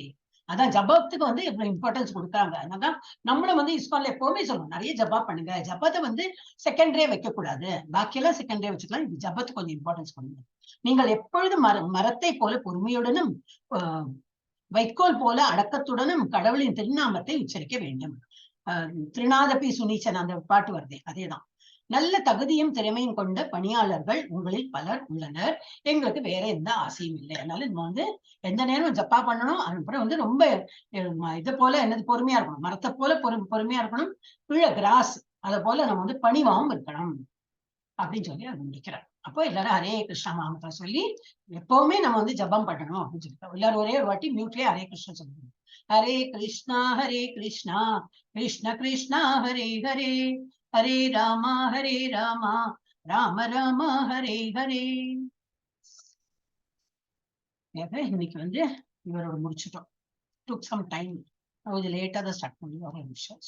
அதான் ஜபத்துக்கு வந்து இவ்வளவு இம்பார்ட்டன்ஸ் கொடுக்குறாங்க. அதனாலதான் நம்மளும் வந்து இஸ்கான்ல எப்பவுமே சொல்லணும், நிறைய ஜபா பண்ணுங்க. ஜபத்தை வந்து செகண்டரியா வைக்க கூடாது, பாக்கியெல்லாம் செகண்டரியா வச்சுக்கலாம். இது ஜபத்துக்கு கொஞ்சம் இம்பார்ட்டன்ஸ் கொடுங்க. நீங்கள் எப்பொழுதும் மரத்தை போல பொறுமையுடனும் வைக்கோல் போல அடக்கத்துடனும் கடவுளின் திருநாமத்தை உச்சரிக்க வேண்டும். திருநாதபி சுனீச்சன் அந்த பாட்டு வருதே, அதேதான். நல்ல தகுதியும் திறமையும் கொண்ட பணியாளர்கள் உங்களில் பலர் உள்ளனர். எங்களுக்கு வேற எந்த ஆசையும் இல்லை. அதனால நம்ம வந்து எந்த நேரமும் ஜப்பா பண்ணணும். அதுக்கப்புறம் வந்து ரொம்ப இது போல என்னது பொறுமையா இருக்கணும். மரத்தை போல பொறுமையா இருக்கணும். கீழே கிராஸ் அதை போல நம்ம வந்து பணிவாவும் இருக்கணும் அப்படின்னு சொல்லி அது முடிக்கிறார். அப்போ எல்லாரும் ஹரே கிருஷ்ணா மாமத்தை சொல்லி எப்பவுமே நம்ம வந்து ஜபம் பண்ணணும் அப்படின்னு சொல்லிட்டோம். எல்லாரும் ஒரே ஒரு வாட்டி மியூட்லயே ஹரே கிருஷ்ணா சொல்லணும். ஹரே கிருஷ்ணா கிருஷ்ணா கிருஷ்ணா ஹரே ஹரே, ஹரே ராமா ராம ராம ஹரே ஹரே. இன்னைக்கு வந்து இவரோட முடிச்சிட்டோம். டுக் சம் டைம், கொஞ்சம் லேட்டா தான் ஸ்டார்ட் பண்ணி ஒரு நிமிஷம்.